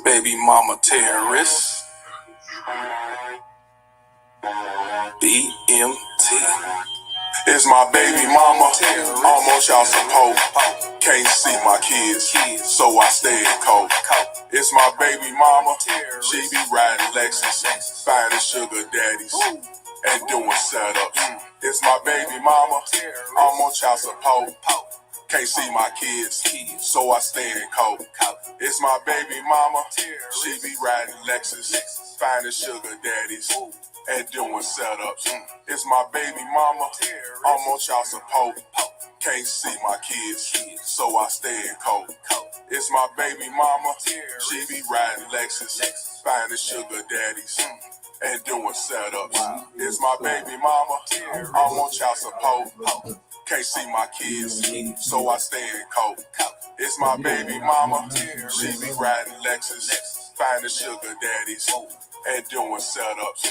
Baby mama terrorist. BMT. It's my baby mama. Almost y'all support. Can't see my kids, so I stay in cold. It's my baby mama. She be riding Lexus, finding sugar daddies, and doing setups. It's my baby mama. Almost child support. Can't see my kids, so I stay in cold. It's my baby mama. She be riding Lexus, finding sugar daddies, and doing setups. It's my baby mama. Almost child support. Can't see my kids, so I stay in cold. It's my baby mama. She be riding Lexus, finding sugar daddies, and doing setups. It's my baby mama. I'm on child support. Can't see my kids, so I stay in cold. It's my baby mama. She be riding Lexus, finding sugar daddies, and doing setups.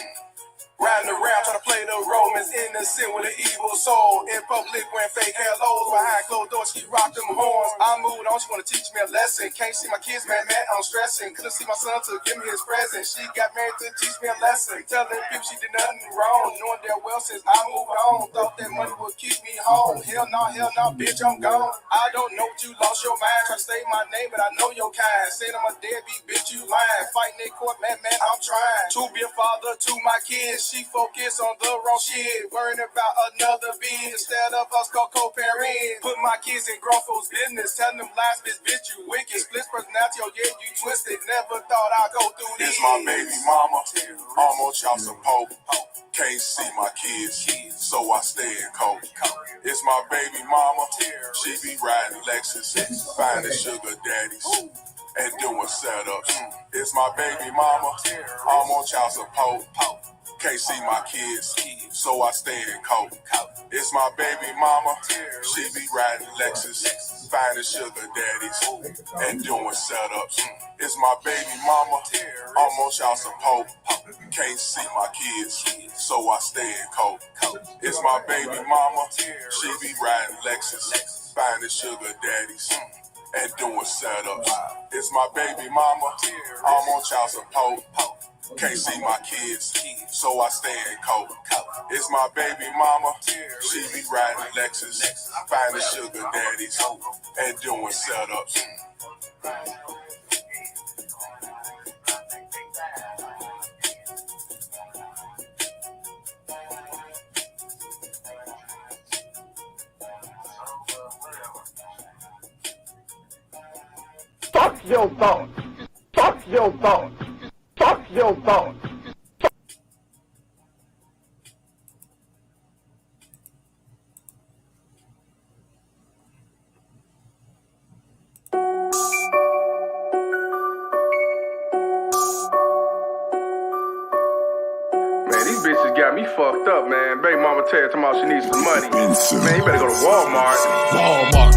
Riding around trying to play the Romans, innocent with an evil soul. In public wearing fake hellos, behind closed doors she rock them horns. I moved on, she wanna teach me a lesson. Can't see my kids, man, I'm stressing. Couldn't see my son to give me his present. She got married to teach me a lesson. Telling people she did nothing wrong, knowing damn well since I moved on. Thought that money would keep me home. Hell no, bitch, I'm gone. I don't know what you lost your mind. Try to say my name, but I know your kind. Saying I'm a deadbeat, bitch, you lying. Fighting in court, man, I'm trying to be a father to my kids. She focus on the wrong shit, worrying about another being instead of us co-parenting. Put my kids in grown folks' business, telling them lies, bitch, you wicked. Split personality, oh yeah, you twisted. Never thought I'd go through this. It's my baby mama, almost child support. Can't see my kids, so I stay in cold. It's my baby mama, she be riding Lexus, finding sugar daddies, and doing setups. It's my baby mama, I'm on child support. Can't see my kids, so I stay in cold. It's my baby mama, she be riding Lexus, finding sugar daddies, and doing setups. It's my baby mama, almost y'all support. Can't see my kids, so I stay in cold. It's my baby mama, she be riding Lexus, finding sugar daddies, and doing setups. It's my baby mama, I'm on child support. Can't see my kids, so I stay in cold. It's my baby mama, she be riding Lexus, finding sugar daddies, and doing setups. Fuck your thoughts. Fuck your thoughts. Fuck your thoughts. Man, these bitches got me fucked up, man. Baby mama tell you tomorrow she needs some money. Man, you better go to Walmart. Walmart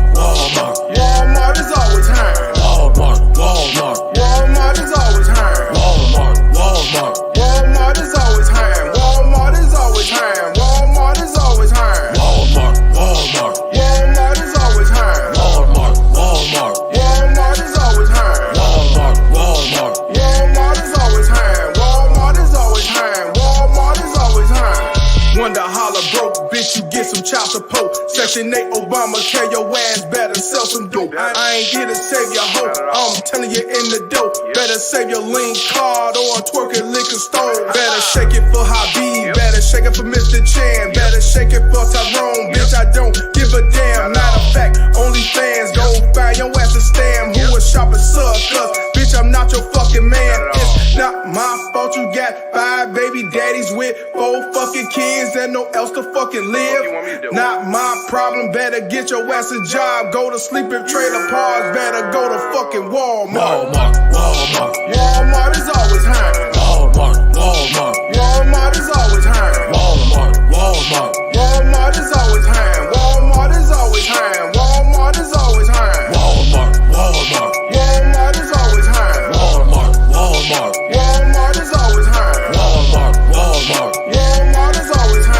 is always hiring. Walmart is always hiring. Walmart is always hiring. Walmart is always hiring. Walmart is always hiring. Walmart is always hiring. Walmart is always hiring. Walmart is always hiring. Walmart is always hiring. Walmart is always hiring. Wonder holler broke, bitch, you get some child support. Section 8 Obama, tell your ass better sell some dope. I ain't here to save your hope, I'm telling you in the dope. Better save your lean card or a twerking liquor store. Better shake it for Habib, better shake it for Mr. Chan. Better shake it for Tyrone, bitch, I don't give a damn. Matter of fact, only fans go find your ass a stam. Who a shopper suck, cause bitch, I'm not your fucking man. It's not my fault you got 5 baby daddies with 4 fucking kids and no else to fucking live. Not my problem, better get your ass a job. Go to sleep in trailer parks, better go to fucking Walmart. Walmart is always hiring. Walmart is always hiring. Walmart is always hiring. Walmart is always hiring. Walmart is always hiring. Walmart is always hiring. Walmart is always hiring. Walmart is always hiring.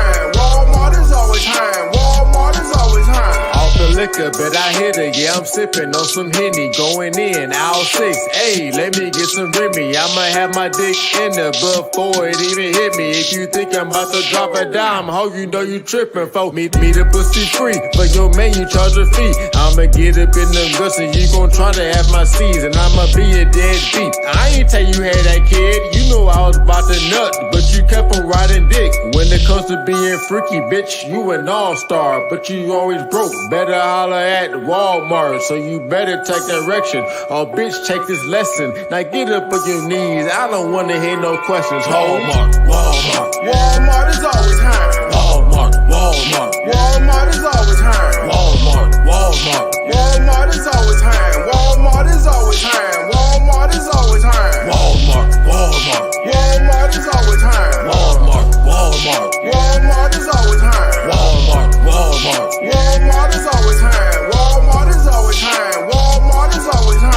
sipping on some Henny, going in, out 6. Hey, let me get some Remy. I'ma have my dick in there before it even hit me. If you think I'm about to drop a dime, how you know you tripping, folk? Me the pussy free, but your man you charge a fee. I'ma get up in them guts and you gon' try to have my seeds, and I'ma be a deadbeat. I ain't tell you had that kid, you know I was about to nut, but you kept on riding dick. When it comes to being freaky, bitch, you an all-star, but you always broke. Better holler at Walmart, so you better take direction. Oh, bitch, take this lesson. Now get up on your knees, I don't wanna hear no questions. Walmart, Walmart. Walmart is always hiring. Walmart, Walmart. Walmart is always hiring. Walmart, Walmart. Walmart is always hiring. Walmart is always hiring. Walmart is always hiring. Walmart, Walmart. Walmart is always hiring. Walmart, Walmart. Walmart is always hiring. Walmart, Walmart. Walmart is always hiring. Walmart is always hiring. Walmart is always hiring.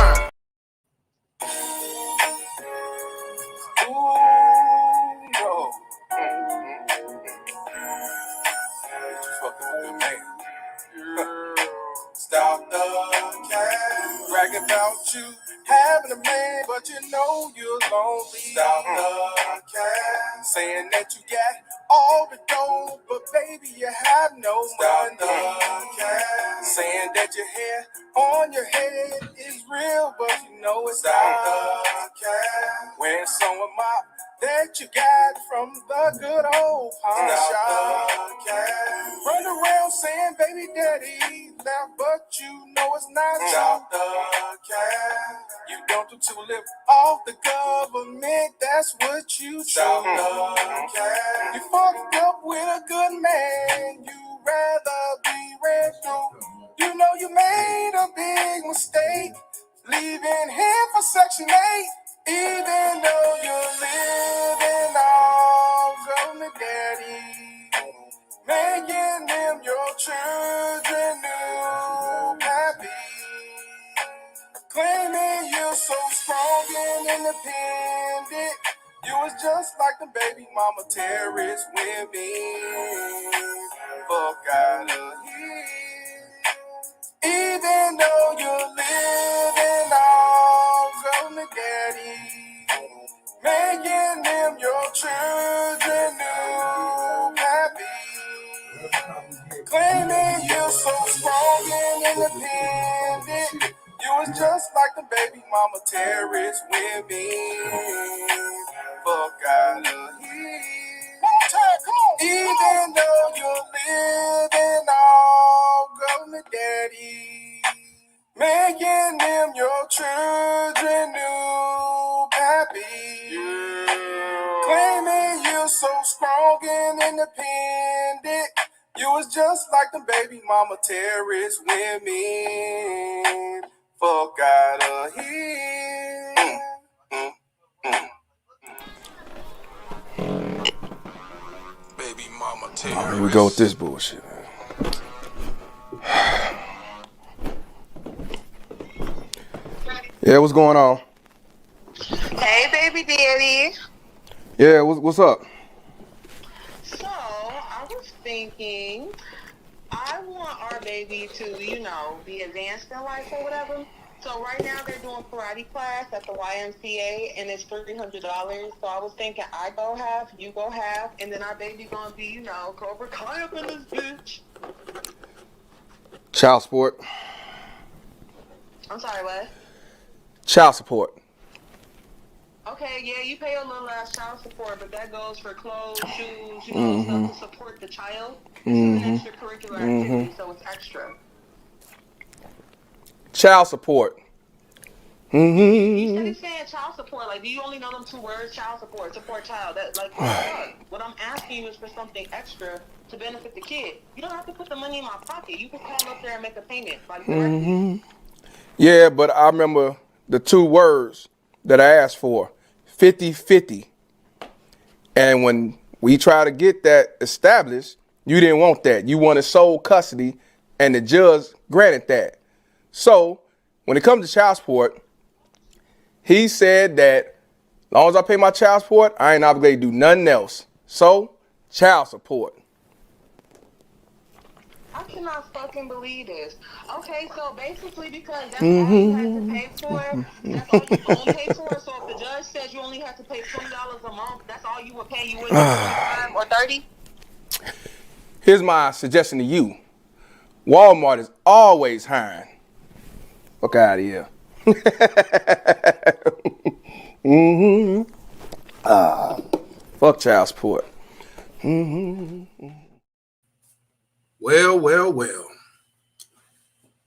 Stop the cat bragging about you having a man, but you know you're lonely. Stop the cat saying that you got all the dough, but baby you have no money. Stop the cat saying that your hair on your head is real, but you know it's not. The cat wearing some of my that you got from the good old pawn shop. Run around saying baby daddy left, but you know it's not true. You don't do to live off the government, that's what you choose. You fucked up with a good man, you rather be ran through. You know you made a big mistake, leaving him for Section 8. Even though you're living off government daddy, making them your children new happy, claiming you're so strong and independent. You was just like the baby mama terrorist women. Fuck out of here. Even though you're living off government daddy, making them your children new happy, claiming you're so strong and independent. You was just like the baby mama terrorist women. Fuck out of here. One more time, come on. Even though you're living off government daddy, making them your children new happy, claiming you're so strong and independent. You was just like the baby mama terrorist women. Fuck out of here. Baby mama terrorist. Here we go with this bullshit, man. Yeah, what's going on? Hey, baby daddy. Yeah, what's up? So, I was thinking, I want our baby to, be advanced in life or whatever. So, right now they're doing karate class at the YMCA, and it's $300. So, I was thinking, I go half, you go half, and then our baby gonna be, Cobra Kai up in this bitch. Child support. I'm sorry, what? Child support. Okay, yeah, you pay a little ass child support, but that goes for clothes, shoes, stuff to support the child. It's an extracurricular activity, so it's extra. Child support. You said he's saying child support. Like, do you only know them two words? Child support, support child. That, like, what I'm asking you is for something extra to benefit the kid. You don't have to put the money in my pocket. You can call up there and make a payment. Like, Yeah, but I remember the two words that I asked for, 50-50. And when we try to get that established, you didn't want that. You wanted sole custody, and the judge granted that. So when it comes to child support, he said that as long as I pay my child support, I ain't obligated to do nothing else. So, child support. I cannot fucking believe this. Okay, so basically because that's all you had to pay for, that's all you only pay for. So if the judge says you only have to pay $20 a month, that's all you would pay. You wouldn't pay 25 or 30. Here's my suggestion to you. Walmart is always hiring. Fuck out of here. Fuck child support. Well, well, well.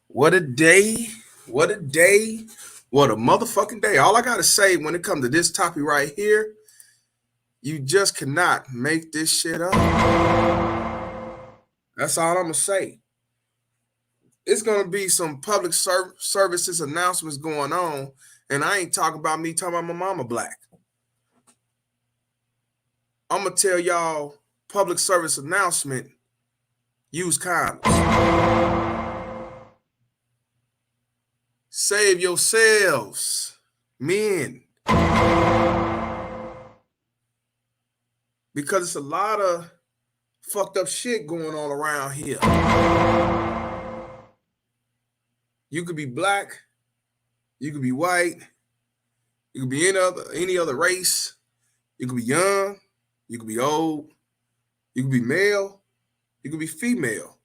What a day. What a day. What a motherfucking day. All I got to say when it comes to this topic right here, you just cannot make this shit up. That's all I'm going to say. It's going to be some public services announcements going on, and I ain't talking about me talking about my mama black. I'm going to tell y'all public service announcement, use condoms. Save yourselves, men. Because it's a lot of fucked up shit going on around here. You could be black, you could be white, you could be any other race, you could be young, you could be old, you could be male, you could be female.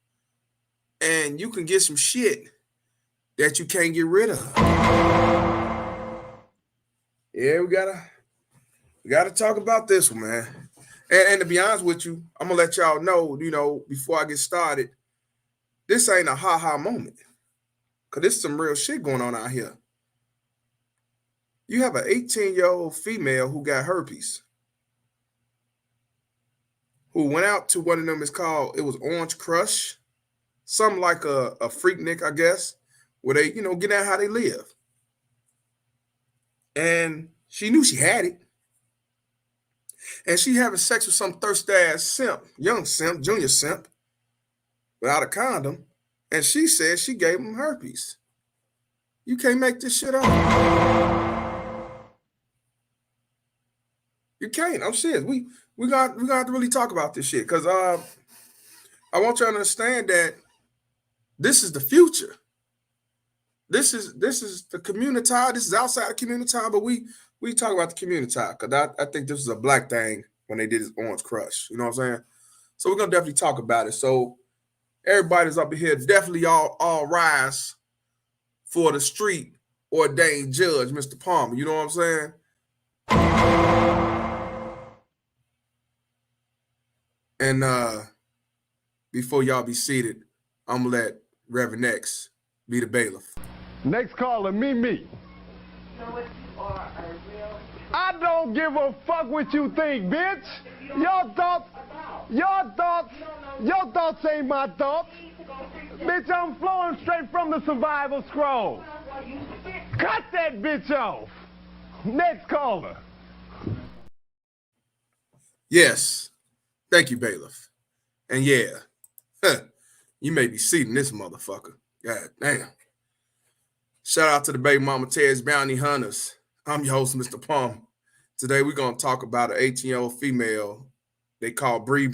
And you can get some shit that you can't get rid of. Yeah, we gotta talk about this one, man. And to be honest with you, I'm gonna let y'all know, before I get started, this ain't a ha-ha moment. Cause there's some real shit going on out here. You have an 18-year-old female who got herpes, who went out to one of them, it was Orange Crush, something like a Freaknik, I guess, where they, get out how they live. And she knew she had it. And she having sex with some thirsty-ass simp, young simp, junior simp, without a condom. And she said she gave him herpes. You can't make this shit up. You can't. I'm serious. We got to really talk about this shit, because I want you to understand that this is the future. This is the community. This is outside the community, but we talk about the community, because I think this was a black thing when they did this Orange Crush. You know what I'm saying? So we're gonna definitely talk about it. So everybody's up in here, definitely all rise for the street ordained judge, Mr. Palmer. You know what I'm saying? And before y'all be seated, I'm gonna let Reverend X be the bailiff. Next caller, me. I don't give a fuck what you think, bitch. Your thoughts ain't my thoughts. Bitch, I'm flowing straight from the survival scroll. Cut that bitch off. Next caller. Yes. Thank you, bailiff. And yeah, you may be seating this motherfucker. God damn. Shout out to the baby mama Ted's Bounty Hunters. I'm your host, Mr. Palmer. Today we're going to talk about an 18-year-old female they call Bree,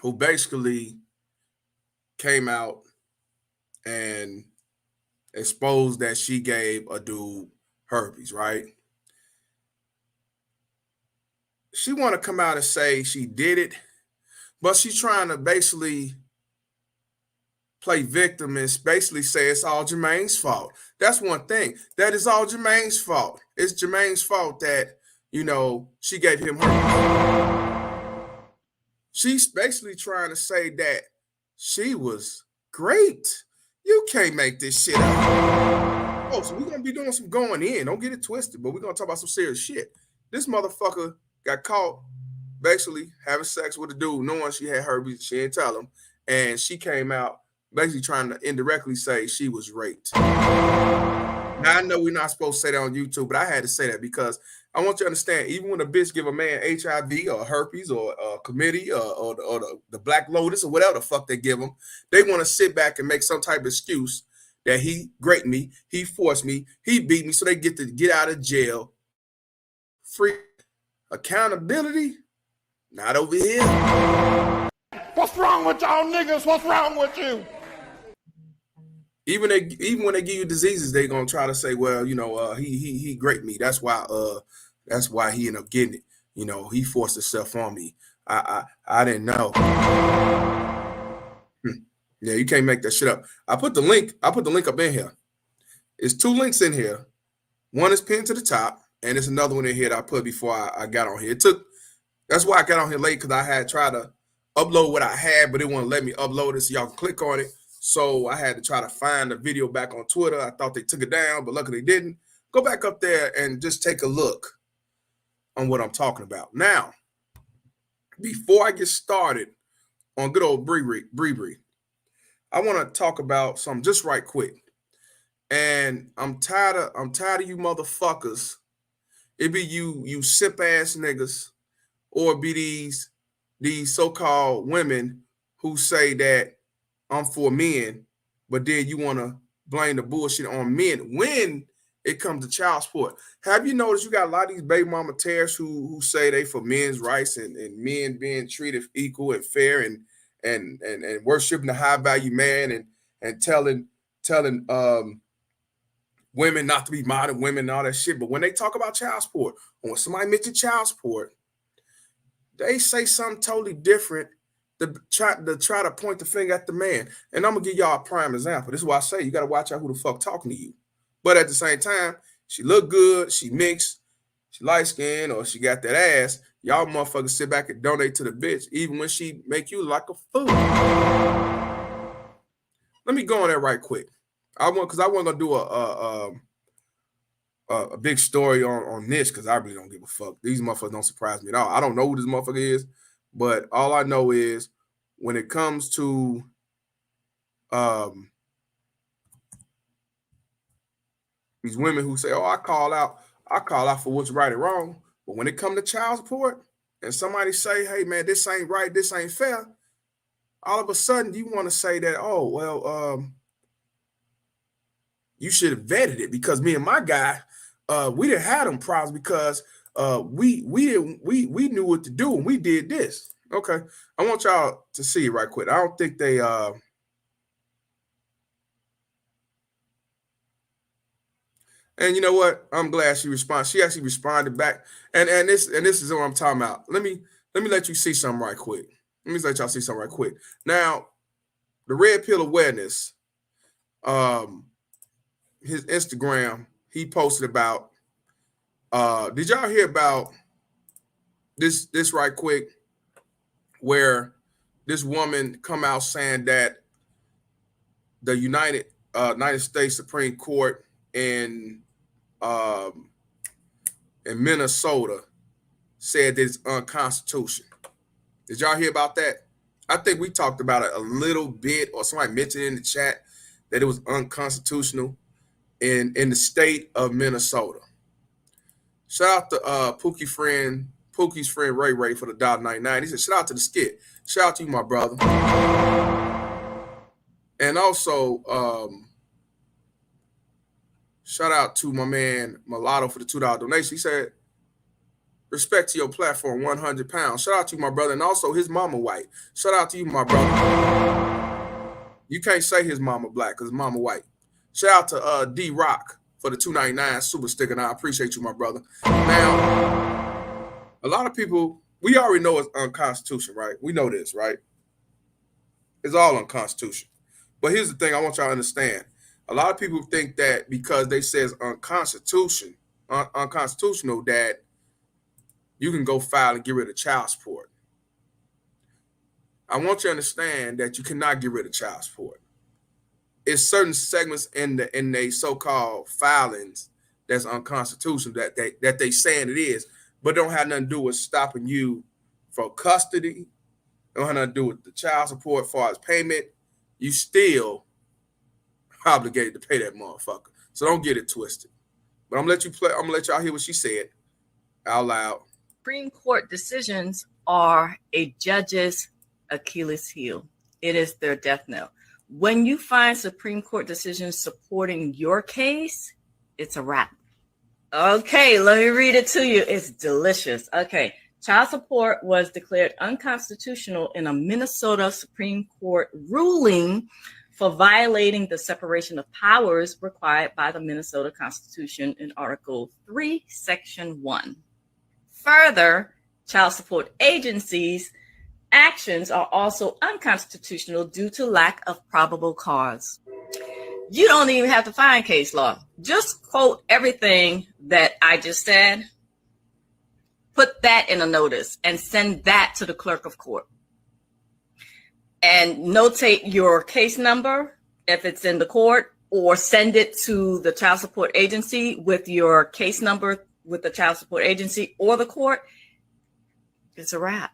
who basically came out and exposed that she gave a dude herpes, right? She want to come out and say she did it, but she's trying to basically play victim and basically say it's all Jermaine's fault. That's one thing. That is all Jermaine's fault. It's Jermaine's fault that, she gave him herpes. She's basically trying to say that she was great. You can't make this shit up. Oh, so we're going to be doing some going in. Don't get it twisted, but we're going to talk about some serious shit. This motherfucker got caught basically having sex with a dude knowing she had herpes. She didn't tell him. And she came out basically trying to indirectly say she was raped. Now, I know we're not supposed to say that on YouTube, but I had to say that because I want you to understand, even when a bitch give a man HIV or herpes or chlamydia or the Black Lotus or whatever the fuck they give them, they want to sit back and make some type of excuse that he raped me, he forced me, he beat me, so they get to get out of jail free. Accountability? Not over here. What's wrong with y'all niggas? What's wrong with you? Even when they give you diseases, they gonna try to say, well, he raped me. That's why he ended up getting it. He forced himself on me. I didn't know. Yeah, you can't make that shit up. I put the link up in here. It's 2 links in here. One is pinned to the top, and there's another one in here that I put before I got on here. That's why I got on here late, because I had tried to upload what I had, but it wouldn't let me upload it so y'all can click on it. So I had to try to find the video back on Twitter. I thought they took it down, but luckily they didn't. Go back up there and just take a look on what I'm talking about. Now, before I get started on good old Bree, I want to talk about something just right quick. And I'm tired of you motherfuckers. It be you sip ass niggas, or be these so-called women who say that I'm for men, but then you want to blame the bullshit on men when it comes to child support. Have you noticed you got a lot of these baby mama tears who say they for men's rights and men being treated equal and fair and worshiping the high value man and telling women not to be modern women and all that shit. But when they talk about child support, or when somebody mentions child support, they say something totally different to try to point the finger at the man. And I'm gonna give y'all a prime example. This is why I say you gotta watch out who the fuck talking to you. But at the same time, she look good, she mixed, she light skinned, or she got that ass. Y'all motherfuckers sit back and donate to the bitch, even when she make you like a fool. Let me go on that right quick. I wasn't gonna do a big story on this, because I really don't give a fuck. These motherfuckers don't surprise me at all. I don't know who this motherfucker is, but all I know is when it comes to these women who say, "Oh, I call out for what's right and wrong," but when it comes to child support, and somebody say, "Hey man, this ain't right, this ain't fair," all of a sudden you want to say that, "Oh well, you should have vetted it, because me and my guy, we didn't have them problems because we knew what to do and we did this." Okay, I want y'all to see it right quick. I don't think they and you know what? I'm glad she responded. She actually responded back, and this is what I'm talking about. Let me let you see something right quick. Let me let y'all see something right quick. Now, the Red Pill Awareness, his Instagram, he posted about. Did y'all hear about this right quick, where this woman come out saying that the United States Supreme Court in Minnesota said that it's unconstitutional? Did y'all hear about that? I think we talked about it a little bit, or somebody mentioned in the chat that it was unconstitutional in the state of Minnesota. Shout out to Pookie's friend Ray for the $1.99. He said, shout out to the skit. Shout out to you, my brother. And also, shout out to my man Mulatto for the $2 donation. He said, respect to your platform, 100 pounds. Shout out to you, my brother. And also his mama white. Shout out to you, my brother. You can't say his mama black because his mama white. Shout out to D-Rock for the $2.99 super sticker. And I appreciate you, my brother. Now, a lot of people, we already know it's unconstitutional, right? We know this, right? It's all unconstitutional. But here's the thing I want y'all to understand. A lot of people think that because they say it's unconstitutional, that you can go file and get rid of child support. I want you to understand that you cannot get rid of child support. It's certain segments in the so-called filings that's unconstitutional that they saying it is, but don't have nothing to do with stopping you from custody. Don't have nothing to do with the child support as far as payment. You still obligated to pay that motherfucker. So don't get it twisted. But I'm gonna let y'all hear what she said out loud. Supreme Court decisions are a judge's Achilles heel. It is their death knell. When you find Supreme Court decisions supporting your case, it's a wrap. Okay, let me read it to you. It's delicious. Okay, Child support was declared unconstitutional in a Minnesota Supreme Court ruling for violating the separation of powers required by the Minnesota Constitution in Article 3, Section 1. Further, child support agencies' actions are also unconstitutional due to lack of probable cause. You don't even have to find case law. Just quote everything that I just said. Put that in a notice and send that to the clerk of court. And notate your case number if it's in the court, or send it to the child support agency with your case number with the child support agency or the court. It's a wrap.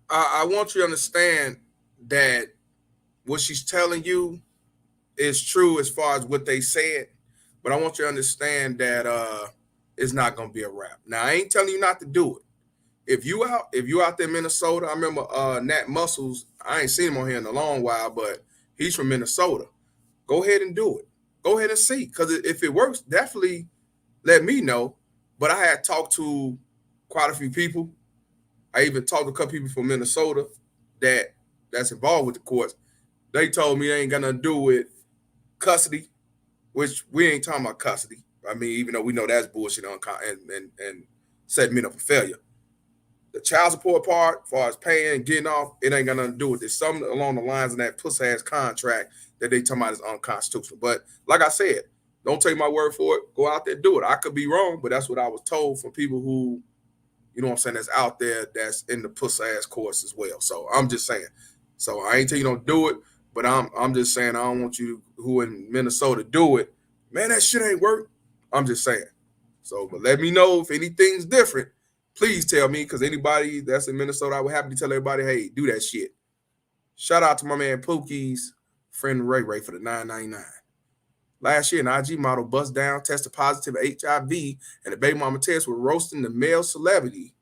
I want you to understand that what she's telling you is true as far as what they said, but I want you to understand that it's not going to be a wrap. Now, I ain't telling you not to do it. If you out there in Minnesota, I remember Nat Muscles. I ain't seen him on here in a long while, but he's from Minnesota. Go ahead and do it. Go ahead and see, because if it works, definitely let me know. But I had talked to quite a few people. I even talked to a couple people from Minnesota that's involved with the courts. They told me they ain't got nothing to do with custody, which we ain't talking about custody. I mean, even though we know that's bullshit and setting me up for failure. The child support part, as far as paying and getting off, it ain't got nothing to do with this. Something along the lines of that puss-ass contract that they talking about is unconstitutional. But like I said, don't take my word for it. Go out there, do it. I could be wrong, but that's what I was told from people who, you know what I'm saying, that's out there, that's in the puss-ass course as well. So I'm just saying. So I ain't tell you don't do it, but I'm just saying I don't want you who in Minnesota do it. Man, that shit ain't work. I'm just saying. So, but let me know if anything's different. Please tell me, because anybody that's in Minnesota, I would happily tell everybody, hey, do that shit. Shout out to my man Pookie's friend Ray for the $9.99. Last year, an IG model bust down, tested positive for HIV, and the baby mama tests were roasting the male celebrities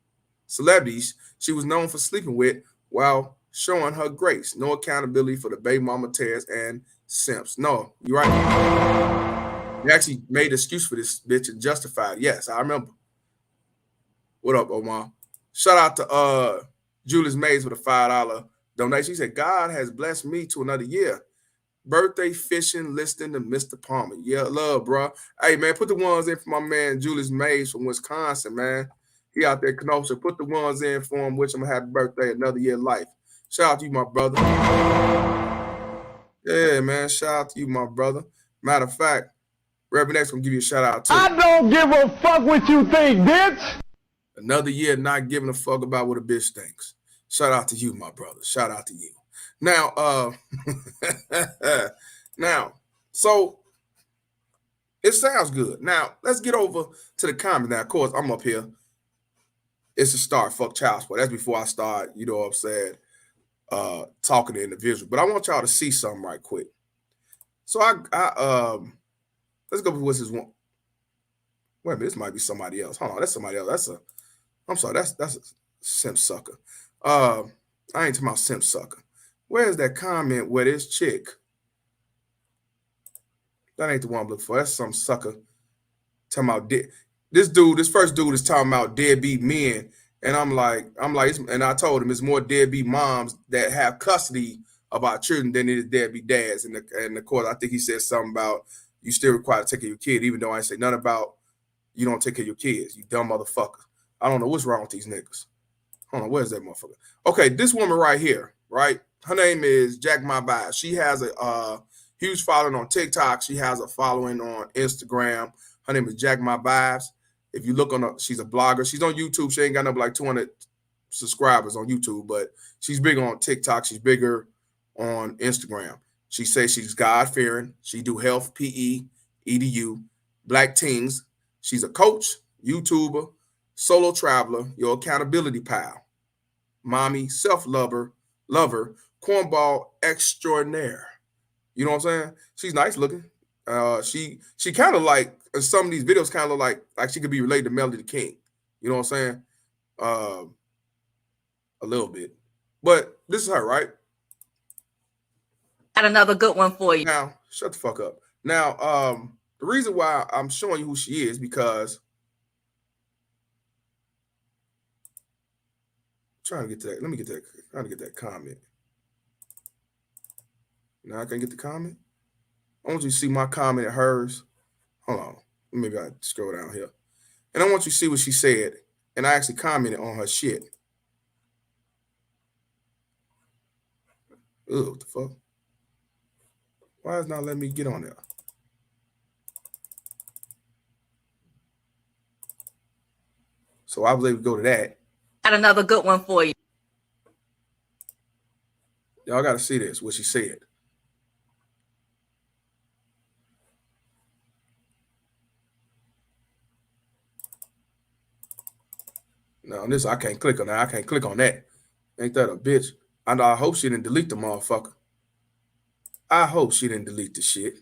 she was known for sleeping with while showing her grace. No accountability for the baby mama tears and simps. No, you're right. You actually made an excuse for this bitch and justified. Yes, I remember. What up, Omar? Shout out to Julius Mays with a $5 donation. He said, God has blessed me to another year. Birthday fishing, listening to Mr. Palmer. Yeah, love, bro. Hey, man, put the ones in for my man Julius Mays from Wisconsin, man. He out there in Kenosha. Put the ones in for him. Wish him a happy birthday, another year of life. Shout out to you, my brother. Yeah, man. Shout out to you, my brother. Matter of fact, Reverend X gonna give you a shout out too. I don't give a fuck what you think, bitch. Another year not giving a fuck about what a bitch thinks. Shout out to you, my brother. Shout out to you. Now, so it sounds good. Now, let's get over to the comment. Now, of course, I'm up here. It's a start. Fuck child support. That's before I start, you know what I'm saying, talking to individuals. But I want y'all to see something right quick. So let's go with what's his one. Wait a minute, this might be somebody else. Hold on, that's somebody else. That's a simp sucker. I ain't talking about simp sucker. Where's that comment where this chick? That ain't the one I'm looking for. That's some sucker talking about this first dude is talking about deadbeat men. And I'm like, and I told him it's more deadbeat moms that have custody of our children than it is deadbeat dads. And of course, I think he said something about you still required to take care of your kid, even though I ain't say nothing about you don't take care of your kids, you dumb motherfucker. I don't know what's wrong with these niggas. Hold on, where's that motherfucker? Okay, this woman right here, right? Her name is Jack My Vibe. She has a huge following on TikTok. She has a following on Instagram. Her name is Jack My Vibes. If you look on her, she's a blogger. She's on YouTube. She ain't got no like 200 subscribers on YouTube, but she's big on TikTok. She's bigger on Instagram. She says she's God-fearing. She do health, PE, EDU, black teens. She's a coach, YouTuber, solo traveler, your accountability pal, mommy, self-lover, cornball extraordinaire. You know what I'm saying? She's nice looking. She kind of like some of these videos kind of look like she could be related to Melody the King. You know what I'm saying? A little bit. But this is her, right? Got another good one for you. Now, shut the fuck up. Now, the reason why I'm showing you who she is because trying to get to that. Let me get that. Trying to get that comment. Now I can't get the comment. I want you to see my comment and hers. Hold on. Maybe I scroll down here. And I want you to see what she said. And I actually commented on her shit. Ugh, what the fuck? Why is it not letting me get on there? So I was able to go to that. Got another good one for you. Y'all got to see this, what she said. No, this I can't click on that. I can't click on that. Ain't that a bitch? I hope she didn't delete the motherfucker. I hope she didn't delete the shit.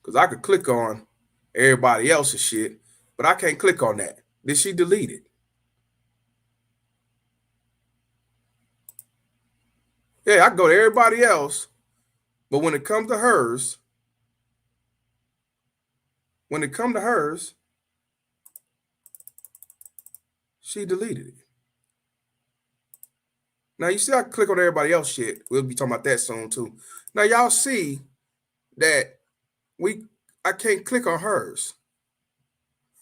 Because I could click on everybody else's shit, but I can't click on that. Did she delete it? Yeah, I can go to everybody else, but when it comes to hers, she deleted it. Now, you see I click on everybody else shit. We'll be talking about that soon, too. Now, y'all see that I can't click on hers.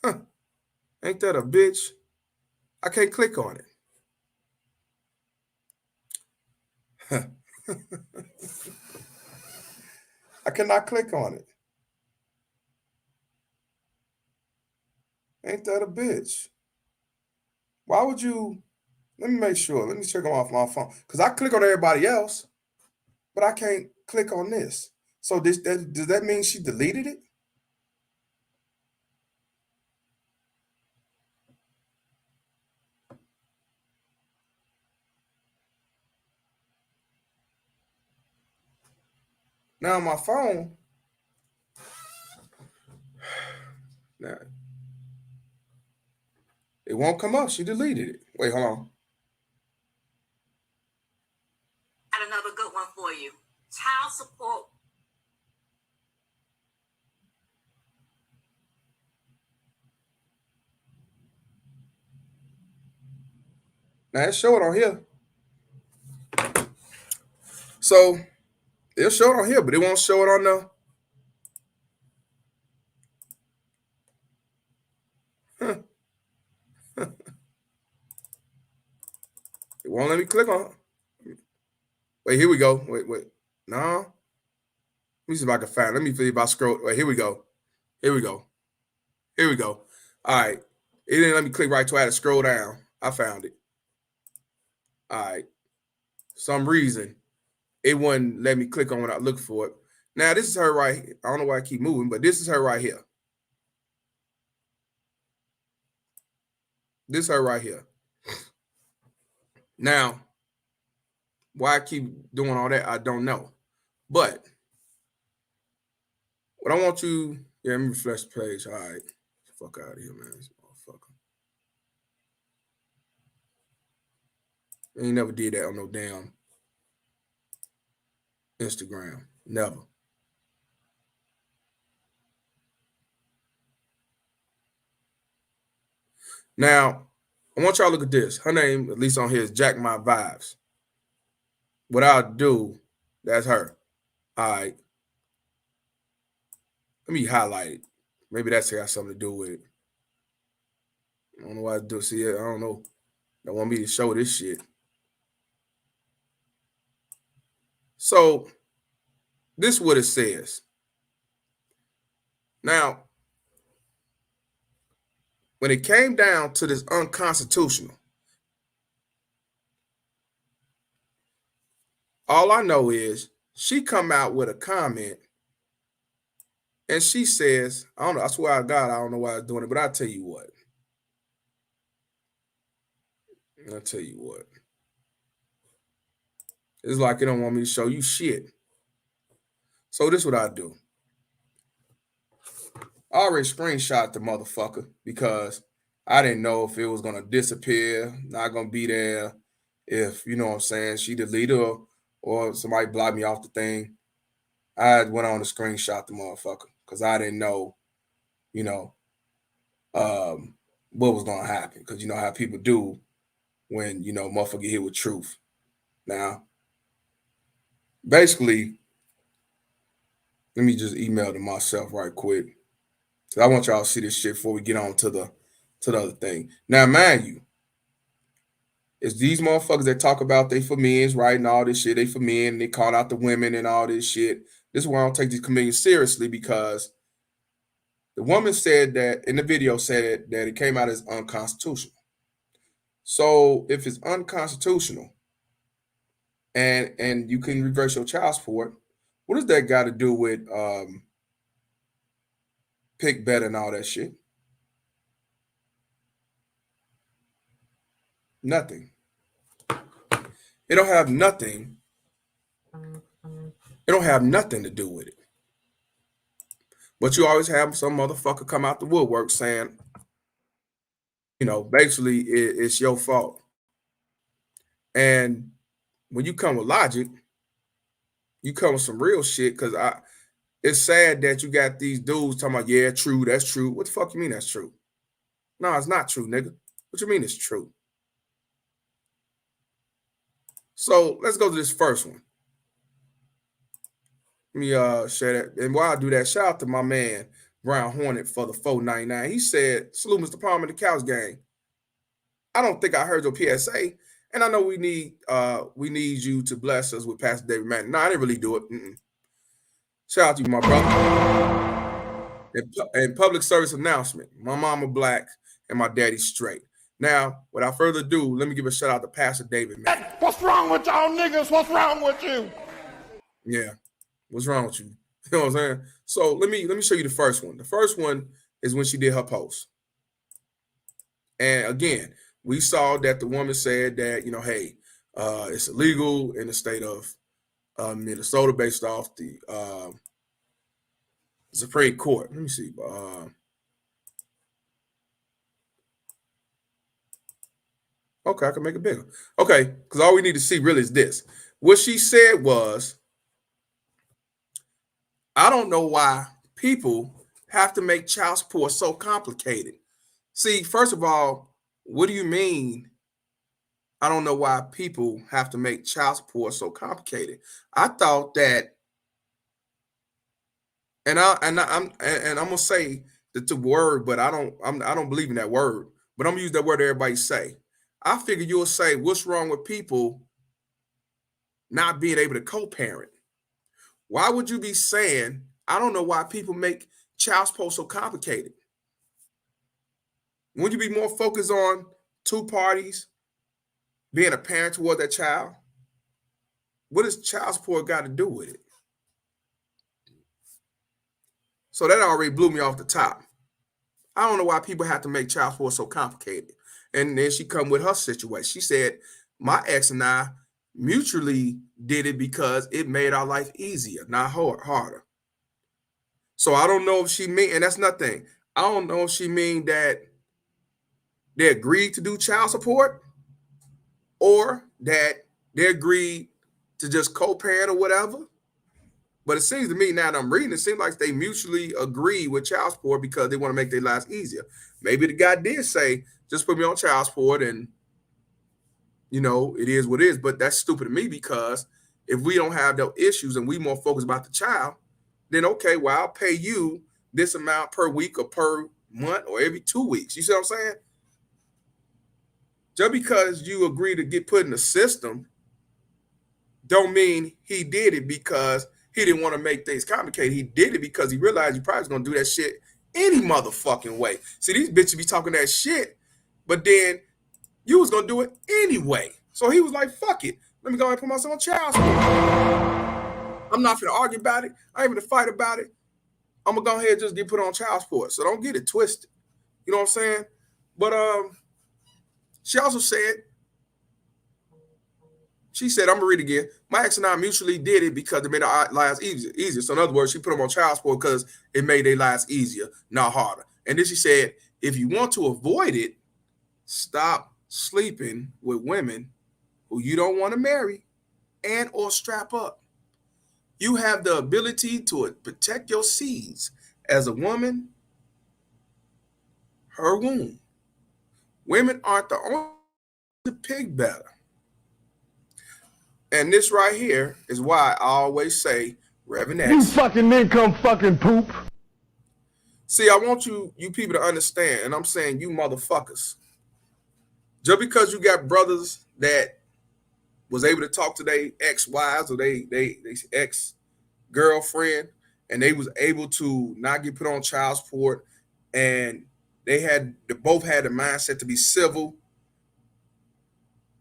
Huh. Ain't that a bitch? I can't click on it. Huh. I cannot click on it. Ain't that a bitch? Why would you? Let me make sure. Let me check them off my phone. Because I click on everybody else, but I can't click on this. So does that mean she deleted it? Now on my phone, now it won't come up. She deleted it. Wait, hold on. Got another good one for you. Child support. Now it showed on here. So it'll show it on here, but it won't show it on the. It won't let me click on it. Wait, here we go. Wait. No. Let me see if I can find it. Let me see if I scroll. Wait, here we go. All right. It didn't let me click right to I had to scroll down. I found it. All right. For some reason, it wouldn't let me click on what I looked for it. Now, this is her right here. I don't know why I keep moving, but this is her right here. This is her right here. Now, why I keep doing all that, I don't know. But what I want you, let me refresh the page. All right. Fuck out of here, man. This motherfucker. I ain't never did that on no damn Instagram. Never. Now, I want y'all to look at this. Her name, at least on here, is Jack My Vibes. What I'll do, that's her. All right. Let me highlight it. Maybe that's got something to do with it. I don't know why I do. See it. I don't know. They want me to show this shit. So, this is what it says. Now, when it came down to this unconstitutional, all I know is she come out with a comment and she says, I don't know, I swear to God, I don't know why I'm doing it, but I'll tell you what. It's like it don't want me to show you shit. So this is what I do. I already screenshot the motherfucker because I didn't know if it was going to disappear, not going to be there, if, you know what I'm saying, she deleted her or somebody blocked me off the thing. I went on to screenshot the motherfucker because I didn't know, what was gonna happen, because you know how people do when motherfucker get hit with truth. Now, basically, let me just email to myself right quick, because I want y'all to see this shit before we get on to the other thing. Now, mind you, it's these motherfuckers that talk about they for men's, right, and all this shit. They for men, they call out the women and all this shit. This is why I don't take these comedians seriously, because the woman said that in the video said that it came out as unconstitutional. So if it's unconstitutional and you can reverse your child support, what does that got to do with pick better and all that shit? Nothing. It don't have nothing. It don't have nothing to do with it. But you always have some motherfucker come out the woodwork saying, basically it's your fault. And when you come with logic, you come with some real shit, because it's sad that you got these dudes talking about, yeah, true, that's true. What the fuck you mean that's true? No, it's not true, nigga. What you mean it's true? So let's go to this first one. Let me share that. And while I do that, shout out to my man, Brown Hornet, for the $4.99. He said, salute Mr. Palmer, the Couch Gang. I don't think I heard your PSA, and I know we need you to bless us with Pastor David Madden. No, I didn't really do it. Shout out to you, my brother. And public service announcement. My mama black and my daddy straight. Now, without further ado, let me give a shout out to Pastor David Madden. What's wrong with y'all niggas? What's wrong with you? Yeah. What's wrong with you? You know what I'm saying? So let me show you the first one. The first one is when she did her post. And again, we saw that the woman said that, hey, it's illegal in the state of Minnesota based off the Supreme Court. Let me see. Okay, I can make it bigger. Okay, because all we need to see really is this. What she said was, I don't know why people have to make child support so complicated. See, first of all, what do you mean? I don't know why people have to make child support so complicated. I thought that, and I'm gonna say the word, but I don't believe in that word. But I'm gonna use that word everybody say. I figure you'll say, what's wrong with people not being able to co-parent? Why would you be saying, I don't know why people make child support so complicated? Wouldn't you be more focused on two parties being a parent toward that child? What does child support got to do with it? So that already blew me off the top. I don't know why people have to make child support so complicated. And then she come with her situation. She said, my ex and I mutually did it because it made our life easier, not harder. So I don't know if she mean, and that's nothing. I don't know if she mean that they agreed to do child support or that they agreed to just co-parent or whatever. But it seems to me now that I'm reading, it seems like they mutually agree with child support because they want to make their lives easier. Maybe the guy did say, just put me on child support and, it is what it is. But that's stupid to me, because if we don't have those issues and we more focused about the child, then okay, well, I'll pay you this amount per week or per month or every 2 weeks. You see what I'm saying? Just because you agree to get put in the system don't mean he did it because he didn't want to make things complicated. He did it because he realized you probably was going to do that shit any motherfucking way. See, these bitches be talking that shit, but then you was going to do it anyway. So he was like, fuck it. Let me go ahead and put myself on child support. I'm not going to argue about it. I ain't going to fight about it. I'm going to go ahead and just get put on child support. So don't get it twisted. You know what I'm saying? But she also said, I'm going to read it again. My ex and I mutually did it because it made our lives easier. So in other words, she put them on child support because it made their lives easier, not harder. And then she said, if you want to avoid it, stop sleeping with women who you don't want to marry and or strap up. You have the ability to protect your seeds as a woman, her womb. Women aren't the only to pick better. And this right here is why I always say, Reverend X. You fucking income fucking poop. See, I want you people to understand, and I'm saying you motherfuckers. Just because you got brothers that was able to talk to their ex-wives or they ex-girlfriend, and they was able to not get put on child support, and they both had the mindset to be civil,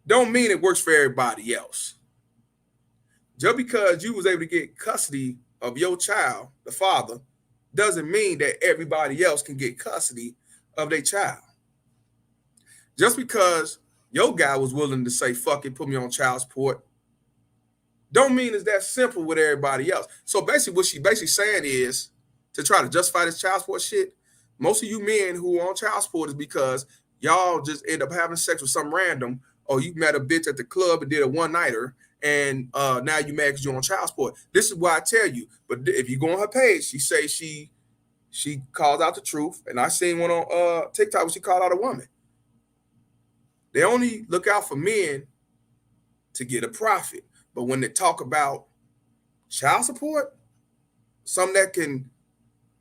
don't mean it works for everybody else. Just because you was able to get custody of your child, the father, doesn't mean that everybody else can get custody of their child. Just because your guy was willing to say, fuck it, put me on child support, don't mean it's that simple with everybody else. So basically what she basically saying is, to try to justify this child support shit, most of you men who are on child support is because y'all just end up having sex with some random, or you met a bitch at the club and did a one-nighter, and now you mad because you're on child support. This is why I tell you. But if you go on her page, she say she calls out the truth. And I seen one on TikTok where she called out a woman. They only look out for men to get a profit. But when they talk about child support, something that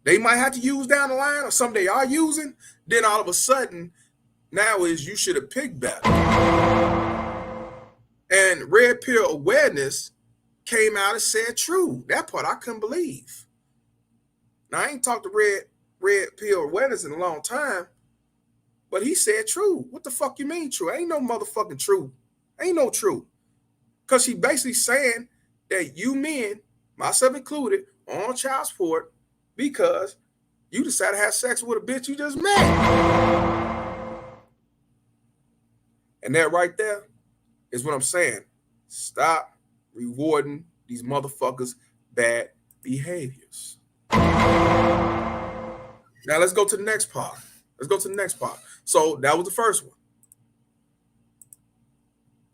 they might have to use down the line, or something they are using, then all of a sudden, now is you should have picked better. And Red Pill Awareness came out and said true. That part I couldn't believe. Now, I ain't talked to Red Pill Awareness in a long time, but he said true. What the fuck you mean true? Ain't no motherfucking true. Ain't no true. Because he basically saying that you men, myself included, are on child support because you decided to have sex with a bitch you just met. And that right there is what I'm saying. Stop rewarding these motherfuckers' bad behaviors. Now let's go to the next part. So that was the first one.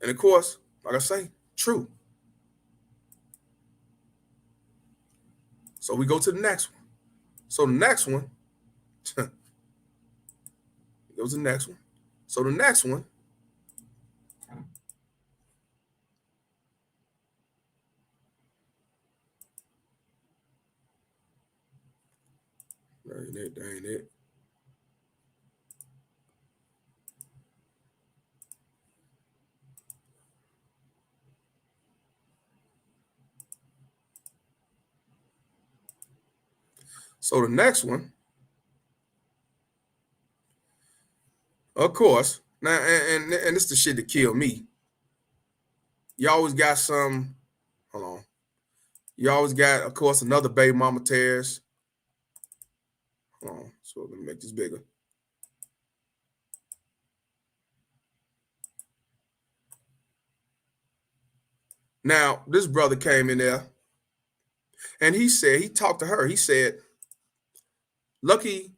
And of course, like I say, true. So we go to the next one. So the next one, goes to the next one. So the next one, that ain't it. So the next one, of course, now and this is the shit that killed me. You always got some, hold on. You always got, of course, another baby mama tears. Hold on, so let me make this bigger. Now, this brother came in there and he talked to her. He said, lucky,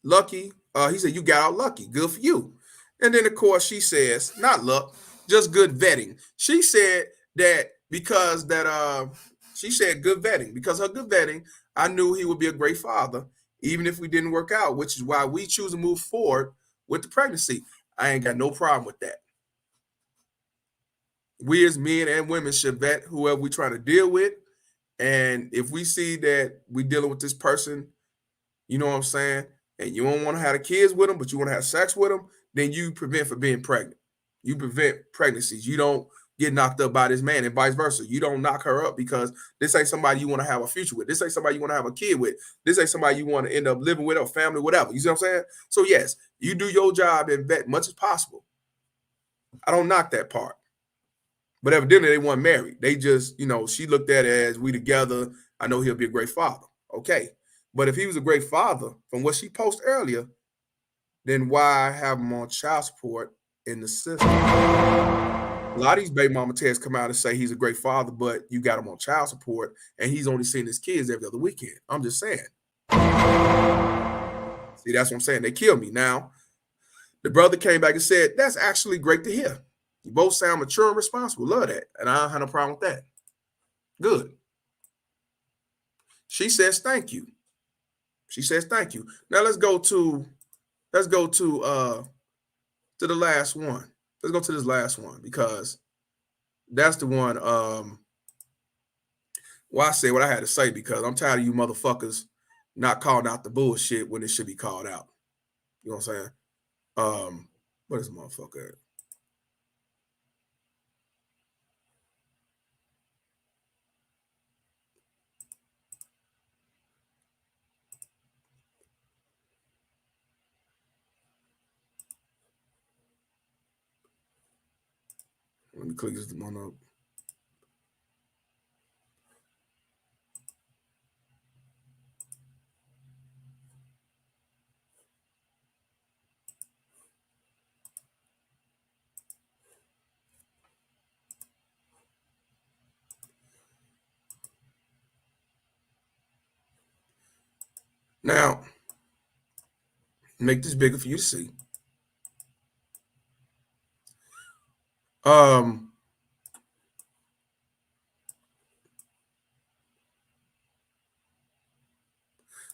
he said, you got out lucky. Good for you. And then, of course, she says, not luck, just good vetting. She said that because she said good vetting. Because her good vetting, I knew he would be a great father, even if we didn't work out, which is why we choose to move forward with the pregnancy. I ain't got no problem with that. We as men and women should vet whoever we try to deal with. And if we see that we're dealing with this person, you know what I'm saying, and you don't want to have the kids with them, but you want to have sex with them, then you prevent from being pregnant. You prevent pregnancies. You don't get knocked up by this man and vice versa. You don't knock her up because this ain't somebody you want to have a future with. This ain't somebody you want to have a kid with. This ain't somebody you want to end up living with or family, whatever. You see what I'm saying? So yes, you do your job and vet much as possible. I don't knock that part. But evidently they weren't married. They just, she looked at it as we together. I know he'll be a great father. Okay. But if he was a great father, from what she posted earlier, then why have him on child support in the system? A lot of these baby mama tests come out and say he's a great father, but you got him on child support and he's only seeing his kids every other weekend. I'm just saying. See, that's what I'm saying. They kill me. Now, the brother came back and said, that's actually great to hear. You both sound mature and responsible. Love that. And I don't have no problem with that. Good. She says, thank you. Now let's go to to the last one. Let's go to this last one because that's the one. Well, I said what I had to say because I'm tired of you motherfuckers not calling out the bullshit when it should be called out. You know what I'm saying? What is the motherfucker at? Let me click this one up. Now, make this bigger for you to see.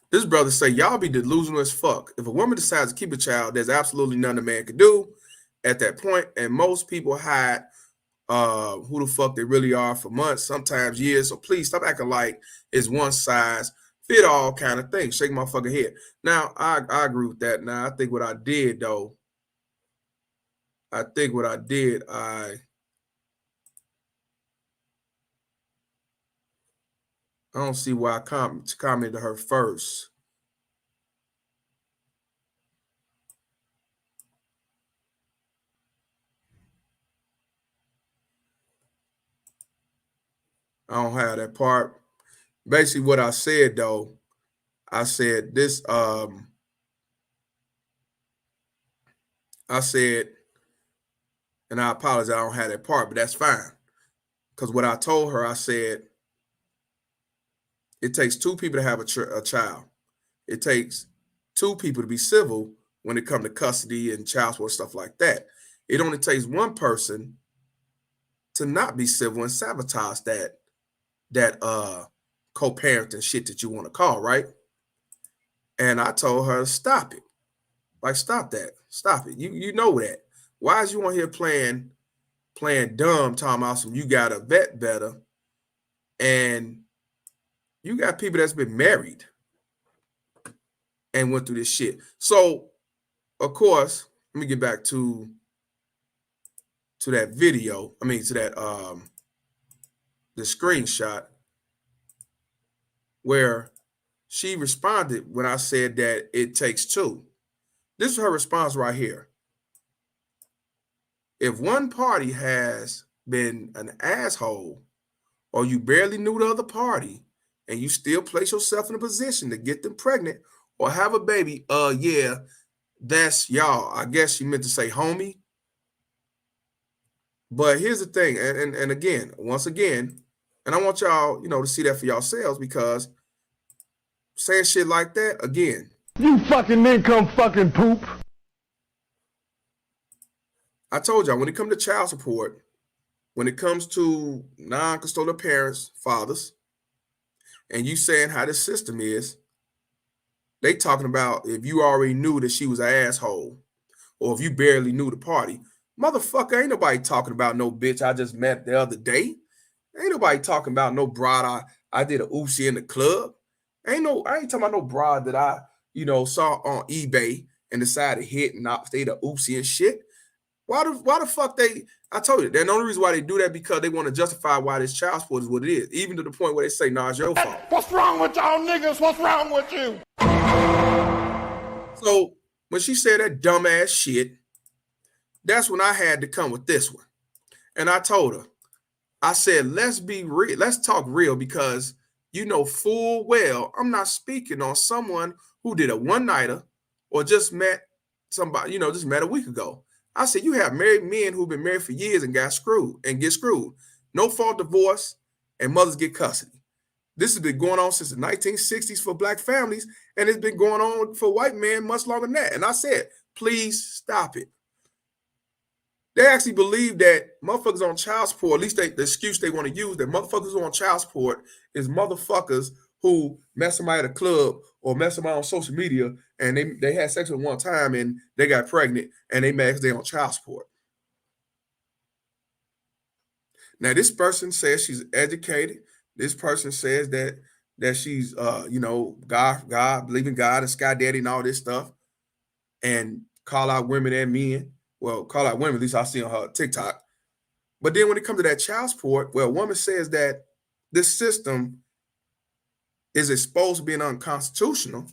This brother say, y'all be delusional as fuck. If a woman decides to keep a child, there's absolutely nothing a man can do at that point. And most people hide who the fuck they really are for months, sometimes years. So please stop acting like it's one size fit all kind of thing. Shake my fucking head. Now, I agree with that. Now, I think what I did, though, I don't see why I commented to her first. I don't have that part. Basically, what I said, though, I said this, I said, and I apologize, I don't have that part, but that's fine. Because what I told her, I said, it takes two people to have a child. It takes two people to be civil when it comes to custody and child support, stuff like that. It only takes one person to not be civil and sabotage that co-parenting shit that you want to call, right? And I told her, stop it. Like, stop that. Stop it. You know that. Why is you on here playing dumb, talking about some you got to vet better, and you got people that's been married and went through this shit. So, of course, let me get back to that video. I mean, to that the screenshot where she responded when I said that it takes two. This is her response right here. If one party has been an asshole or you barely knew the other party and you still place yourself in a position to get them pregnant or have a baby, yeah, that's y'all. I guess she meant to say homie. But here's the thing, and again, once again, and I want y'all, to see that for yourselves, because saying shit like that, again. You fucking income fucking poop. I told y'all, when it comes to child support, when it comes to non-custodial parents, fathers, and you saying how this system is, they talking about if you already knew that she was an asshole or if you barely knew the party. Motherfucker, ain't nobody talking about no bitch I just met the other day. Ain't nobody talking about no broad I did a oopsie in the club. I ain't talking about no broad that I, saw on eBay and decided to hit and not stay the oopsie and shit. Why the fuck I told you, the only reason why they do that because they want to justify why this child support is what it is, even to the point where they say, nah, it's your fault. What's wrong with y'all niggas? What's wrong with you? So when she said that dumbass shit, that's when I had to come with this one. And I told her, I said, let's be real. Let's talk real, because you know full well I'm not speaking on someone who did a one-nighter or just met somebody, just met a week ago. I said, you have married men who've been married for years and get screwed. No fault divorce and mothers get custody. This has been going on since the 1960s for black families, and it's been going on for white men much longer than that. And I said, please stop it. They actually believe that motherfuckers on child support, at least the excuse they want to use, that motherfuckers on child support is motherfuckers who met somebody at a club or met somebody on social media and they had sex with one time and they got pregnant and they mad because they on child support. Now, this person says she's educated. This person says that she's God, believe in God and Sky Daddy and all this stuff, and call out women and men. Well, call out women, at least I see on her TikTok. But then when it comes to that child support, well, a woman says that this system is exposed to being unconstitutional.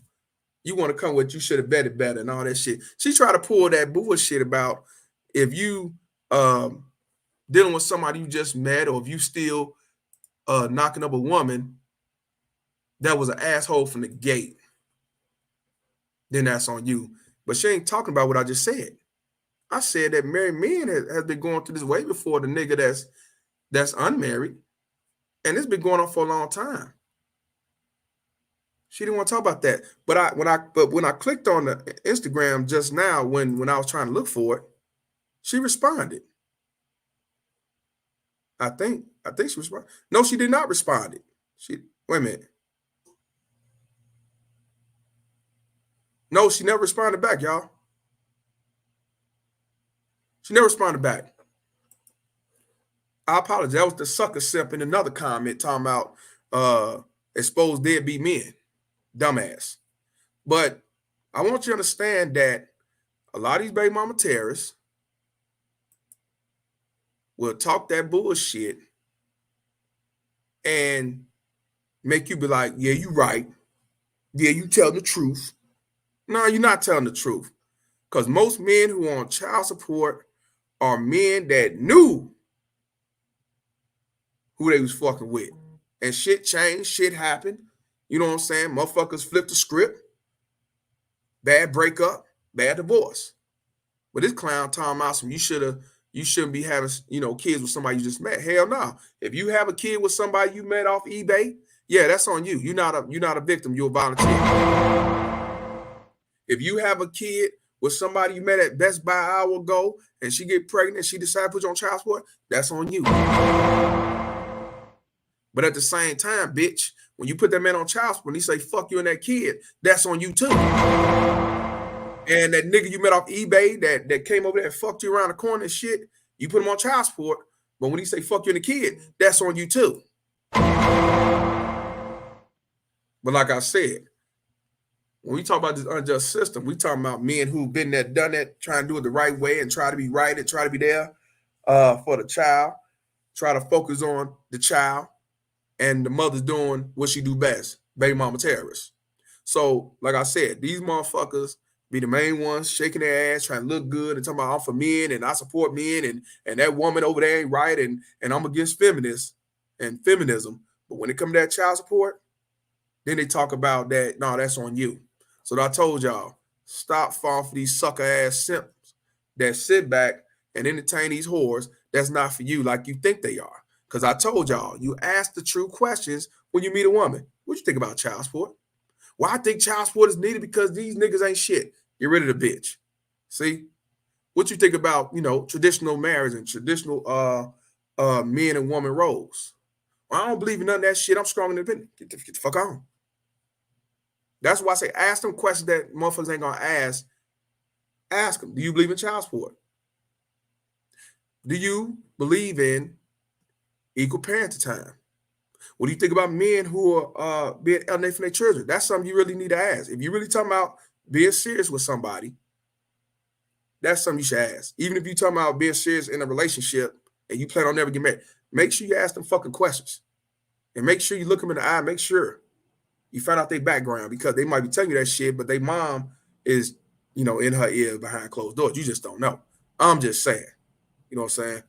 You want to come with you should have betted better and all that shit. She tried to pull that bullshit about if you dealing with somebody you just met, or if you still knocking up a woman that was an asshole from the gate, then that's on you. But she ain't talking about what I just said. I said that married men has been going through this way before the nigga that's unmarried, and it's been going on for a long time. She didn't want to talk about that. But when I clicked on the Instagram just now, when I was trying to look for it, she responded. I think she responded. No, she did not respond. Wait a minute. No, she never responded back, y'all. She never responded back. I apologize. That was the sucker simp in another comment talking about exposed deadbeat men. Dumbass. But I want you to understand that a lot of these baby mama terrorists will talk that bullshit and make you be like, yeah, you right. Yeah, you telling the truth. No, you're not telling the truth. Because most men who are on child support are men that knew who they was fucking with. And shit changed, shit happened. You know what I'm saying? Motherfuckers flipped the script. Bad breakup, bad divorce. But this clown talking about some you shouldn't be having, kids with somebody you just met. Hell no. If you have a kid with somebody you met off eBay, yeah, that's on you. You're not a victim, you're a volunteer. If you have a kid with somebody you met at Best Buy an hour ago and she get pregnant and she decide to put you on child support, that's on you. But at the same time, bitch, when you put that man on child support and he say, fuck you and that kid, that's on you too. And that nigga you met off eBay that came over there and fucked you around the corner and shit, you put him on child support, but when he say fuck you and the kid, that's on you too. But like I said, when we talk about this unjust system, we talking about men who've been there, done that, trying to do it the right way and try to be right and try to be there for the child, try to focus on the child, and the mother's doing what she do best, baby mama terrorists. So, like I said, these motherfuckers be the main ones shaking their ass, trying to look good and talking about I'm for men and I support men and that woman over there ain't right and I'm against feminists and feminism. But when it comes to that child support, then they talk about that, no, that's on you. So I told y'all, stop falling for these sucker ass simps that sit back and entertain these whores that's not for you like you think they are. Because I told y'all, you ask the true questions when you meet a woman. What you think about child support? Well, I think child support is needed because these niggas ain't shit. Get rid of the bitch. See? What you think about, traditional marriage and traditional men and woman roles? Well, I don't believe in none of that shit. I'm strong and independent. Get the fuck on. That's why I say ask them questions that motherfuckers ain't gonna ask. Ask them, do you believe in child support? Do you believe in equal parenting time? What do you think about men who are being alienated from their children? That's something you really need to ask. If you're really talking about being serious with somebody, that's something you should ask. Even if you're talking about being serious in a relationship and you plan on never getting married, make sure you ask them fucking questions. And make sure you look them in the eye. Make sure you find out their background because they might be telling you that shit, but their mom is, in her ear behind closed doors. You just don't know. I'm just saying. You know what I'm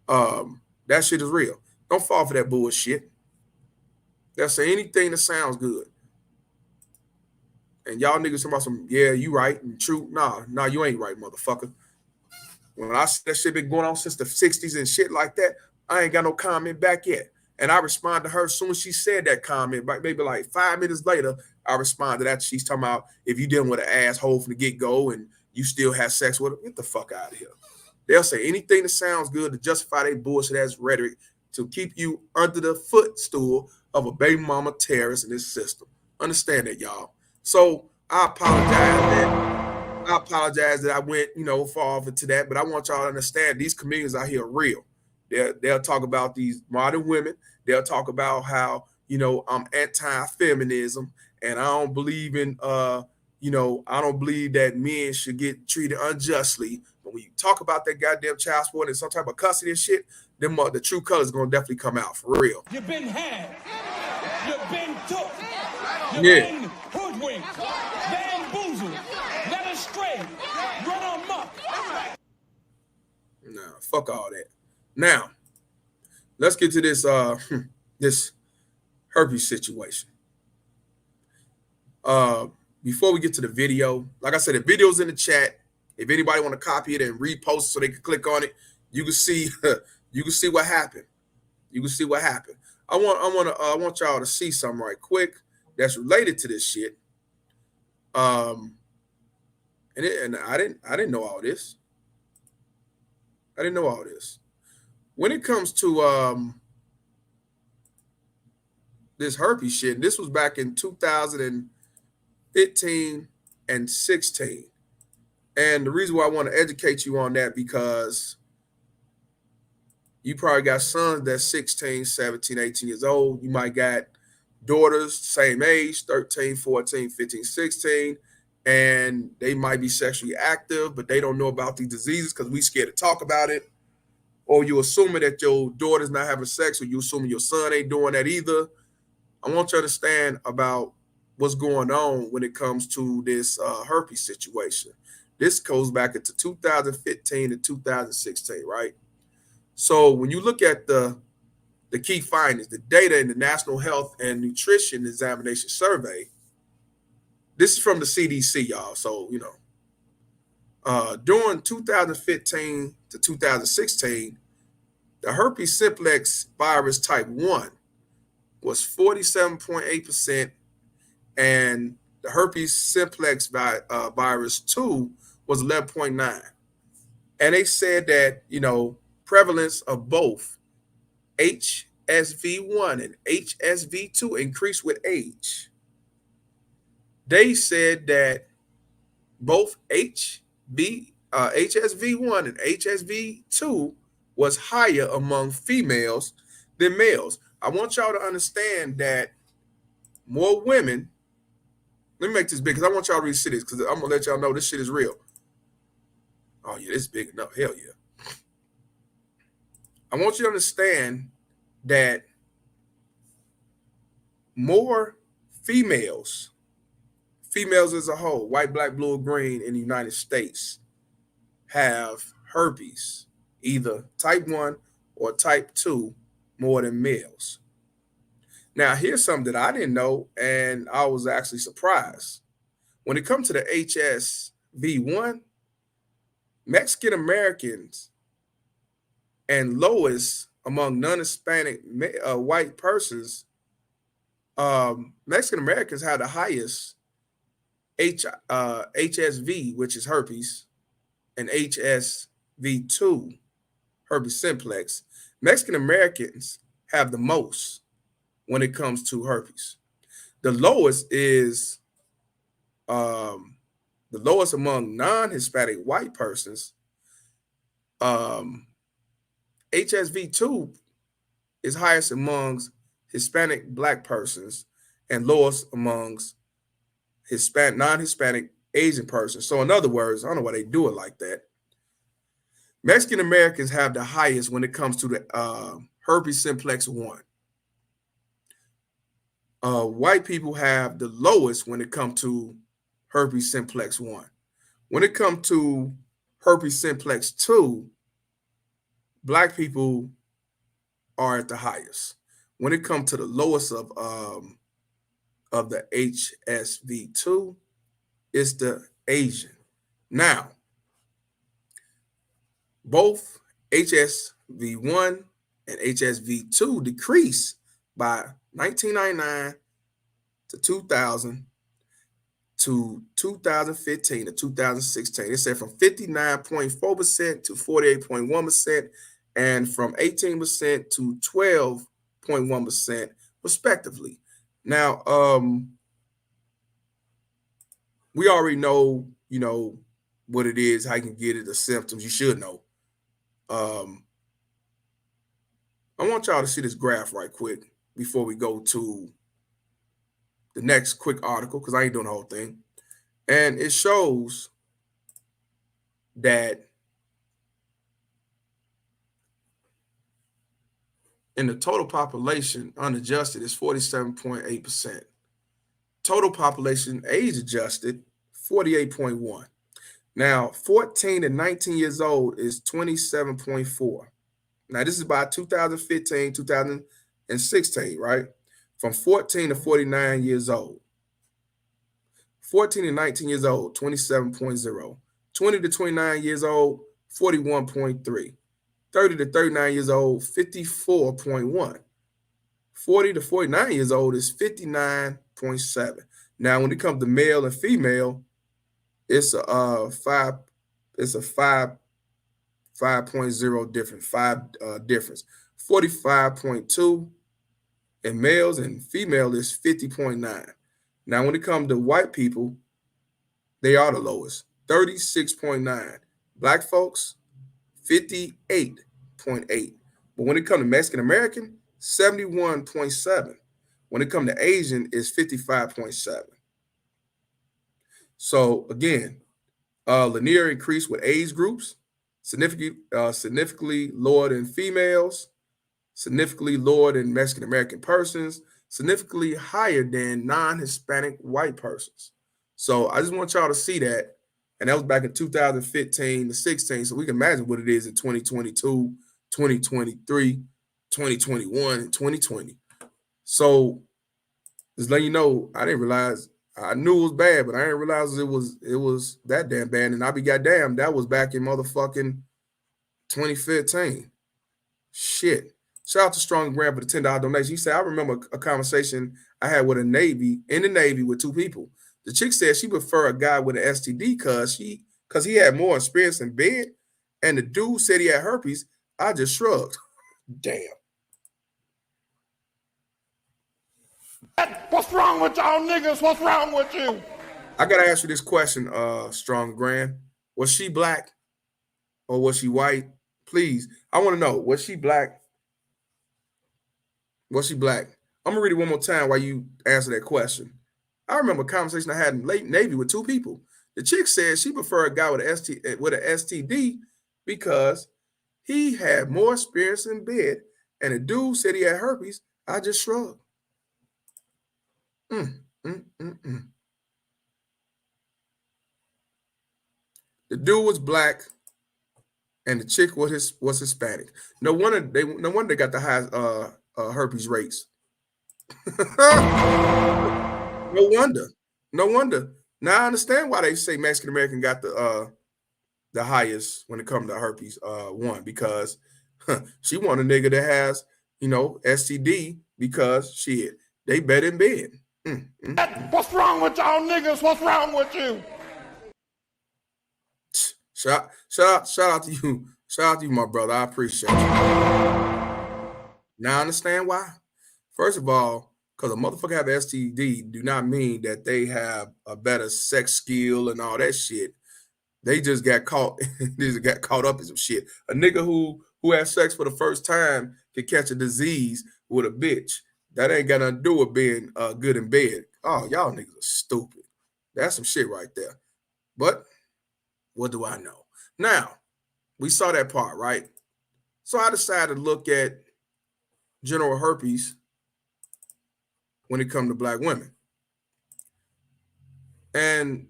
saying? That shit is real. Don't fall for that bullshit. They'll say anything that sounds good. And y'all niggas talking about some, yeah, you right and true. Nah, you ain't right, motherfucker. When I see that shit been going on since the 60s and shit like that, I ain't got no comment back yet. And I responded to her as soon as she said that comment, maybe like 5 minutes later, I responded after she's talking about if you dealing with an asshole from the get-go and you still have sex with her, get the fuck out of here. They'll say anything that sounds good to justify their bullshit ass rhetoric to keep you under the footstool of a baby mama terrorist in this system. Understand that, y'all. So I apologize that I went, far off into that, but I want y'all to understand these comedians out here are real. They'll talk about these modern women. They'll talk about how, I'm anti-feminism and I don't believe in, I don't believe that men should get treated unjustly. But when you talk about that goddamn child support and some type of custody and shit, the true colors going to definitely come out for real. You've been had. You've been took. You've been hoodwinked. Bamboozled. Led astray. Run amok. Nah, fuck all that. Now, let's get to this this herpes situation. Before we get to the video, like I said, the video's in the chat. If anybody want to copy it and repost it so they can click on it, you can see what happened. You can see what happened. I want y'all to see something right quick that's related to this shit. And I didn't know all this. I didn't know all this. When it comes to this herpes shit, this was back in 2015 and 16. And the reason why I want to educate you on that, because you probably got sons that's 16, 17, 18 years old. You might got daughters, same age, 13, 14, 15, 16, and they might be sexually active, but they don't know about these diseases because we scared to talk about it. Or you assuming that your daughter's not having sex, or you assuming your son ain't doing that either. I want you to understand about what's going on when it comes to this herpes situation. This goes back into 2015 and 2016, right? So when you look at the key findings, the data in the National Health and Nutrition Examination Survey, this is from the CDC, y'all. So, during 2015 to 2016, the herpes simplex virus type 1 was 47.8%, and the herpes simplex virus 2 was 11.9%. And they said that, prevalence of both HSV1 and HSV2 increased with age. They said that both HSV1 and HSV2 was higher among females than males. I want y'all to understand that more women, let me make this big because I want y'all to really see this, because I'm going to let y'all know this shit is real. Oh, yeah, this is big enough. Hell yeah. I want you to understand that more females as a whole, white, black, blue, or green in the United States, have herpes, either type 1 or type 2, more than males. Now, here's something that I didn't know, and I was actually surprised. When it comes to the HSV1, Mexican Americans and lowest among non-Hispanic white persons, Mexican Americans had the highest HSV, which is herpes, and HSV2, herpes simplex. Mexican Americans have the most when it comes to herpes. The lowest is the lowest among non-Hispanic white persons. HSV2 is highest amongst Hispanic black persons and lowest amongst non-Hispanic Asian persons. So in other words, I don't know why they do it like that. Mexican Americans have the highest when it comes to the herpes simplex 1. White people have the lowest when it comes to herpes simplex 1. When it comes to herpes simplex 2, black people are at the highest. When it comes to the lowest of the HSV2, it's the Asian. Now, both HSV1 and HSV2 decreased by 1999 to 2000 to 2015 to 2016. It said from 59.4% to 48.1%, and from 18% to 12.1% respectively. Now, we already know, what it is, how you can get it, the symptoms. You should know. I want y'all to see this graph right quick before we go to the next quick article, because I ain't doing the whole thing. And it shows that in the total population, unadjusted is 47.8%. Total population age adjusted, 48.1. Now, 14 to 19 years old is 27.4. Now, this is by 2015, 2016, right? From 14 to 49 years old. 14 to 19 years old, 27.0. 20 to 29 years old, 41.3. 30 to 39 years old, 54.1. 40 to 49 years old is 59.7. Now, when it comes to male and female, it's a 5.0 difference, difference. 45.2 in males, and female is 50.9. Now, when it comes to white people, they are the lowest, 36.9. Black folks, 58.8. But when it comes to Mexican American, 71.7. When it comes to Asian, it's 55.7. So again, linear increase with age groups, significantly lower than females, significantly lower than Mexican American persons, significantly higher than non-Hispanic white persons. So I just want y'all to see that. And that was back in 2015 to 16. So we can imagine what it is in 2022, 2023, 2021, and 2020. So just letting you know, I didn't realize, I knew it was bad, but I didn't realize it was that damn bad. And I be goddamn, that was back in motherfucking 2015. Shit. Shout out to Strong Grant for the $10 donation. He said, I remember a conversation I had with in the Navy with two people. The chick said she preferred a guy with an STD because he had more experience in bed, and the dude said he had herpes. I just shrugged. Damn. What's wrong with y'all niggas? What's wrong with you? I gotta ask you this question, Strong Grand. Was she black or was she white? Please, I want to know. Was she black? Was she black? I'm gonna read it one more time while you answer that question. I remember a conversation I had in late Navy with two people. The chick said she preferred a guy with an STD because he had more experience in bed, and the dude said he had herpes. I just shrugged. The dude was black, and the chick was Hispanic. No wonder they got the highest herpes rates. No wonder. Now I understand why they say Mexican American got the highest when it comes to herpes. One, because she want a nigga that has STD because shit, they bet in bed. What's wrong with y'all niggas? What's wrong with you? Shout out to you. Shout out to you, my brother. I appreciate you. Now I understand why. First of all, because a motherfucker have STD do not mean that they have a better sex skill and all that shit. They just got caught. They just got caught up in some shit. A nigga who has sex for the first time can catch a disease with a bitch. That ain't got nothing to do with being good in bed. Oh, y'all niggas are stupid. That's some shit right there. But what do I know? Now, we saw that part, right? So I decided to look at general herpes when it comes to black women. And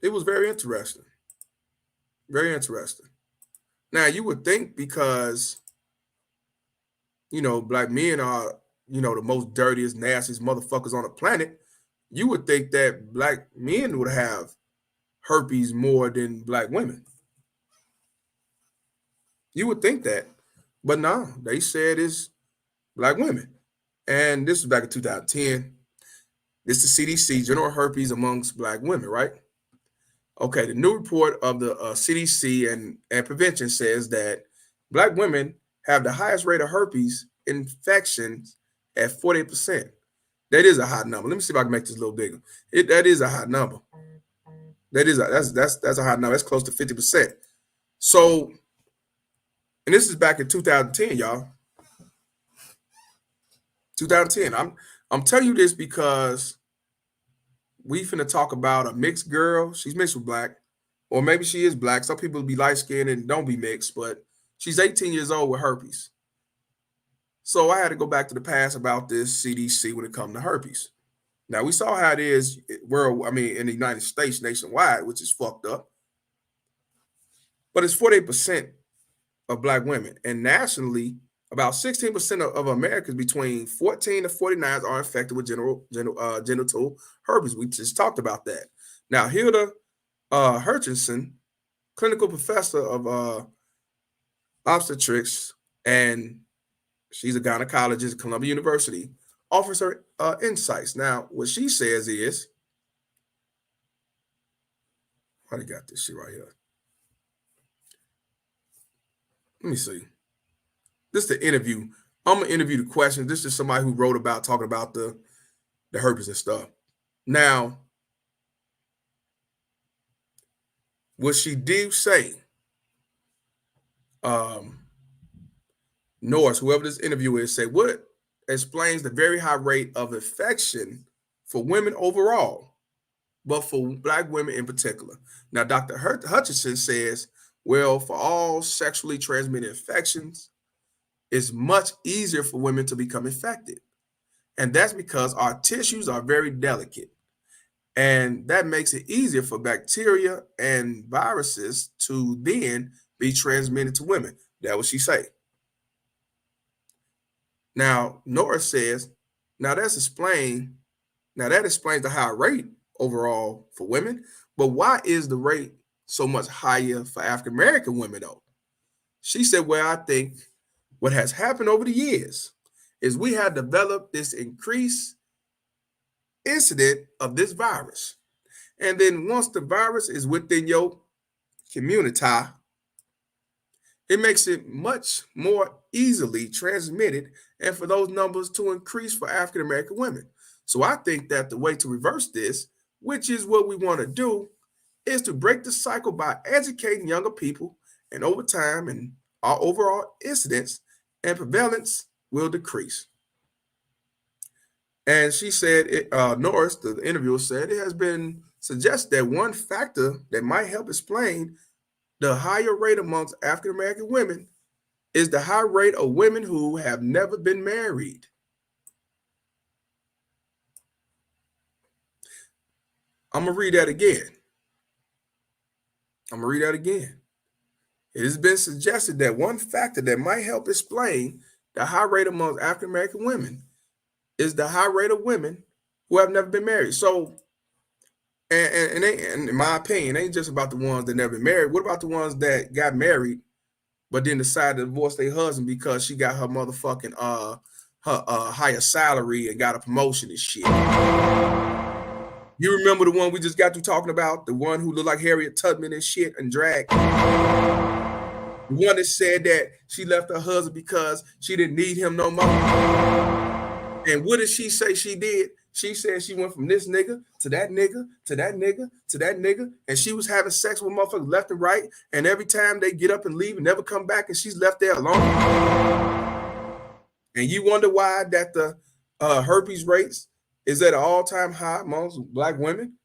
it was very interesting. Very interesting. Now, you would think because, black men are, the most dirtiest, nastiest motherfuckers on the planet, you would think that black men would have herpes more than black women. You would think that. But no, they said it's black women. And this was back in 2010. This is the CDC, general herpes amongst black women, right? Okay, the new report of the CDC and prevention says that Black women have the highest rate of herpes infections at 48%. That is a high number. Let me see if I can make this a little bigger. That is a high number. That's a high number. That's close to 50%. So, and this is back in 2010, y'all. 2010. I'm telling you this because we finna talk about a mixed girl. She's mixed with black, or maybe she is black. Some people be light skinned and don't be mixed, but she's 18 years old with herpes. So I had to go back to the past about this CDC when it comes to herpes. Now we saw how it is in the United States nationwide, which is fucked up. But it's 48% of black women, and nationally, about 16% of Americans between 14 to 49 are infected with genital herpes. We just talked about that. Now, Hilda Hutchinson, clinical professor of obstetrics, and she's a gynecologist at Columbia University, offers her insights. Now, what she says is, why do you got this shit right here? Let me see. This is the interview. I'm going to interview the questions. This is somebody who wrote about talking about the herpes and stuff. Now, what she did say, Norris, whoever this interview is, say what explains the very high rate of infection for women overall, but for black women in particular. Now, Dr. Hutchinson says, well, for all sexually transmitted infections, it's much easier for women to become infected. And that's because our tissues are very delicate. And that makes it easier for bacteria and viruses to then be transmitted to women. That's what she say. Now, Norris says, that explains the high rate overall for women, but why is the rate so much higher for African American women though? She said, well, I think what has happened over the years is we have developed this increased incident of this virus. And then once the virus is within your community, it makes it much more easily transmitted and for those numbers to increase for African American women. So I think that the way to reverse this, which is what we want to do, is to break the cycle by educating younger people, and over time and our overall incidence and prevalence will decrease. And she said, Norris, the interviewer said, it has been suggested that one factor that might help explain the higher rate amongst African American women is the high rate of women who have never been married. I'm going to read that again. It has been suggested that one factor that might help explain the high rate amongst African American women is the high rate of women who have never been married. So, and in my opinion, it ain't just about the ones that never been married. What about the ones that got married but then decided to divorce their husband because she got her motherfucking higher salary and got a promotion and shit? You remember the one we just got to talking about? The one who looked like Harriet Tubman and shit and drag? The one that said that she left her husband because she didn't need him no more. And what did she say she did? She said she went from this nigga to that nigga to that nigga to that nigga, and she was having sex with motherfuckers left and right, and every time they get up and leave and never come back, and she's left there alone. And you wonder why that the herpes rates is at an all-time high amongst black women?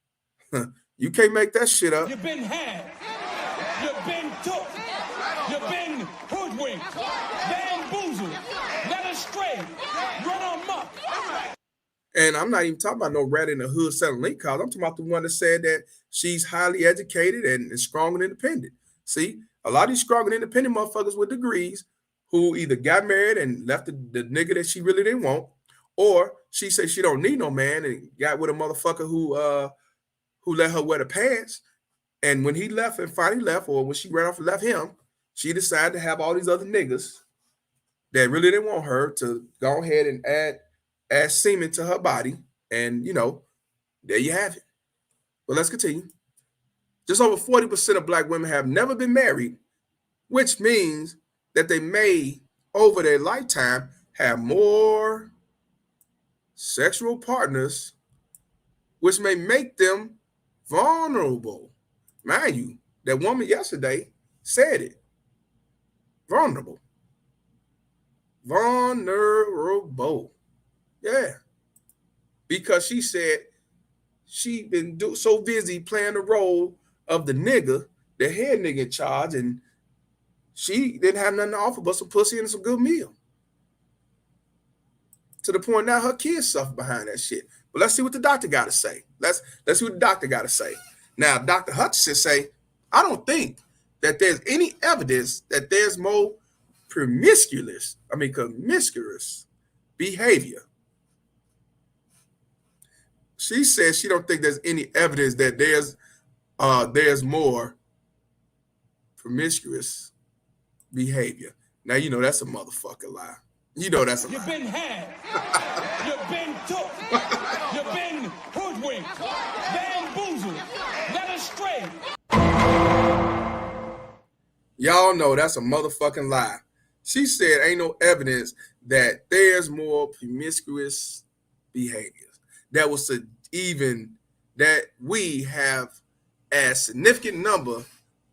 You can't make that shit up. You've been had. You've been took. You've been hoodwinked. Bamboozled. Led astray. Run amok. And I'm not even talking about no rat in the hood selling link cards. I'm talking about the one that said that she's highly educated and strong and independent. See, a lot of these strong and independent motherfuckers with degrees who either got married and left the nigga that she really didn't want, or she said she don't need no man and got with a motherfucker who let her wear the pants. And when he left and finally left, or when she ran off and left him, she decided to have all these other niggas that really didn't want her to go ahead and add semen to her body. And, there you have it. But let's continue. Just over 40% of black women have never been married, which means that they may, over their lifetime, have more sexual partners, which may make them vulnerable. Mind you, that woman yesterday said it. Vulnerable. Vulnerable. Yeah. Because she said she been so busy playing the role of the nigga, the head nigga in charge, and she didn't have nothing to offer but some pussy and some good meal. To the point now her kids suffer behind that shit. But let's see what the doctor got to say. Let's see what the doctor got to say. Now, Dr. Hutchinson say, I don't think that there's any evidence that there's more promiscuous behavior. She says she don't think there's any evidence that there's more promiscuous behavior. Now, you know that's a motherfucking lie. You know that's a lie. You've been had. You've been took. You've been hoodwinked. Bamboozled. Led astray. Y'all know that's a motherfucking lie. She said ain't no evidence that there's more promiscuous behaviors. That was even that we have a significant number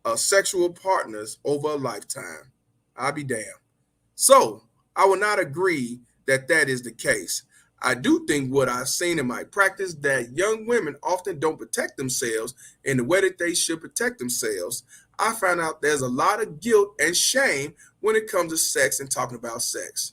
of sexual partners over a lifetime. I'll be damned. So I will not agree that that is the case. I do think what I've seen in my practice that young women often don't protect themselves in the way that they should protect themselves. I found out there's a lot of guilt and shame when it comes to sex and talking about sex.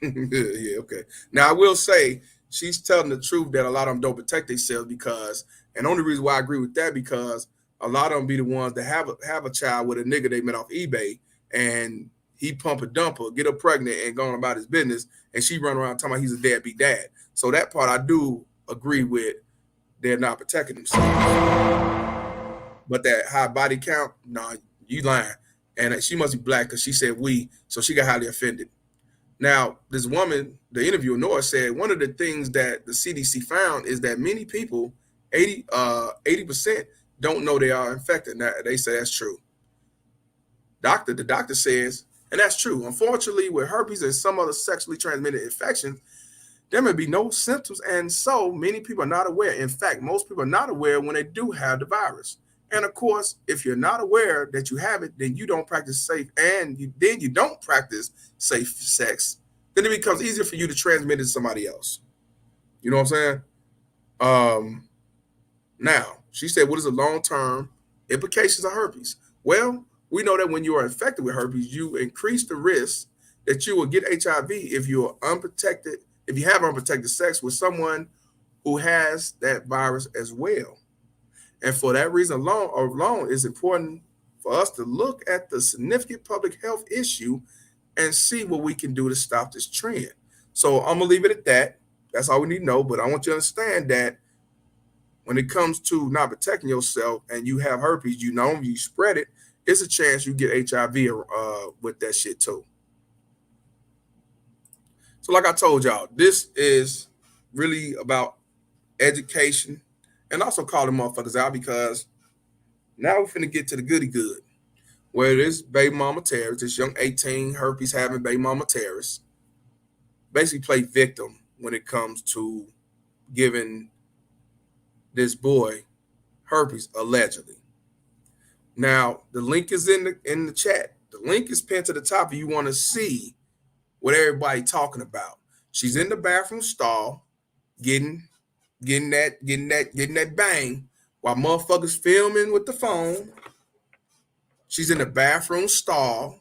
Yeah, okay. Now I will say she's telling the truth that a lot of them don't protect themselves because, and the only reason why I agree with that because a lot of them be the ones that have a child with a nigga they met off eBay and he pump a dumper, get her pregnant and going about his business, and she run around talking about he's a deadbeat dad. So that part I do agree with. They're not protecting themselves. But that high body count, nah, you lying. And she must be black because she said we, so she got highly offended. Now, this woman, the interviewer, Nora, said one of the things that the CDC found is that many people, 80%, don't know they are infected. Now, they say that's true. The doctor says, and that's true. Unfortunately, with herpes and some other sexually transmitted infections, there may be no symptoms, and so many people are not aware. In fact, most people are not aware when they do have the virus. And of course, if you're not aware that you have it, then you don't practice safe, and you don't practice safe sex. Then it becomes easier for you to transmit it to somebody else. You know what I'm saying? Now, she said, what is the long-term implications of herpes? Well, we know that when you are infected with herpes, you increase the risk that you will get HIV if you are unprotected, if you have unprotected sex with someone who has that virus as well. And for that reason alone, it's important for us to look at the significant public health issue and see what we can do to stop this trend. So I'm gonna leave it at that. That's all we need to know. But I want you to understand that when it comes to not protecting yourself and you have herpes, you spread it, it's a chance you get HIV with that shit too. So like I told y'all, this is really about education and also calling motherfuckers out because now we're finna get to the goody good. Where this baby mama terrorist, this young 18 herpes having baby mama terrorist, basically play victim when it comes to giving this boy herpes allegedly. Now, the link is in the chat. The link is pinned to the top if you want to see what everybody talking about. She's in the bathroom stall getting that bang while motherfuckers filming with the phone. She's in the bathroom stall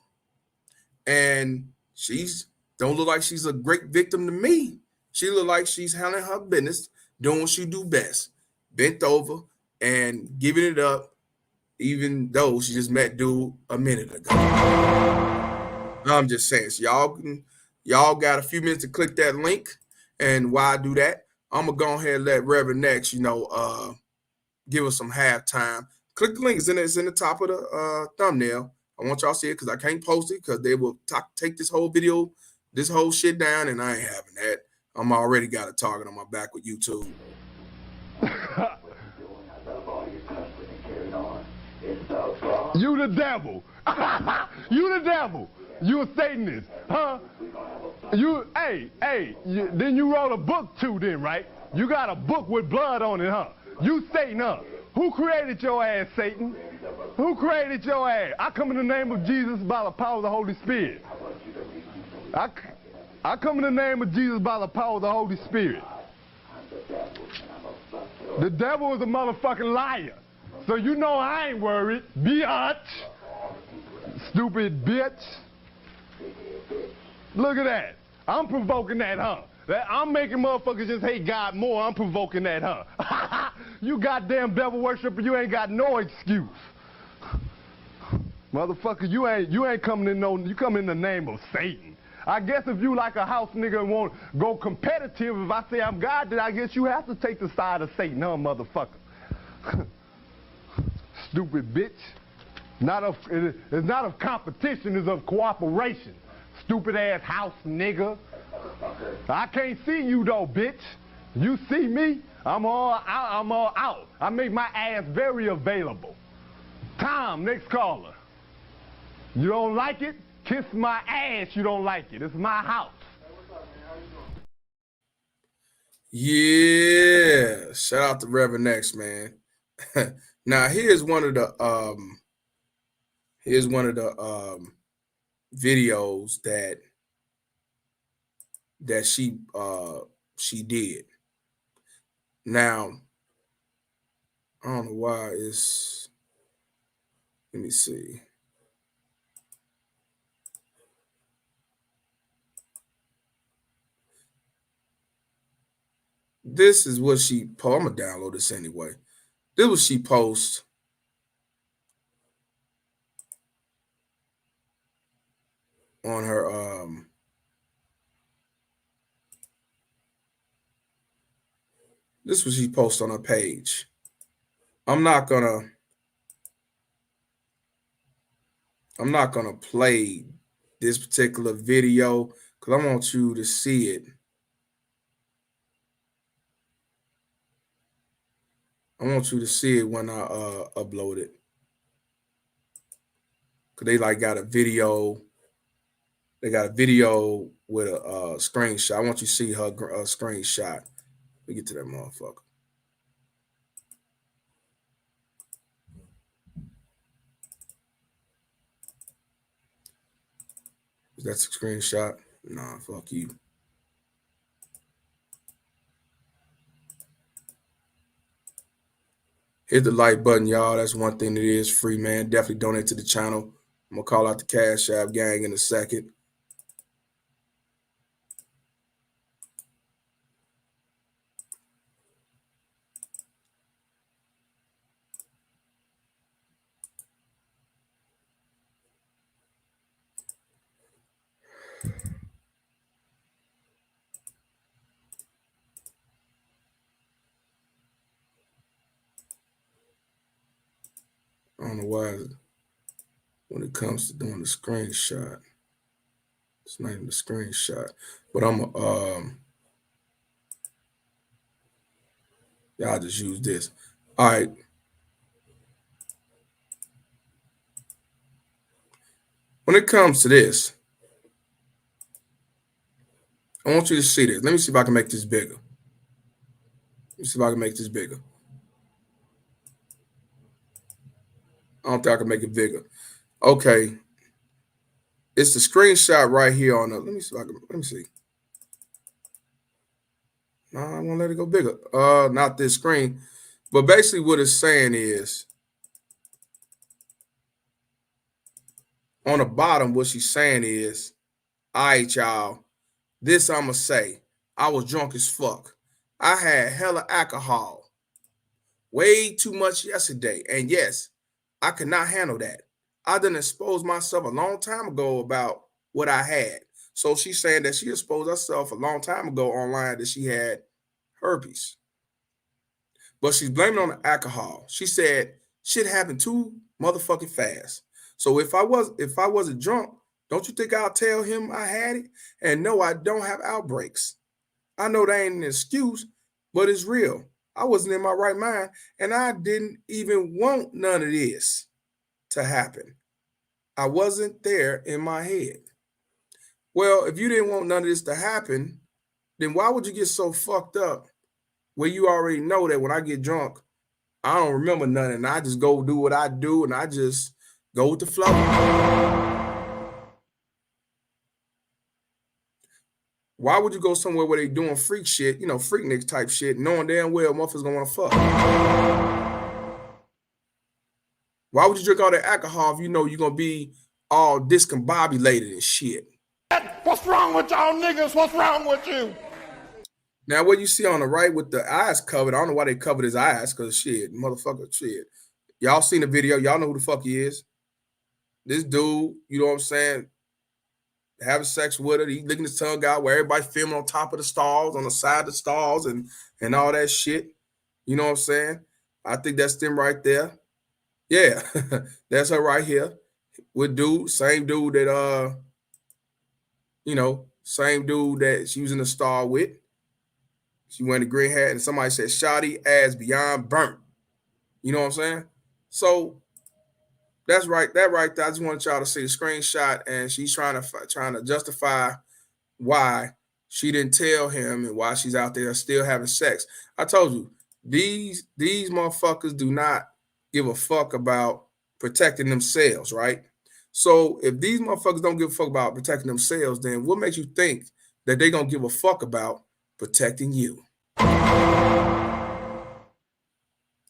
and she's don't look like she's a great victim to me. She look like she's handling her business, doing what she do best, bent over and giving it up, even though she just met dude a minute ago. I'm just saying, so y'all got a few minutes to click that link, and while I do that, I'm gonna go ahead and let Reverend X, give us some halftime. Click the link; it's in the top of the thumbnail. I want y'all to see it because I can't post it because they will take this whole video, this whole shit down, and I ain't having that. I'm already got a target on my back with YouTube. It's so strong. You the devil. You the devil. You a Satanist, huh? Then you wrote a book too then, right? You got a book with blood on it, huh? You Satan, huh? Who created your ass, Satan? Who created your ass? I come in the name of Jesus by the power of the Holy Spirit. I come in the name of Jesus by the power of the Holy Spirit. The devil is a motherfucking liar. So you know I ain't worried. Bitch. Stupid bitch. Look at that. I'm provoking that, huh? I'm making motherfuckers just hate God more. I'm provoking that, huh? You goddamn devil worshiper, you ain't got no excuse. Motherfucker, you ain't coming in you come in the name of Satan. I guess if you like a house nigga and want to go competitive, if I say I'm God, then I guess you have to take the side of Satan, huh, motherfucker? Stupid bitch. It's not of competition, it's of cooperation. Stupid ass house nigga. I can't see you though, bitch. You see me, I'm all out. I make my ass very available. Tom, next caller. You don't like it? Kiss my ass, you don't like it. It's my house. Yeah. Shout out to Reverend X, man. Now here's one of the videos that she did. Now, I don't know why it's, let me see. This is what she post. I'm gonna download this anyway. This is what she posts on her this is what she posts on her page. I'm not gonna play this particular video because I want you to see it. I want you to see it when I upload it. Cause they like got a video. They got a video with a screenshot. I want you to see her screenshot. Let me get to that motherfucker. Is that a screenshot? Nah, fuck you. Hit the like button, y'all. That's one thing that is free, man. Definitely donate to the channel. I'm going to call out the Cash App gang in a second. I don't know why when it comes to doing the screenshot, it's not even the screenshot, but I'm y'all just use this. All right. When it comes to this, I want you to see this. Let me see if I can make this bigger. Let me see if I can make this bigger. I don't think I can make it bigger. Okay. It's the screenshot right here on the, let me see. No, I won't let it go bigger. Not this screen. But basically what it's saying is, on the bottom, what she's saying is, all right, y'all, this I'ma say. I was drunk as fuck. I had hella alcohol. Way too much yesterday. And yes, I could not handle that. I done exposed myself a long time ago about what I had. So she's saying that she exposed herself a long time ago online that she had herpes. But she's blaming on the alcohol. She said shit happened too motherfucking fast. So if I wasn't drunk, don't you think I'll tell him I had it? And no, I don't have outbreaks. I know that ain't an excuse, but it's real. I wasn't in my right mind, and I didn't even want none of this. to happen. I wasn't there in my head. Well, if you didn't want none of this to happen, then why would you get so fucked up where you already know that when I get drunk, I don't remember nothing and I just go do what I do and I just go with the flow? Why would you go somewhere where they doing freak shit, freak nigga type shit, knowing damn well motherfuckers gonna wanna fuck? Why would you drink all that alcohol if you know you're gonna be all discombobulated and shit? What's wrong with y'all niggas? What's wrong with you? Now, what you see on the right with the eyes covered, I don't know why they covered his eyes, because shit, motherfucker, shit. Y'all seen the video. Y'all know who the fuck he is. This dude, you know what I'm saying, having sex with her. He licking his tongue out where everybody filming on top of the stalls, on the side of the stalls, and all that shit. You know what I'm saying? I think that's them right there. Yeah, that's her right here. With dude, same dude that, same dude that she was in the stall with. She wearing the green hat, and somebody said, "Shoddy ass beyond burnt." You know what I'm saying? So that's right. That right there. I just wanted y'all to see the screenshot, and she's trying to justify why she didn't tell him and why she's out there still having sex. I told you, these motherfuckers do not give a fuck about protecting themselves, right? So if these motherfuckers don't give a fuck about protecting themselves, then what makes you think that they're gonna give a fuck about protecting you? I'm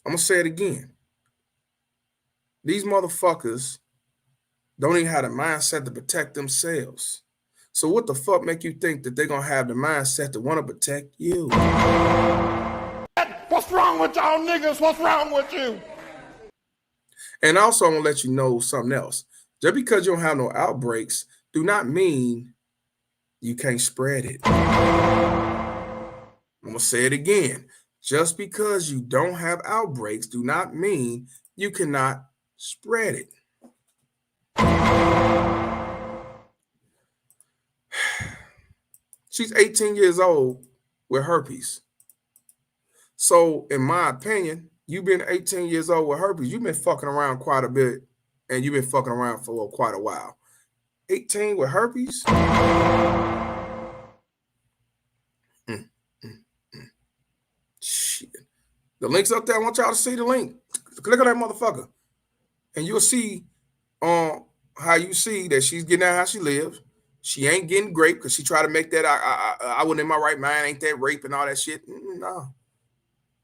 gonna say it again. These motherfuckers don't even have the mindset to protect themselves. So what the fuck make you think that they're gonna have the mindset to want to protect you? What's wrong with y'all niggas? What's wrong with you? And also, I'm gonna let you know something else. Just because you don't have no outbreaks, do not mean you can't spread it. I'm gonna say it again. Just because you don't have outbreaks, do not mean you cannot spread it. She's 18 years old with herpes. So, in my opinion, you've been 18 years old with herpes. You've been fucking around quite a bit, and you've been fucking around for quite a while. 18 with herpes? Shit. The link's up there. I want y'all to see the link. Click on that motherfucker. And you'll see how you see that she's getting out how she lives. She ain't getting rape because she tried to make that I wasn't in my right mind, ain't that rape and all that shit. No.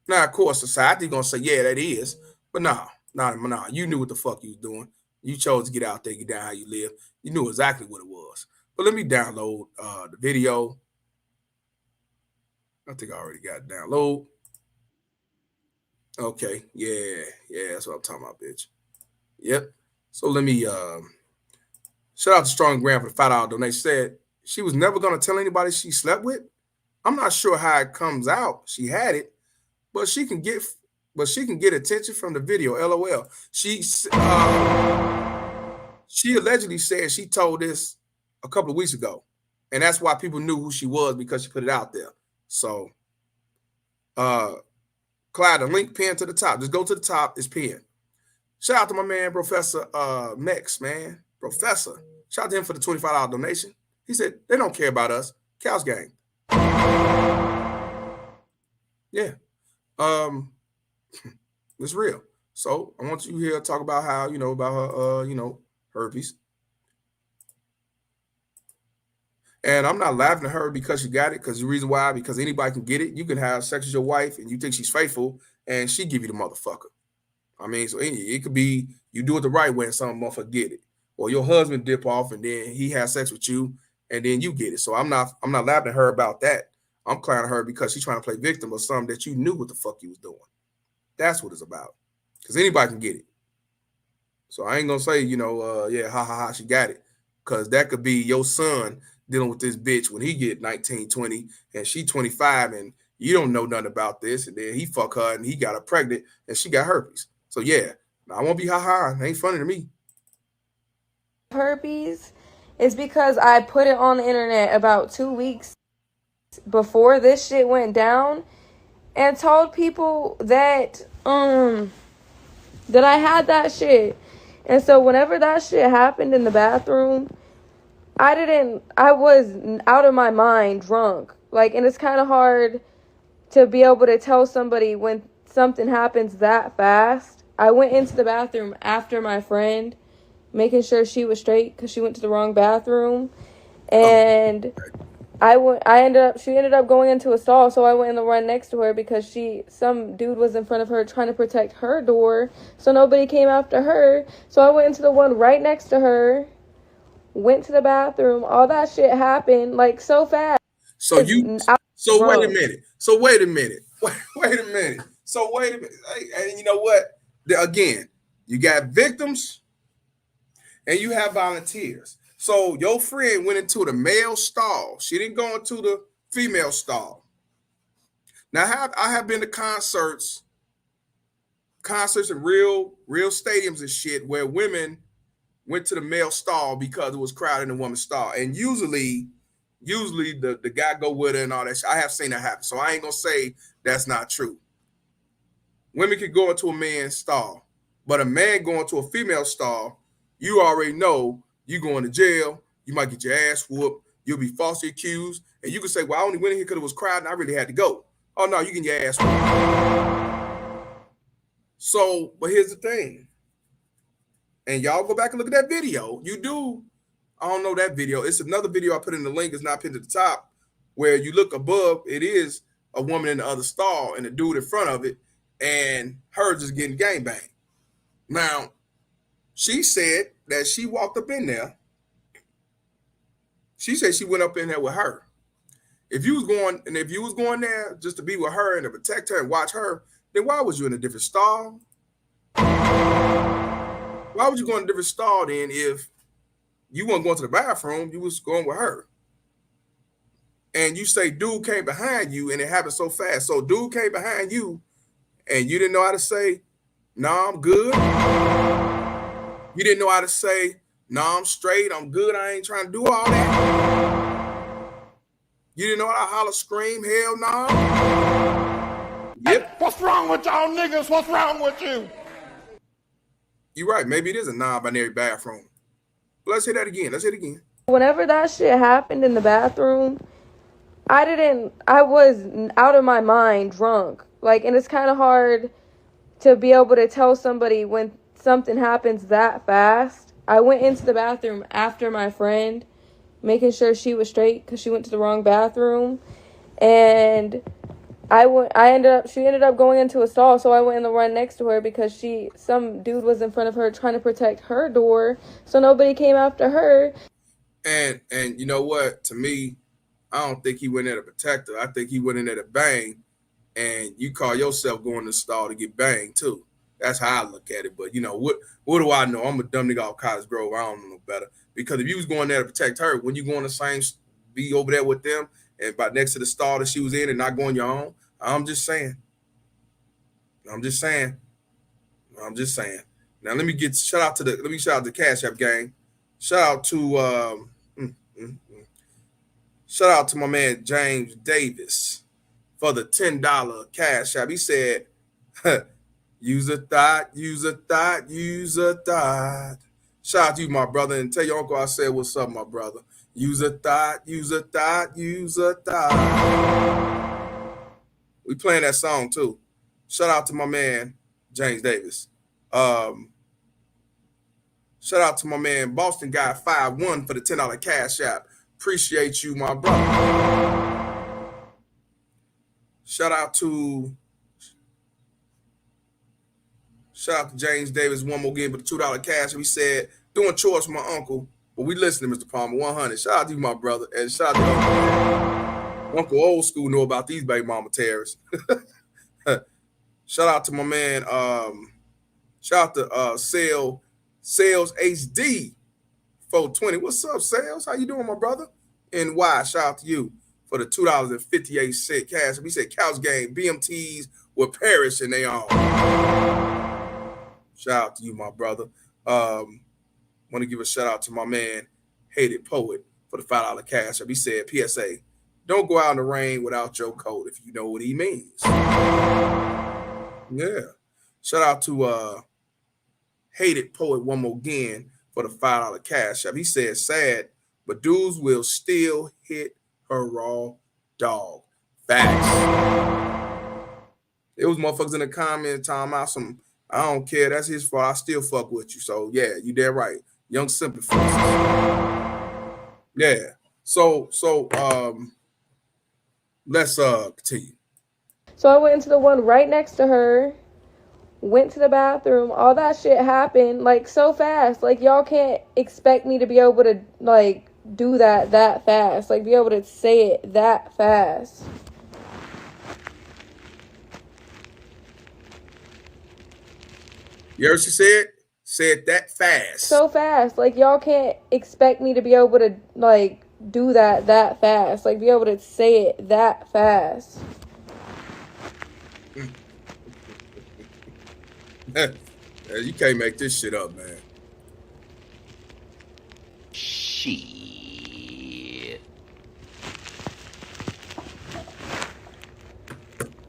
Now, of course, society gonna say, yeah, that is. But no. You knew what the fuck you was doing. You chose to get out there, get down how you live. You knew exactly what it was. But let me download the video. I think I already got it download. Okay, yeah, that's what I'm talking about, bitch. Yep. So let me shout out to Strong Graham for the $5 donation. Said she was never gonna tell anybody she slept with. I'm not sure how it comes out. She had it, but she can get attention from the video. LOL. She allegedly said she told this a couple of weeks ago, and that's why people knew who she was, because she put it out there. So, Clyde, the link pinned to the top. Just go to the top. It's pinned. Shout out to my man, Professor Mex, man. Professor. Shout out to him for the $25 donation. He said, they don't care about us. Cows gang. Yeah. It's real. So I want you here to talk about how, about her, herpes. And I'm not laughing at her because she got it, because the reason why, because anybody can get it. You can have sex with your wife and you think she's faithful and she give you the motherfucker. I mean, so it could be you do it the right way and some motherfucker get it. Or your husband dip off and then he has sex with you and then you get it. So I'm not laughing at her about that. I'm clowning her because she's trying to play victim of something that you knew what the fuck you was doing. That's what it's about. Because anybody can get it. So I ain't gonna say, yeah, ha ha ha, she got it. Because that could be your son dealing with this bitch when he get 19, 20, and she 25, and you don't know nothing about this, and then he fuck her and he got her pregnant and she got herpes. So yeah, I won't be ha ha. It ain't funny to me. Herpes is because I put it on the internet about 2 weeks before this shit went down and told people that that I had that shit. And so whenever that shit happened in the bathroom, I was out of my mind drunk. Like, and it's kind of hard to be able to tell somebody when something happens that fast. I went into the bathroom after my friend, making sure she was straight because she went to the wrong bathroom. And she ended up going into a stall, so I went in the one next to her because some dude was in front of her trying to protect her door, so nobody came after her. So I went into the one right next to her, went to the bathroom. All that shit happened like so fast. So wait a minute. Wait a minute. And you know what? Again, you got victims and you have volunteers. So your friend went into the male stall. She didn't go into the female stall. Now I have been to concerts in real stadiums and shit where women went to the male stall because it was crowded in the woman's stall. And usually the guy go with her and all that shit. I have seen that happen. So I ain't gonna say that's not true. Women can go into a man's stall, but a man going to a female stall, you already know you going to jail. You might get your ass whooped. You'll be falsely accused. And you can say, well, I only went in here because it was crowded and I really had to go. Oh, no, you get your ass whooped. So, but here's the thing. And y'all go back and look at that video. You do. I don't know that video. It's another video I put in the link. It's not pinned to the top. Where you look above, it is a woman in the other stall and a dude in front of it. And her just getting gangbanged. Now, she said that she walked up in there. She said she went up in there with her. If you was going there just to be with her and to protect her and watch her, then why was you in a different stall? Why would you go in a different stall then if you weren't going to the bathroom, you was going with her? And you say dude came behind you and it happened so fast. So dude came behind you and you didn't know how to say, nah, I'm good. You didn't know how to say, nah, I'm straight, I'm good, I ain't trying to do all that. You didn't know how to holler, scream, hell no. Yep. What's wrong with y'all niggas? What's wrong with you? You're right, maybe it is a non-binary bathroom. But let's hit that again. Whenever that shit happened in the bathroom, I was out of my mind drunk. Like, and it's kind of hard to be able to tell somebody when something happens that fast. I went into the bathroom after my friend, making sure she was straight because she went to the wrong bathroom. And she ended up going into a stall, so I went in the one next to her because some dude was in front of her trying to protect her door, so nobody came after her. And you know what? To me, I don't think he went there to protect her. I think he went in there to bang, and you call yourself going to the stall to get banged too. That's how I look at it. But you know what do I know? I'm a dumb nigga off Cottage Grove. I don't know no better. Because if you was going there to protect her, when you go in the same, be over there with them and by next to the stall that she was in and not going your own. I'm just saying. Now let me shout out to the Cash App gang. Shout out to my man James Davis for the $10 Cash App. He said, use a thought. Shout out to you, my brother, and tell your uncle I said what's up, my brother. Use a thought. We playing that song too. Shout out to my man James Davis. Shout out to my man Boston Guy 51 for the $10 Cash App. Appreciate you, my brother. Shout out to James Davis one more again, but the $2 Cash App. He said, doing chores for my uncle, but we listening, Mr. Palmer. 100. Shout out to you, my brother, and shout out to Uncle Old School know about these baby mama terrorists. Shout out to my man. Shout out to Sales HD 420. What's up, Sales? How you doing, my brother? And why? Shout out to you for the $2.58 cash. We said Couch Game BMTs will perish and they all. Shout out to you, my brother. Want to give a shout out to my man Hated Poet for the $5 cash. He said, PSA. Don't go out in the rain without your coat, if you know what he means. Yeah. Shout out to hated poet one more again for the $5 cash app. He said, sad, but dudes will still hit her raw dog. Facts. It was motherfuckers in the comments talking about some, I don't care, that's his fault, I still fuck with you. So yeah, you dead right. Young sympathy. Yeah. So let's continue. So I went into the one right next to her, went to the bathroom, all that shit happened, like, so fast. Like, y'all can't expect me to be able to, like, do that fast. Like, be able to say it that fast. You heard she said? Said that fast. So fast. Like, y'all can't expect me to be able to, like, do that fast. Like, be able to say it that fast. You can't make this shit up, man. Shit.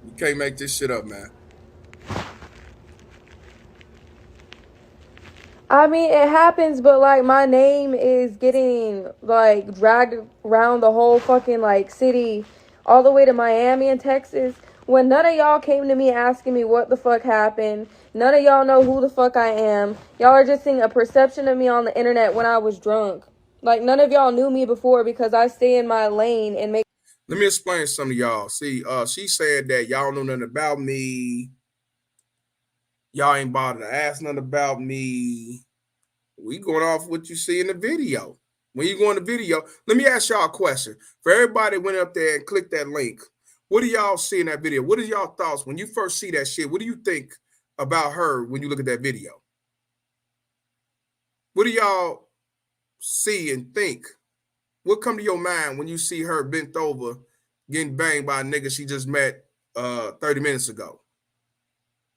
You can't make this shit up, man. I mean, it happens, but, like, my name is getting, like, dragged around the whole fucking, like, city, all the way to Miami and Texas, when none of y'all came to me asking me what the fuck happened. None of y'all know who the fuck I am. Y'all are just seeing a perception of me on the internet when I was drunk. Like, none of y'all knew me before because I stay in my lane and make... Let me explain something to y'all. See, she said that y'all know nothing about me. Y'all ain't bothered to ask nothing about me. We going off what you see in the video. When you go in the video, let me ask y'all a question. For everybody that went up there and clicked that link, what do y'all see in that video? What are y'all thoughts when you first see that shit? What do you think about her when you look at that video? What do y'all see and think? What come to your mind when you see her bent over getting banged by a nigga she just met 30 minutes ago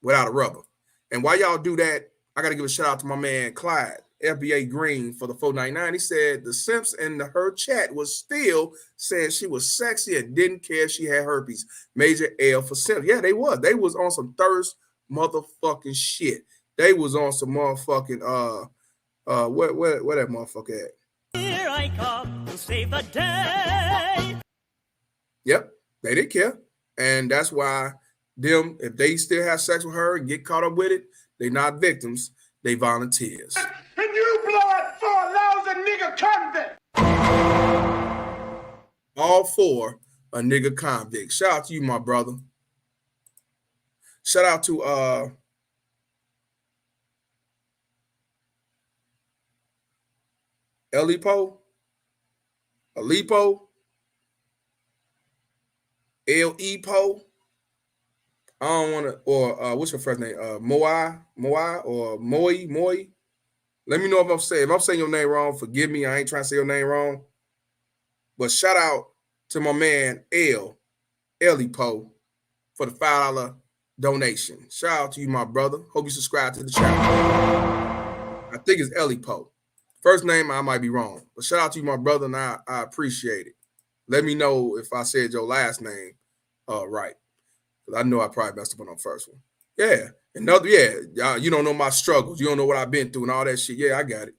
without a rubber? And while y'all do that, I got to give a shout out to my man Clyde, FBA Green, for the 499. He said the simps in her chat was still saying she was sexy and didn't care if she had herpes. Major L for simps. Yeah, they was. They was on some thirst motherfucking shit. They was on some motherfucking where that motherfucker at? Here I come to save the day. Yep, they didn't care. And that's why them, if they still have sex with her and get caught up with it, they not victims, they volunteers. And you blood for a lousy nigga convict. All for a nigga convict. Shout out to you, my brother. Shout out to Elipo, Lepo. I don't want to, or what's your first name? Moi, or Moi. Let me know if I'm saying your name wrong. Forgive me. I ain't trying to say your name wrong. But shout out to my man Elipo for the $5 donation. Shout out to you, my brother. Hope you subscribe to the channel. I think it's Elipo. First name, I might be wrong. But shout out to you, my brother, and I appreciate it. Let me know if I said your last name right. I know I probably messed up on the first one. Yeah. You don't know my struggles. You don't know what I've been through and all that shit. Yeah, I got it.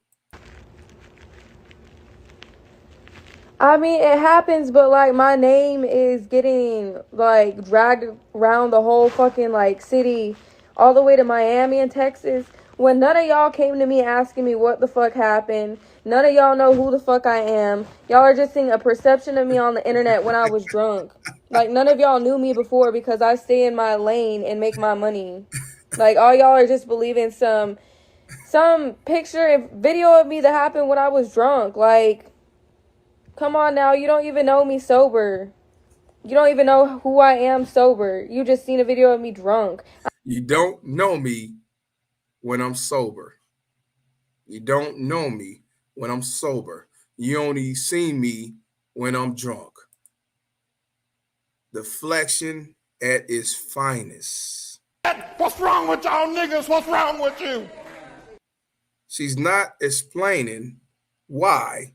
I mean, it happens, but, like, my name is getting, like, dragged around the whole fucking, like, city, all the way to Miami and Texas, when none of y'all came to me asking me what the fuck happened. None of y'all know who the fuck I am. Y'all are just seeing a perception of me on the internet when I was drunk. Like, none of y'all knew me before because I stay in my lane and make my money. Like, all y'all are just believing some picture and video of me that happened when I was drunk. Like, come on now, you don't even know me sober. You don't even know who I am sober. You just seen a video of me drunk. You don't know me when I'm sober. You don't know me when I'm sober. You only see me when I'm drunk. Deflection at its finest. What's wrong with y'all niggas? What's wrong with you? She's not explaining why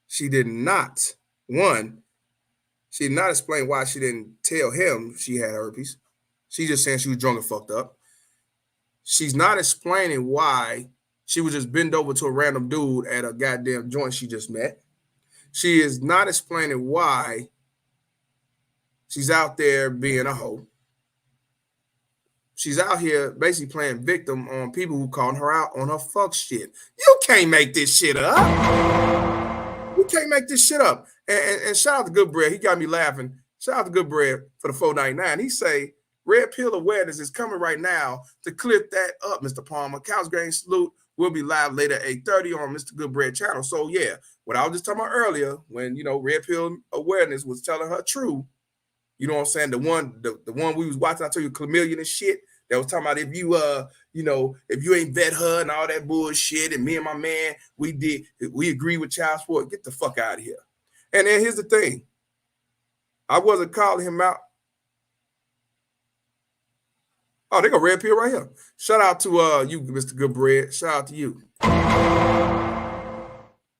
she did not. She did not explain why she didn't tell him she had herpes. She just saying she was drunk and fucked up. She's not explaining why she was just bend over to a random dude at a goddamn joint she just met. She is not explaining why she's out there being a hoe. She's out here basically playing victim on people who calling her out on her fuck shit. You can't make this shit up. You can't make this shit up. And shout out to Good Bread. He got me laughing. Shout out to Good Bread for the $4.99. He say, Red Pill Awareness is coming right now to clear that up, Mr. Palmer. Cows Grain Salute will be live later at 8:30 on Mr. Good Bread channel. So, yeah, what I was just talking about earlier when, Red Pill Awareness was telling her true, you know what I'm saying? The one we was watching, I told you, Chameleon and shit, that was talking about if you, if you ain't vet her and all that bullshit, and me and my man, we agree with child support, get the fuck out of here. And then here's the thing. I wasn't calling him out. Oh, they got Red Pill right here. Shout out to you, Mr. Good Bread. Shout out to you.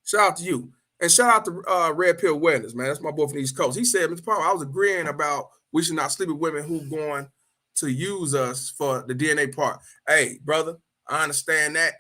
Shout out to you. And shout out to Red Pill Awareness, man. That's my boy from the East Coast. He said, Mr. Palmer, I was agreeing about we should not sleep with women who going to use us for the DNA part. Hey, brother, I understand that.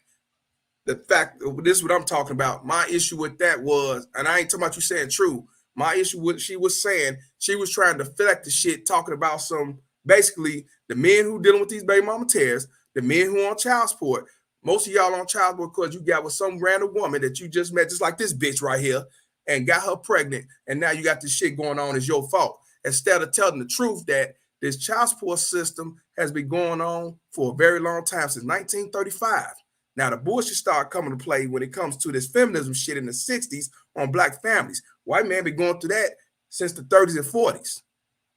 The fact, this is what I'm talking about. My issue with that was, and I ain't talking about you saying true. My issue with she was saying, she was trying to deflect the shit, talking about some, basically, the men who dealing with these baby mama tears, the men who on child support. Most of y'all on child support because you got with some random woman that you just met, just like this bitch right here, and got her pregnant, and now you got this shit going on, it's your fault. Instead of telling the truth that this child support system has been going on for a very long time, since 1935. Now, the bullshit started coming to play when it comes to this feminism shit in the 60s on black families. White man been going through that since the 30s and 40s.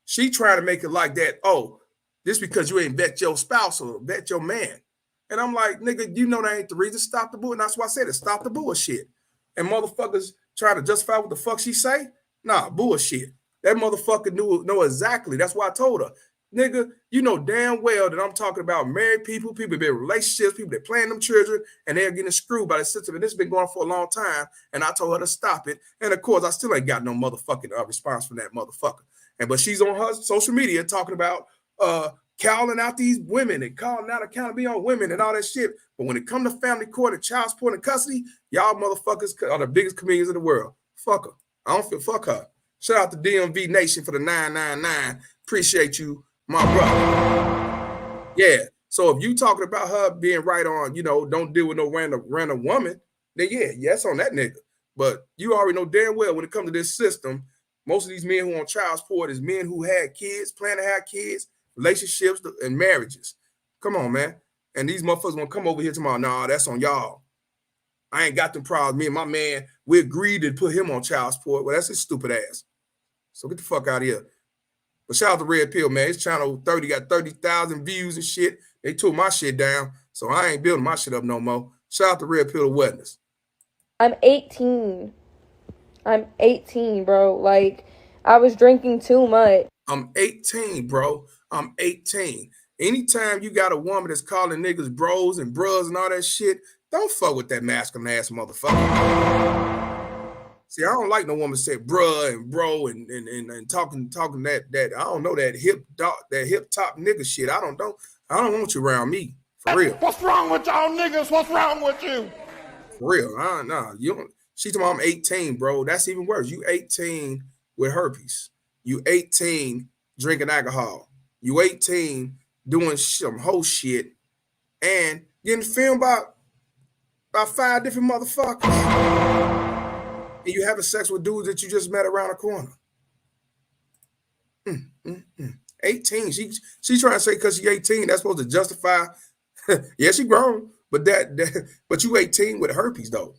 She trying to make it like that, oh, this because you ain't vet your spouse or vet your man. And I'm like, nigga, you know that ain't the reason. Stop the bullshit. And that's why I said it. Stop the bullshit. And motherfuckers trying to justify what the fuck she say? Nah, bullshit. That motherfucker know exactly. That's why I told her. Nigga, you know damn well that I'm talking about married people that been in relationships, people that plan them children, and they're getting screwed by the system. And this has been going on for a long time. And I told her to stop it. And of course, I still ain't got no motherfucking response from that motherfucker. But she's on her social media talking about calling out these women and calling out accountability on women and all that shit. But when it comes to family court and child support and custody, y'all motherfuckers are the biggest comedians in the world. Fuck her. I don't feel fuck her. Shout out to DMV Nation for the 999. Appreciate you, my brother. Yeah. So if you talking about her being right on, don't deal with no random woman, then yes on that nigga. But you already know damn well when it comes to this system, most of these men who are on child support is men who had kids, plan to have kids, relationships, and marriages. Come on, man. And these motherfuckers want to come over here tomorrow. Nah, that's on y'all. I ain't got them problems. Me and my man, we agreed to put him on child support. Well, that's his stupid ass. So get the fuck out of here. But shout out to Red Pill, man. His channel 30 got 30,000 views and shit. They took my shit down, so I ain't building my shit up no more. Shout out to Red Pill Awareness. I'm 18. I'm 18, bro. Like, I was drinking too much. I'm 18, bro. I'm 18. Anytime you got a woman that's calling niggas bros and bros and all that shit, don't fuck with that masculine ass motherfucker. See, I don't like no woman say bruh and bro and talking that I don't know that hip top nigga shit. I don't want you around me for real. What's wrong with y'all niggas? What's wrong with you? For real, nah. You don't. She told me I'm 18, bro. That's even worse. You 18 with herpes. You 18 drinking alcohol. You 18 doing some whole shit and getting filmed by 5 different motherfuckers. And you having sex with dudes that you just met around the corner. 18. She trying to say because she 18, that's supposed to justify. Yeah, she grown, but but you 18 with herpes though.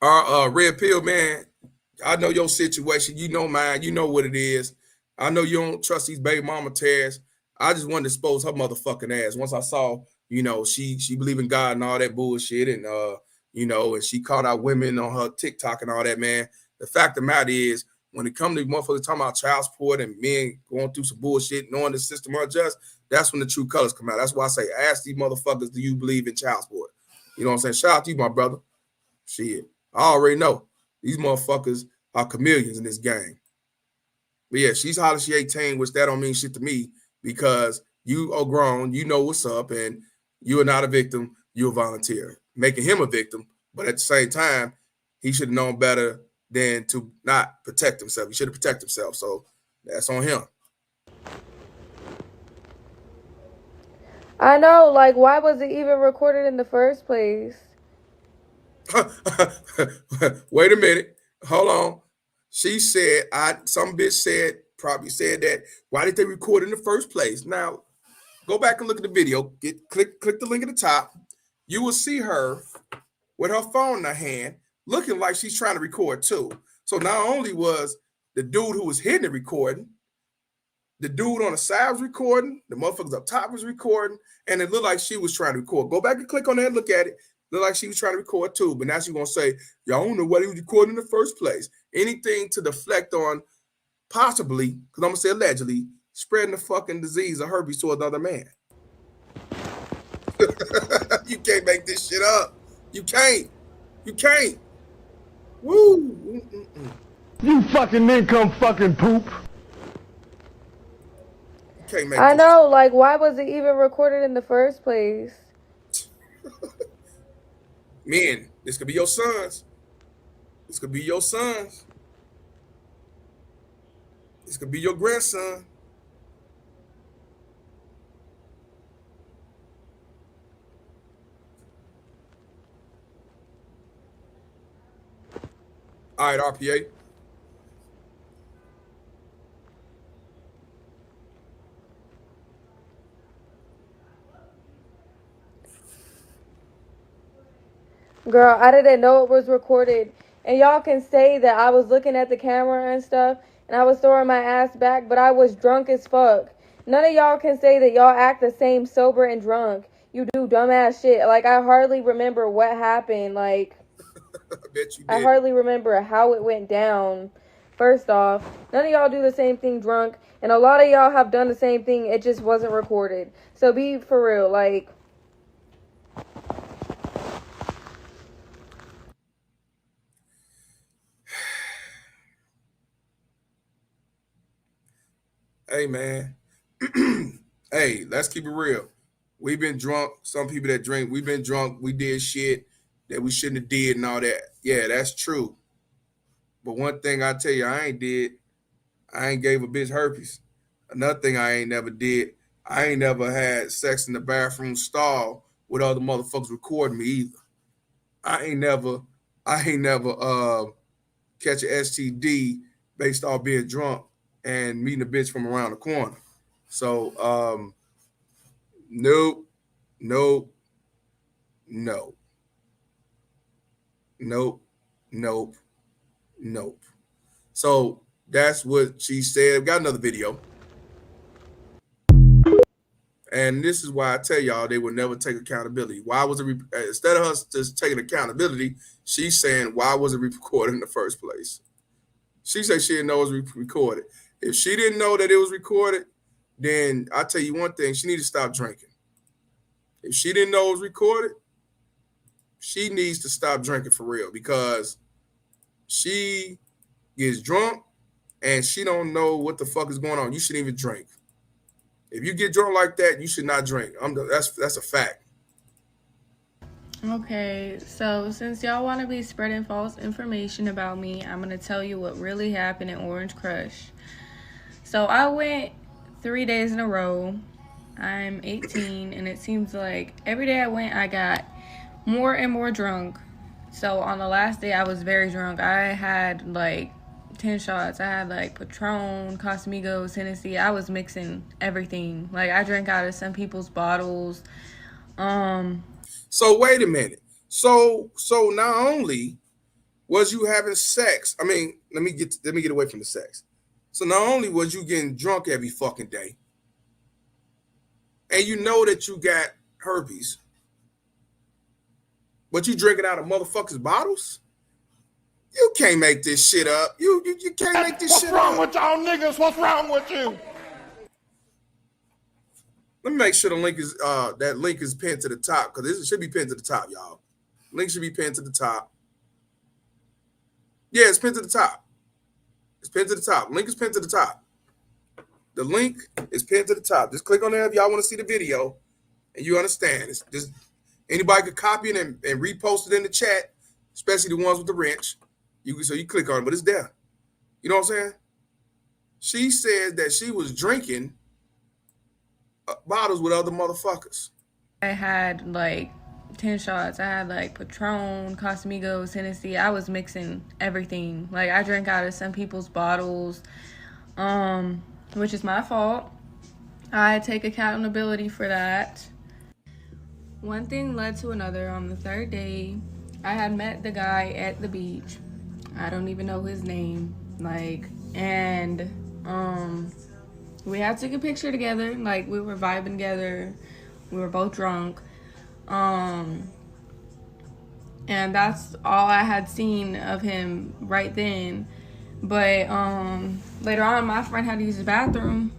Our Red Pill, man, I know your situation. You know mine. You know what it is. I know you don't trust these baby mama tears. I just wanted to expose her motherfucking ass. Once I saw, she believe in God and all that bullshit, and and she called out women on her TikTok and all that, man. The fact of the matter is, when it comes to motherfuckers talking about child support and men going through some bullshit, knowing the system unjust, that's when the true colors come out. That's why I say, ask these motherfuckers, do you believe in child support? You know what I'm saying? Shout out to you, my brother. Shit. I already know. These motherfuckers are chameleons in this game. But yeah, she's hollering she 18, which that don't mean shit to me because you are grown, you know what's up, and you are not a victim, you're a volunteer. Making him a victim, but at the same time, he should have known better than to not protect himself. He should have protected himself. So that's on him. I know, like, why was it even recorded in the first place? Wait a minute. Hold on. She said, some bitch said, probably said that, why did they record in the first place? Now, go back and look at the video. Click the link at the top. You will see her with her phone in her hand, looking like she's trying to record too. So not only was the dude who was hitting it recording, the dude on the side was recording, the motherfuckers up top was recording, and it looked like she was trying to record. Go back and click on that and look at it. Looked like she was trying to record too, but now she's gonna say, y'all don't know what he was recording in the first place. Anything to deflect on possibly, because I'm gonna say allegedly, spreading the fucking disease of herpes to another man. You can't make this shit up. You can't. You can't. Woo. You fucking income fucking poop. You can't make I know, like, why was it even recorded in the first place? Men, this could be your sons. This could be your sons. This could be your grandson. All right, RPA. Girl, I didn't know it was recorded. And y'all can say that I was looking at the camera and stuff, and I was throwing my ass back, but I was drunk as fuck. None of y'all can say that y'all act the same sober and drunk. You do dumbass shit. Like, I hardly remember what happened. Like, I bet you did. I hardly remember how it went down. First off, none of y'all do the same thing drunk, and a lot of y'all have done the same thing. It just wasn't recorded. So be for real, like. Hey, man. Hey, let's keep it real. We've been drunk. Some people that drink, we've been drunk. We did shit that we shouldn't have did and all that. Yeah, that's true. But one thing I tell you, I ain't gave a bitch herpes. Another thing I ain't never did, I ain't never had sex in the bathroom stall with other motherfuckers recording me either. I ain't never catch an STD based off being drunk and meeting a bitch from around the corner. So, nope. So that's what she said. I've got another video. And this is why I tell y'all they will never take accountability. Why was it, instead of us just taking accountability, she's saying, why was it recorded in the first place? She said she didn't know it was recorded. If she didn't know that it was recorded, then I'll tell you one thing, she needs to stop drinking. If she didn't know it was recorded, she needs to stop drinking for real because she gets drunk and she don't know what the fuck is going on. You shouldn't even drink. If you get drunk like that, you should not drink. That's a fact. Okay, so since y'all want to be spreading false information about me, I'm going to tell you what really happened in Orange Crush. So I went 3 days in a row. I'm 18, and it seems like every day I went, I got more and more drunk. So on the last day, I was very drunk. I had like 10 shots. I had like Patron, Casamigos, Hennessy. I was mixing everything. Like I drank out of some people's bottles. So wait a minute. So not only was you having sex, I mean, let me get away from the sex. So not only was you getting drunk every fucking day, and you know that you got herpes, but you drinking out of motherfuckers' bottles? You can't make this shit up. You can't make this shit up. What's wrong with y'all niggas? What's wrong with you? Let me make sure the link is that link is pinned to the top, because this should be pinned to the top, y'all. Link should be pinned to the top. Yeah, it's pinned to the top. It's pinned to the top. Link is pinned to the top. The link is pinned to the top. Just click on there if y'all want to see the video and you understand. It's just anybody could copy it and repost it in the chat, especially the ones with the wrench. So you click on it, but it's there. You know what I'm saying? She said that she was drinking bottles with other motherfuckers. I had like 10 shots. I had like Patron, Casamigos, Hennessy. I was mixing everything. Like I drank out of some people's bottles, which is my fault. I take accountability for that. One thing led to another. On the third day, I had met the guy at the beach. I don't even know his name. And we had took a picture together. Like we were vibing together. We were both drunk. And that's all I had seen of him right then. But later on, my friend had to use the bathroom.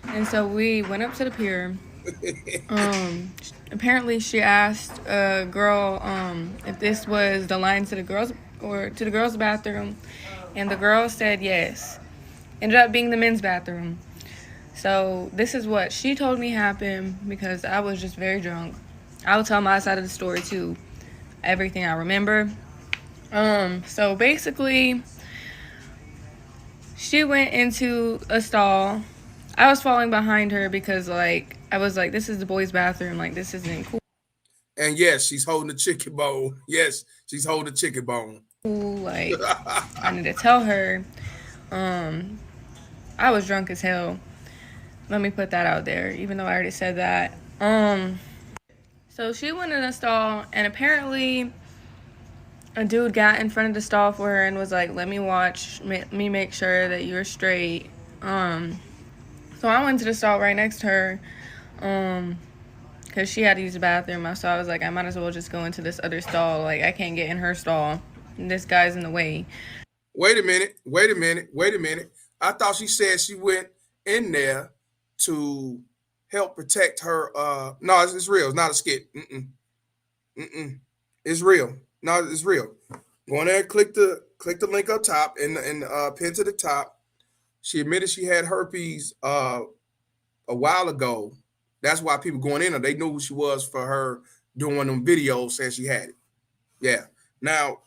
And so we went up to the pier. Apparently she asked a girl if this was the line to the girls or to the girls' bathroom, and the girl said yes. Ended up being the men's bathroom. So this is what she told me happened because I was just very drunk. I'll tell my side of the story too, everything I remember. So basically, she went into a stall. I was falling behind her because like I was like, this is the boys' bathroom, like this isn't cool. And yes, she's holding the chicken bone. Yes, she's holding the chicken bone. Like I need to tell her. I was drunk as hell. Let me put that out there, even though I already said that. So she went in a stall, and apparently a dude got in front of the stall for her and was like, let me make sure that you're straight. So I went to the stall right next to her, because she had to use the bathroom. So I was like, I might as well just go into this other stall. Like, I can't get in her stall. And this guy's in the way. Wait a minute. I thought she said she went in there to help protect her. No, it's real. It's not a skit. It's real. No, it's real. Go in there, click the link up top and pin to the top. She admitted she had herpes a while ago. That's why people going in there, they knew who she was for her doing one of them videos saying she had it. Yeah. Now,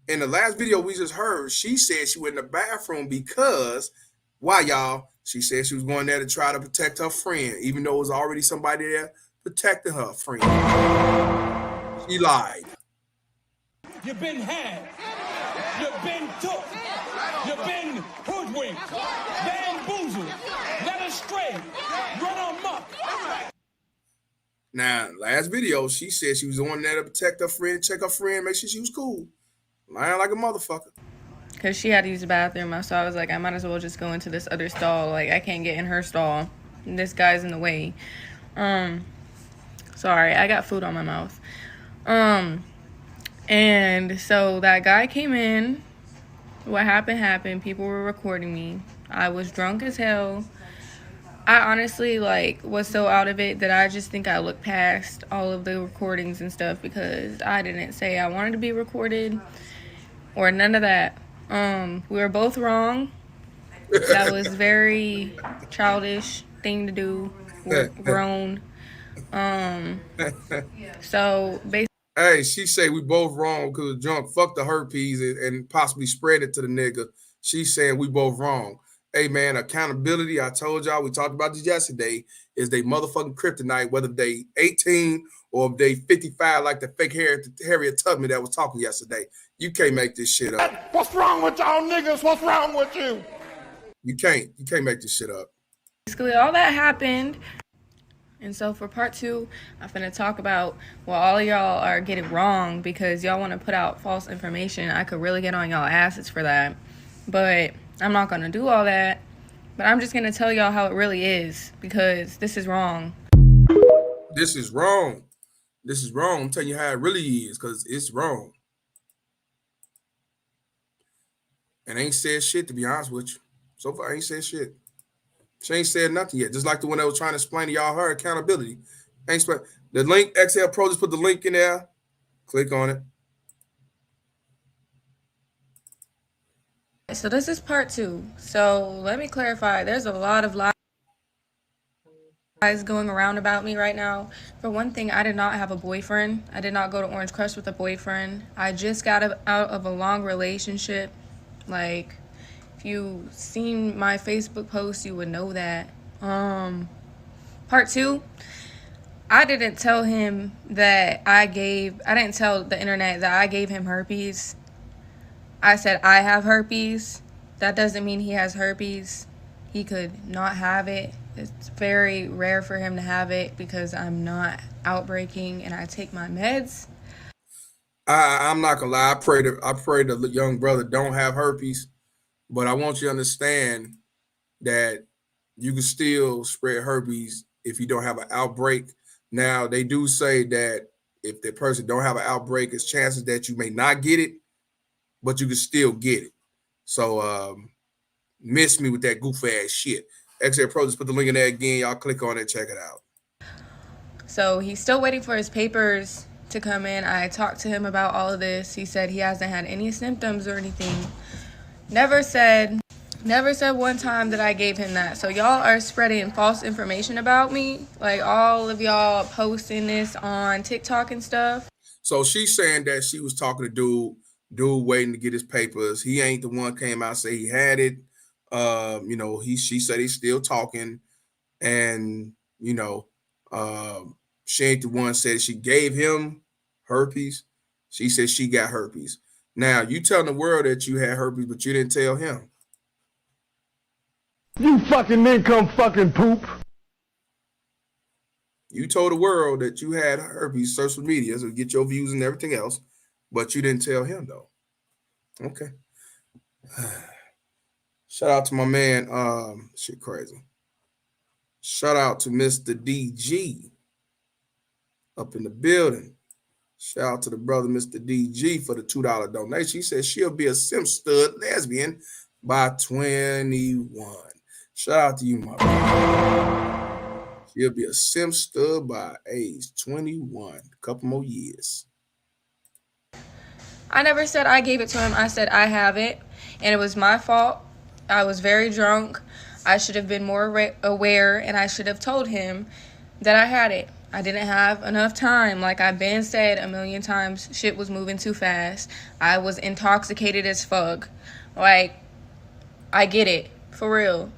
in the last video we just heard, she said she went in the bathroom because, why, y'all? She said she was going there to try to protect her friend, even though it was already somebody there protecting her friend. She lied. You've been had. You've been took. You've been hoodwinked, bamboozled, led astray, run amok. Now, last video, she said she was on there to protect her friend, check her friend, make sure she was cool. Lying like a motherfucker. Because she had to use the bathroom. So I was like, I might as well just go into this other stall. Like, I can't get in her stall. And this guy's in the way. Sorry, I got food on my mouth. And so that guy came in. What happened. People were recording me. I was drunk as hell. I honestly, was so out of it that I just think I looked past all of the recordings and stuff because I didn't say I wanted to be recorded or none of that. We were both wrong. That was very childish thing to do. We're grown. So basically, hey, she say we both wrong because we're drunk. Fuck the herpes and possibly spread it to the nigga. She's saying we both wrong. Hey, man, accountability, I told y'all, we talked about this yesterday, is they motherfucking kryptonite, whether they 18 or if they 55 like the fake Harriet Tubman that was talking yesterday. You can't make this shit up. What's wrong with y'all niggas? What's wrong with you? You can't make this shit up. basically all that happened. And so for part 2, I'm finna talk about what all of y'all are getting wrong because y'all want to put out false information. I could really get on y'all asses for that. But I'm not going to do all that. But I'm just going to tell y'all how it really is because this is wrong. This is wrong. I'm telling you how it really is because it's wrong. And ain't said shit, to be honest with you. So far, I ain't said shit. She ain't said nothing yet. Just like the one that was trying to explain to y'all her accountability. Ain't explain the link. XL Pro, just put the link in there. Click on it. So this is part 2. So let me clarify. There's a lot of lies going around about me right now. For one thing, I did not have a boyfriend. I did not go to Orange Crush with a boyfriend. I just got out of a long relationship. Like, if you seen my Facebook post, you would know that. Part 2, I didn't tell him that I didn't tell the internet that I gave him herpes. I said I have herpes. That doesn't mean he has herpes. He could not have it. It's very rare for him to have it because I'm not outbreaking and I take my meds. I'm not gonna lie. I pray the young brother don't have herpes, but I want you to understand that you can still spread herpes if you don't have an outbreak. Now, they do say that if the person don't have an outbreak, it's chances that you may not get it, but you can still get it. So miss me with that goofy ass shit. XL Pro, just put the link in there again. Y'all click on it, check it out. So he's still waiting for his papers to come in. I talked to him about all of this. He said he hasn't had any symptoms or anything. Never said one time that I gave him that. So y'all are spreading false information about me. Like, all of y'all posting this on TikTok and stuff. So she's saying that she was talking to dude waiting to get his papers. He ain't the one came out say he had it. She said he's still talking, and she ain't the one said she gave him herpes. She said she got herpes. Now you telling the world that you had herpes, but you didn't tell him. You fucking income fucking poop. You told the world that you had herpes, social media, so get your views and everything else, but you didn't tell him though. Okay. Shout out to my man. Shit crazy. Shout out to Mr. DG up in the building. Shout out to the brother, Mr. DG, for the $2 donation. He says she'll be a simp stud lesbian by 21. Shout out to you, my brother. She'll be a simp stud by age 21. A couple more years. I never said I gave it to him. I said I have it, and it was my fault. I was very drunk. I should have been more aware, and I should have told him that I had it. I didn't have enough time. Like I've been said a million times, shit was moving too fast. I was intoxicated as fuck. Like, I get it, for real.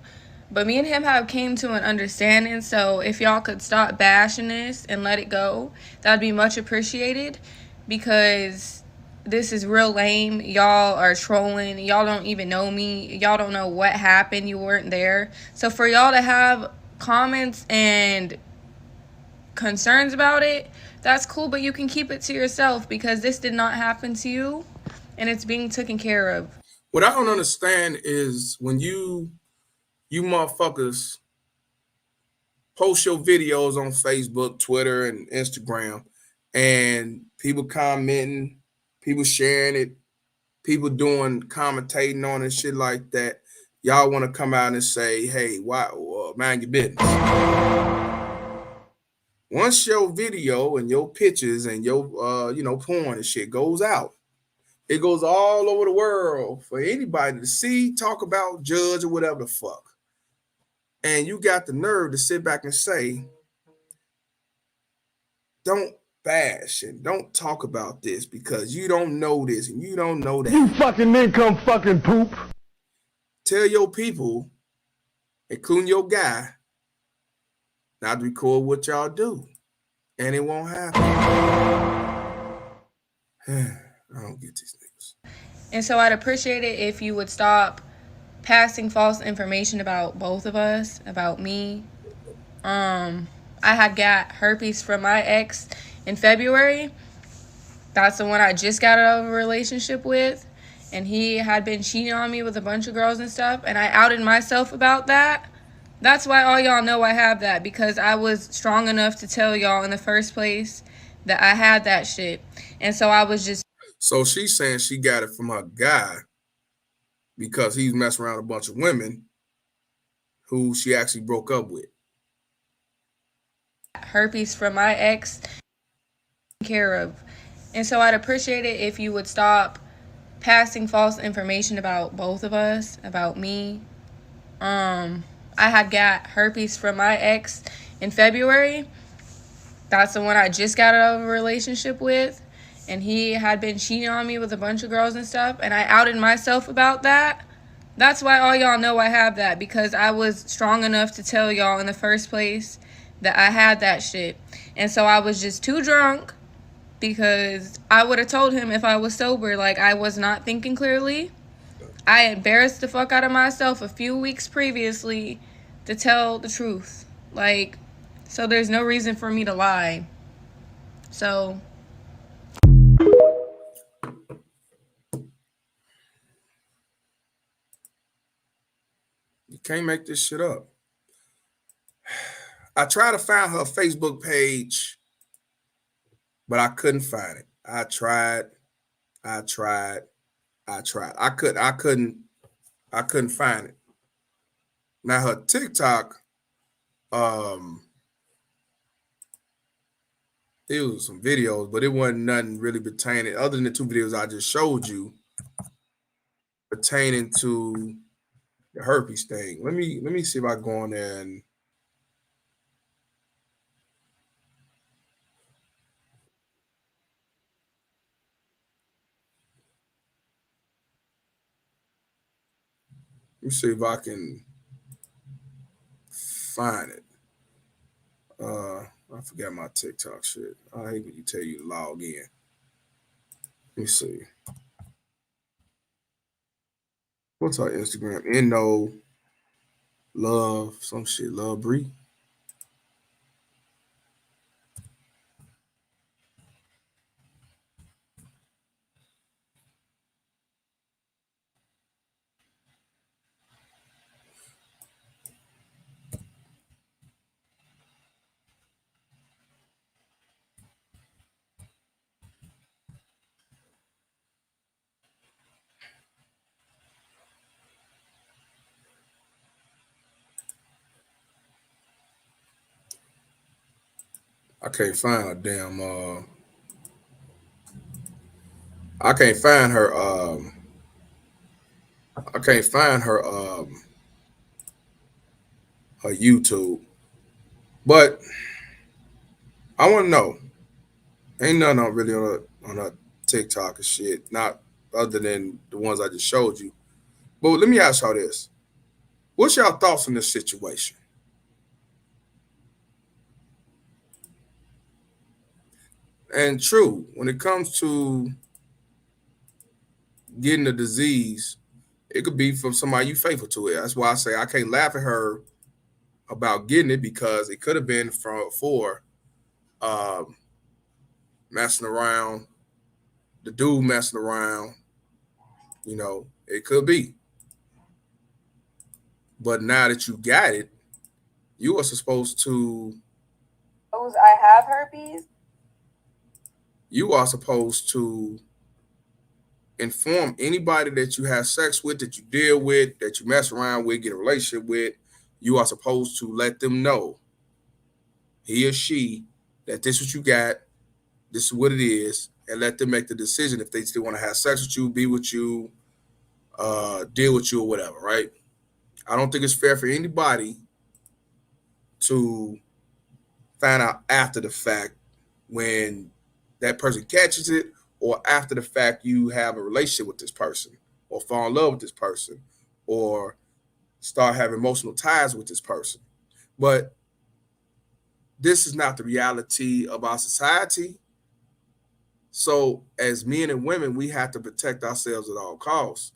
But me and him have came to an understanding, so if y'all could stop bashing this and let it go, that'd be much appreciated, because this is real lame. Y'all are trolling. Y'all don't even know me. Y'all don't know what happened. You weren't there. So for y'all to have comments and concerns about it, that's cool, but you can keep it to yourself, because this did not happen to you and it's being taken care of. What I don't understand is when you motherfuckers post your videos on Facebook, Twitter, and Instagram, and people commenting, people sharing it, people doing commentating on it, shit like that. Y'all want to come out and say, hey, why, mind your business. Once your video and your pictures and your porn and shit goes out, it goes all over the world for anybody to see, talk about, judge, or whatever the fuck. And you got the nerve to sit back and say, don't bash and don't talk about this because you don't know this and you don't know that. You fucking income fucking poop. Tell your people, including your guy, not to record what y'all do. And it won't happen. I don't get these niggas. And so I'd appreciate it if you would stop passing false information about both of us, about me. I had got herpes from my ex in February. That's the one I just got out of a relationship with. And he had been cheating on me with a bunch of girls and stuff. And I outed myself about that. That's why all y'all know I have that, because I was strong enough to tell y'all in the first place that I had that shit. And so I was just... So she's saying she got it from her guy because he's messing around with a bunch of women who she actually broke up with. Herpes from my ex care of. And so I'd appreciate it if you would stop passing false information about both of us, about me. I had got herpes from my ex in February. That's the one I just got out of a relationship with. And he had been cheating on me with a bunch of girls and stuff. And I outed myself about that. That's why all y'all know I have that, because I was strong enough to tell y'all in the first place that I had that shit. And so I was just too drunk, because I would have told him if I was sober, like, I was not thinking clearly. I embarrassed the fuck out of myself a few weeks previously to tell the truth. Like, so there's no reason for me to lie. So you can't make this shit up. I tried to find her Facebook page, but I couldn't find it. I tried. I couldn't find it. Now her TikTok, it was some videos, but it wasn't nothing really pertaining, other than the two videos I just showed you, pertaining to the herpes thing. Let me see if I go on there and let me see if I can find it. I forgot my TikTok shit. I hate when you tell you to log in. Let me see. What's our Instagram? Endo Love some shit. Love Bree. I can't find her damn I can't find her I can't find her YouTube. But I want to know. Ain't nothing on really on her TikTok and shit. Not other than the ones I just showed you. But let me ask y'all this. What's y'all thoughts on this situation? And true, when it comes to getting the disease, it could be from somebody you faithful to it. That's why I say I can't laugh at her about getting it, because it could have been for messing around, the dude messing around, it could be. But now that you got it, you are supposed to. I have herpes. You are supposed to inform anybody that you have sex with, that you deal with, that you mess around with, get a relationship with. You are supposed to let them know, he or she, that this is what you got, this is what it is, and let them make the decision if they still want to have sex with you, be with you, deal with you, or whatever, right? I don't think it's fair for anybody to find out after the fact when that person catches it, or after the fact you have a relationship with this person, or fall in love with this person, or start having emotional ties with this person. But this is not the reality of our society. So as men and women, we have to protect ourselves at all costs.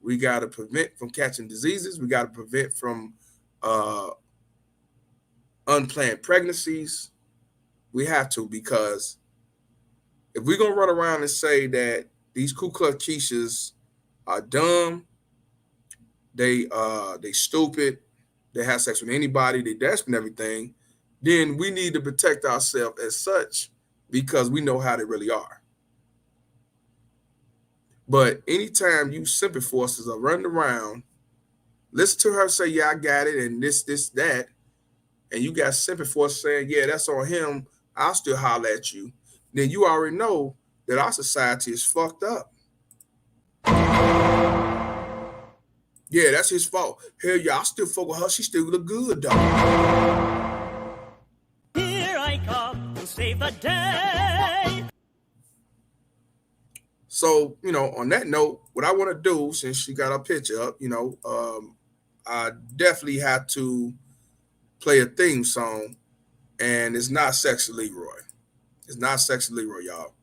We got to prevent from catching diseases. We got to prevent from unplanned pregnancies. We have to, because if we're going to run around and say that these Ku Klux Keishas are dumb, they stupid, they have sex with anybody, they desperate and everything, then we need to protect ourselves as such, because we know how they really are. But anytime you simple forces are running around listen to her say, yeah, I got it, and this, that, and you got sympathy for saying, yeah, that's on him, I'll still holler at you, then you already know that our society is fucked up. Yeah, that's his fault. Hell yeah, I still fuck with her. She still look good, though. Here I come to save the day. So, on that note, what I want to do, since she got her picture up, I definitely have to play a theme song, and it's not Sexy Leroy. It's not Sexy Leroy, y'all.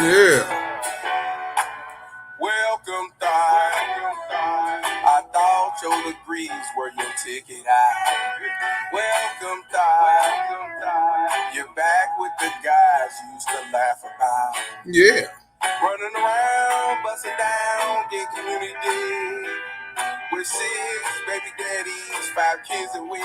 Yeah. Welcome, Thigh. I thought your degrees were your ticket out. Welcome, Thigh. You're back with the guys you used to laugh about. Yeah. Running around, busting down, get community. With 6 baby daddies, 5 kids and we.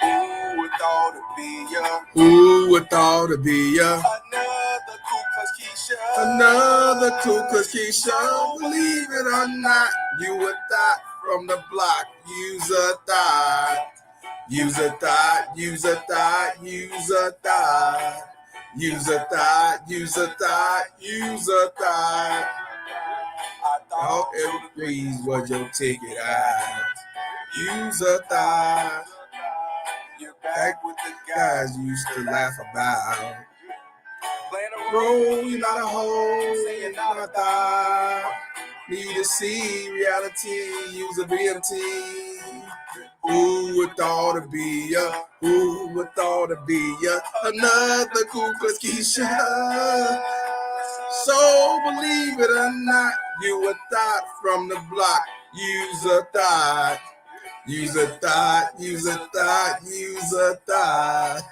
Who would thought it'd be ya? Who would thought it'd be ya? Another Ku Klux Keisha. Another Ku Klux Keisha. Believe it or not, you a thought from the block. Use a thought. Use a thought. Use a thought. Use a thought. Use a thought. Use a thought. Use a thought. I thought every degrees was your ticket out. Use a thought. You're back with the guys you used to laugh about. Playing a role, you're not a hoe, saying not a thought. Need to see reality, use a BMT. Who would thought it'd be ya? Who would thought it'd be ya? Another Ku Klux Keisha. So believe it or not, you a thought from the block. Use a thought. Use a thought, use a thought, use a thought.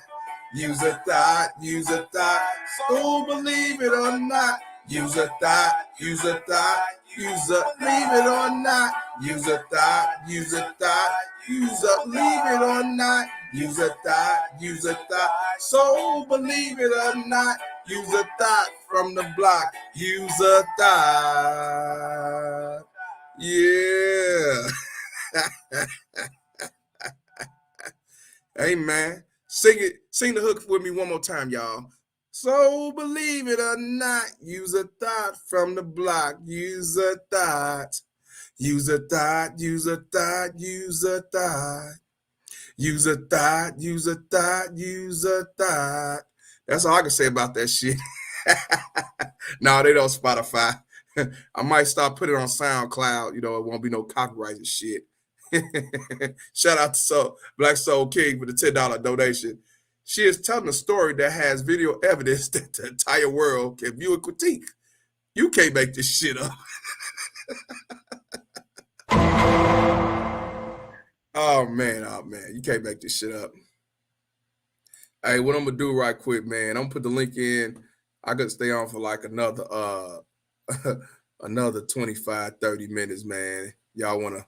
Use a thought, use a thought. So believe it or not, use a thought, use a thought, use a, believe it or not, use a thought, use a thought, use a, believe it or not, use a thought, use a thought. So believe it or not, use a thought from the block, use a thought. Yeah. Hey man, sing the hook with me one more time, y'all. So believe it or not, use a thought from the block. Use a thought. Use a thought. Use a thought. Use a thought. Use a thought. Use a thought. Use a thought. That's all I can say about that shit. No, they don't Spotify. I might start putting it on SoundCloud. It won't be no copyrighted shit. Shout out to Black Soul King for the $10 donation. She is telling a story that has video evidence that the entire world can view and critique. You can't make this shit up. Oh man, you can't make this shit up. Hey, what I'm gonna do right quick, man, I'm gonna put the link in. I could stay on for like another 25, 30 minutes, man. Y'all wanna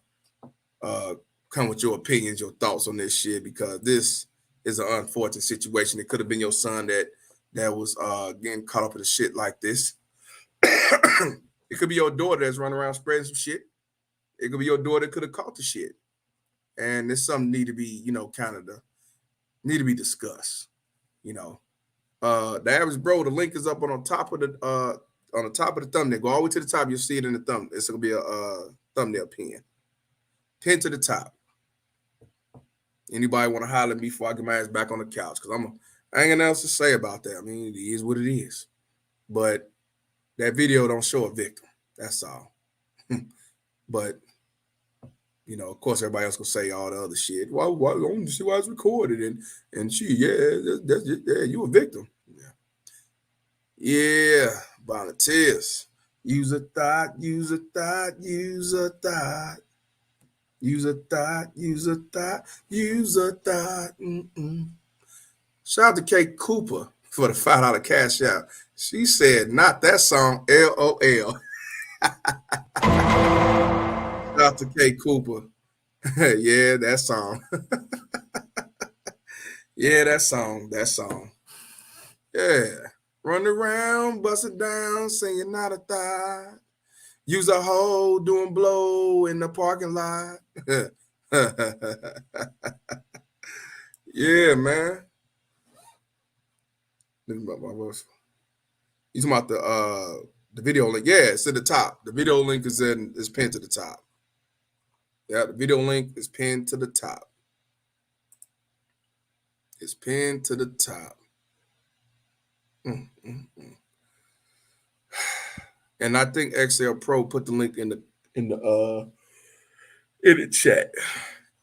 come with your opinions, your thoughts on this shit, because this is an unfortunate situation. It could have been your son that was getting caught up in a shit like this. It could be your daughter that's running around spreading some shit. It could be your daughter that could have caught the shit. And it's something need to be, need to be discussed. The average bro, the link is up on the top of the thumbnail. Go all the way to the top, you'll see it in the thumb. It's gonna be a thumbnail pin. Pin to the top. Anybody want to holler at me before I get my ass back on the couch? Because I ain't got nothing else to say about that. I mean, it is what it is. But that video don't show a victim. That's all. But, of course, everybody else gonna say all the other shit. Why don't you see why it's recorded? And she, that's you a victim. Yeah, volunteers. Use a thought, use a thought, use a thought. Use a thought, use a thought, use a thought. Shout out to Kate Cooper for the $5 cash out. She said, not that song, LOL. Shout out to Kate Cooper. Yeah, that song. Yeah, that song. Yeah. Run around, bust it down, singing not a thigh. Use a hoe, doing blow in the parking lot. Yeah, man. You talking about the video link? Yeah, it's at the top. The video link is pinned to the top. Yeah, the video link is pinned to the top. It's pinned to the top. And I think XL Pro put the link in the chat.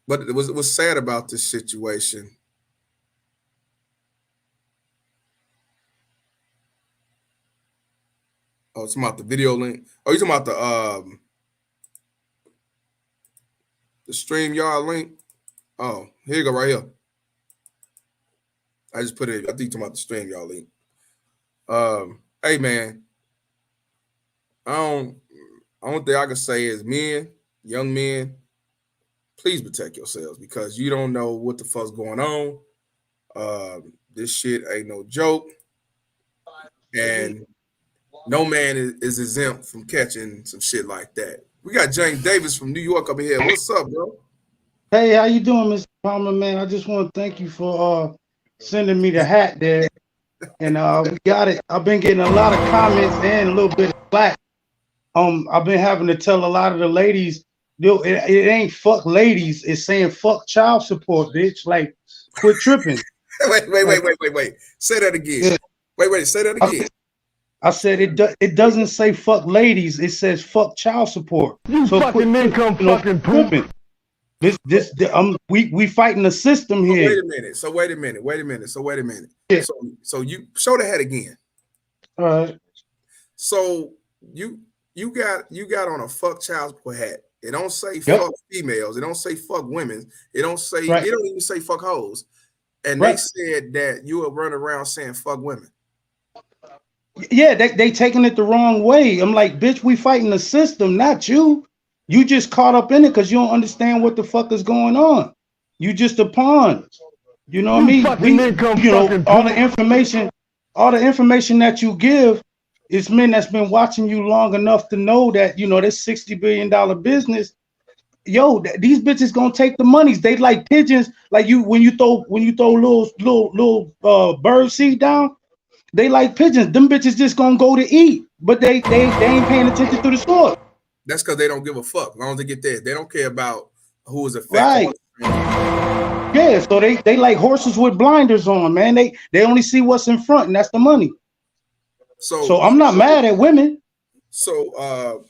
But what's sad about this situation. Oh, it's about the video link. Oh, you talking about the StreamYard link? Oh, here you go, right here. I just put it. I think you're talking about the StreamYard link. Hey man, only thing I can say is men, young men, please protect yourselves because you don't know what the fuck's going on. This shit ain't no joke, and no man is exempt from catching some shit like that. We got James Davis from New York up here. What's up, bro? Hey, how you doing, Mr. Palmer, man? I just want to thank you for sending me the hat there. And we got it. I've been getting a lot of comments and a little bit of slack. I've been having to tell a lot of the ladies, it ain't fuck ladies, it's saying fuck child support, bitch. Like, quit tripping. Wait. Say that again. Yeah. Wait, say that again. I said it doesn't say fuck ladies, it says fuck child support. You so fucking men come fucking pooping. We fighting the system here. Wait a minute. Yeah. So you show the head again. All right. So you got on a fuck child support hat. It don't say fuck females. It don't say fuck women. It don't say it don't even say fuck hoes. And they said that you will run around saying fuck women. Yeah, they taking it the wrong way. I'm like, bitch, we fighting the system, not you. You just caught up in it because you don't understand what the fuck is going on. You just a pawn. You know what I mean? All the information that you give is men that's been watching you long enough to know that, this $60 billion business. Yo, these bitches gonna take the monies. They like pigeons, like when you throw little bird seed down. They like pigeons. Them bitches just gonna go to eat, but they ain't paying attention to the source. That's because they don't give a fuck. As long as they get there, they don't care about who is affected. Right. Yeah, so they like horses with blinders on, man. They only see what's in front, and that's the money. So I'm not mad at women. So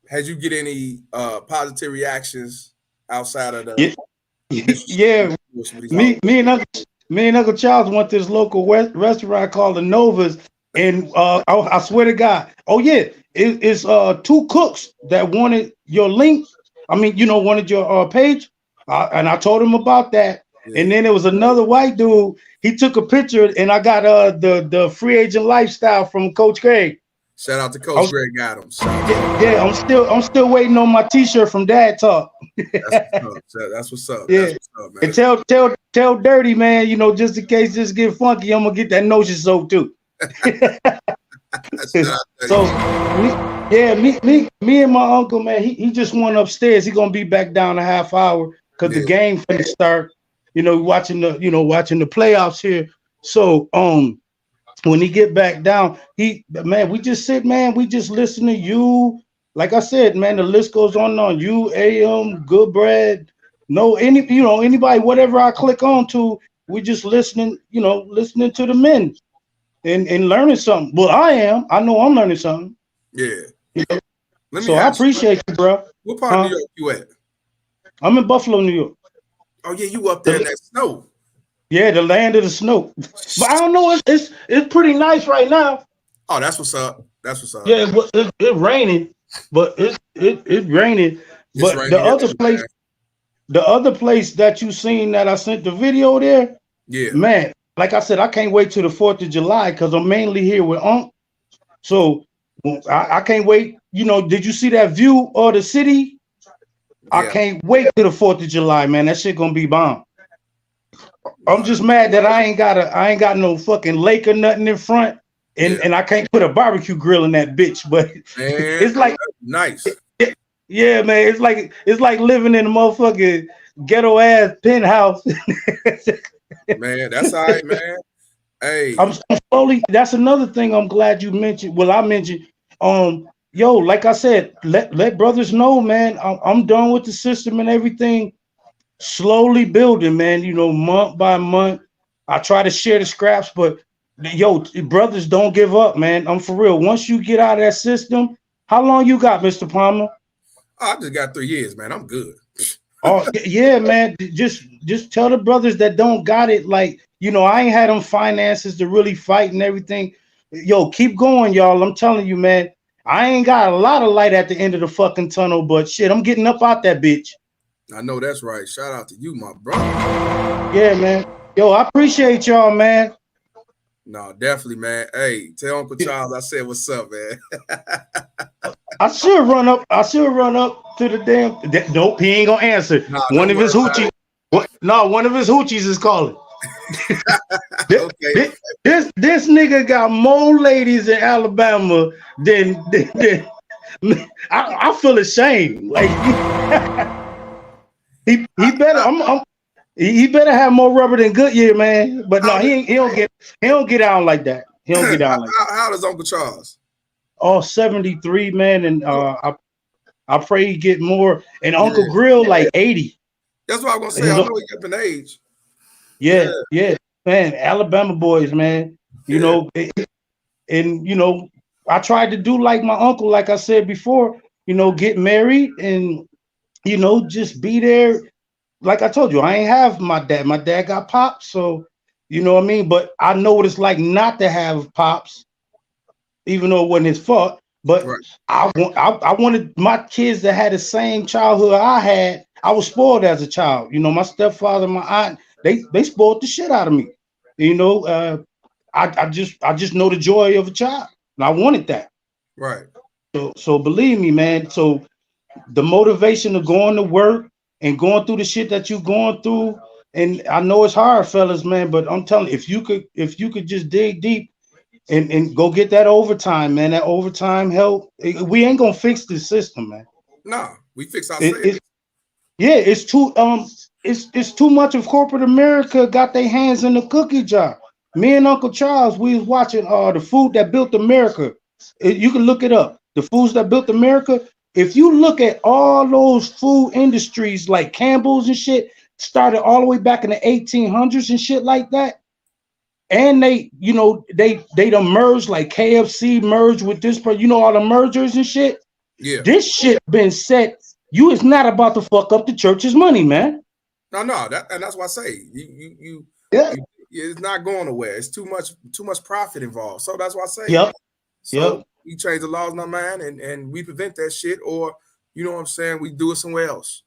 had you get any positive reactions outside of the yeah. Me and Uncle Charles went to this local restaurant called the Novas, and I swear to God, it's two cooks that wanted your link. I mean, wanted your page, and I told him about that. Yeah. And then there was another white dude. He took a picture, and I got the free agent lifestyle from Coach Craig. Shout out to Coach Greg Adams. Yeah, I'm still waiting on my T-shirt from Dad Talk. That's what's up. Yeah, that's what's up, man. And tell Dirty, man. just in case this get funky, I'm gonna get that notion soap too. So, me and my uncle, man, he just went upstairs. He gonna be back down a half hour because the game finna start. Watching the playoffs here. So, when he get back down, we just sit, man. We just listen to you. Like I said, man, the list goes on. You, AM, Good Bread, anybody, whatever I click on to, we just listening to the men and learning something. Well, I know I'm learning something. Yeah. So I appreciate you, bro. What part of New York you at? I'm in Buffalo, New York. Oh yeah, you up there in that snow. Yeah, the land of the snow. But I don't know, it's pretty nice right now. Oh, that's what's up. Yeah, it's raining, but it's raining. But raining the other place that you seen that I sent the video there, yeah, man. Like I said, I can't wait till the 4th of July because I'm mainly here with Unc. So I can't wait. Did you see that view of the city? Yeah. I can't wait till the 4th of July, man. That shit gonna be bomb. I'm just mad that I ain't got no fucking lake or nothing in front, and I can't put a barbecue grill in that bitch. But Man, it's like nice. Yeah, man. It's like living in a motherfucking ghetto ass penthouse. Man, that's all right, man. Hey, I'm slowly. That's another thing I'm glad you mentioned. Well, I mentioned, yo, like I said, let brothers know, man. I'm done with the system and everything. Slowly building, man. You know, month by month. I try to share the scraps, but yo, brothers, don't give up, man. I'm for real. Once you get out of that system, how long you got, Mr. Palmer? I just got 3 years, man. I'm good. Oh yeah, man. Just tell the brothers that don't got it. Like, you know, I ain't had them finances to really fight and everything. Yo, keep going, y'all. I'm telling you, man. I ain't got a lot of light at the end of the fucking tunnel, but shit, I'm getting up out that bitch. I know that's right. Shout out to you, my brother. Yeah, man. Yo, I appreciate y'all, man. No, definitely, man. Hey, tell Uncle Charles I said what's up, man. I should run up to the damn. Nope, he ain't gonna answer. Nah, one of his hoochies. One of his hoochies is calling. Okay. This nigga got more ladies in Alabama than I feel ashamed. Like he better he better have more rubber than Goodyear, man. But no, he don't get down like that. He don't get down like that. How does Uncle Charles? Oh, 73, man, and I pray he get more. And Uncle Grill like 80. That's what I'm gonna say. I know he up in age. Yeah, man. Alabama boys, man. You know, and you know, I tried to do like my uncle, like I said before. You know, get married and you know just be there. Like I told you, I ain't have my dad. My dad got pops, so you know what I mean. But I know what it's like not to have pops, even though it wasn't his fault. But I wanted my kids to have the same childhood I had. I was spoiled as a child. You know, my stepfather, my aunt, they spoiled the shit out of me. You know, I just know the joy of a child, and I wanted that. Right. So believe me, man. So the motivation of going to work and going through the shit that you're going through, and I know it's hard, fellas, man. But I'm telling you, if you could just dig deep and go get that overtime, man. That overtime help. We ain't gonna fix this system, man. Nah, we fix ourselves. It's too much of corporate America got their hands in the cookie jar. Me and Uncle Charles, we was watching the Food That Built America. You can look it up. The Foods That Built America. If you look at all those food industries like Campbell's and shit, started all the way back in the 1800s and shit like that. And they done merged, like KFC merged with this, but you know, all the mergers and shit. Yeah. This shit been set. You is not about to fuck up the church's money, man. No, that's why I say it's not going nowhere. It's too much profit involved. So that's why I say we change the laws in our mind and we prevent that shit, or you know what I'm saying, we do it somewhere else.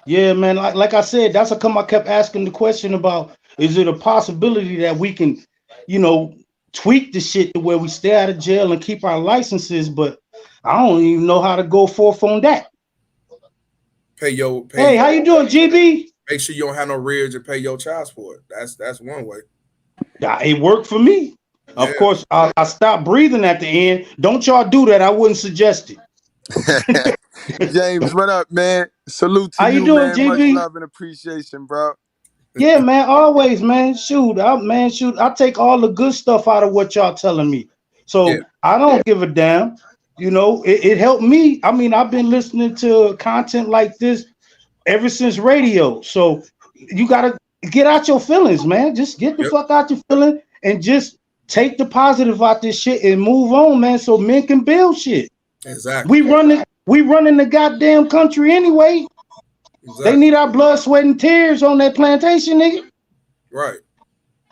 Yeah, man. Like I said, that's how come I kept asking the question about, is it a possibility that we can, you know, tweak the shit to where we stay out of jail and keep our licenses? But I don't even know how to go forth on that. Hey, how you doing, GB? Make sure you don't have no rears and pay your child support. That's one way. It worked for me. Yeah. Of course, I stopped breathing at the end. Don't y'all do that. I wouldn't suggest it. James, what up, man? Salute to you. How you doing, man? GB? Much love and appreciation, bro. Yeah, man. Always, man. I take all the good stuff out of what y'all telling me. So I don't give a damn. You know, it helped me. I mean, I've been listening to content like this ever since radio. So you gotta get out your feelings, man. Just get the fuck out your feelings and just take the positive out this shit and move on, man. So men can build shit. Exactly. We running the goddamn country anyway. Exactly. They need our blood, sweat, and tears on that plantation, nigga. Right.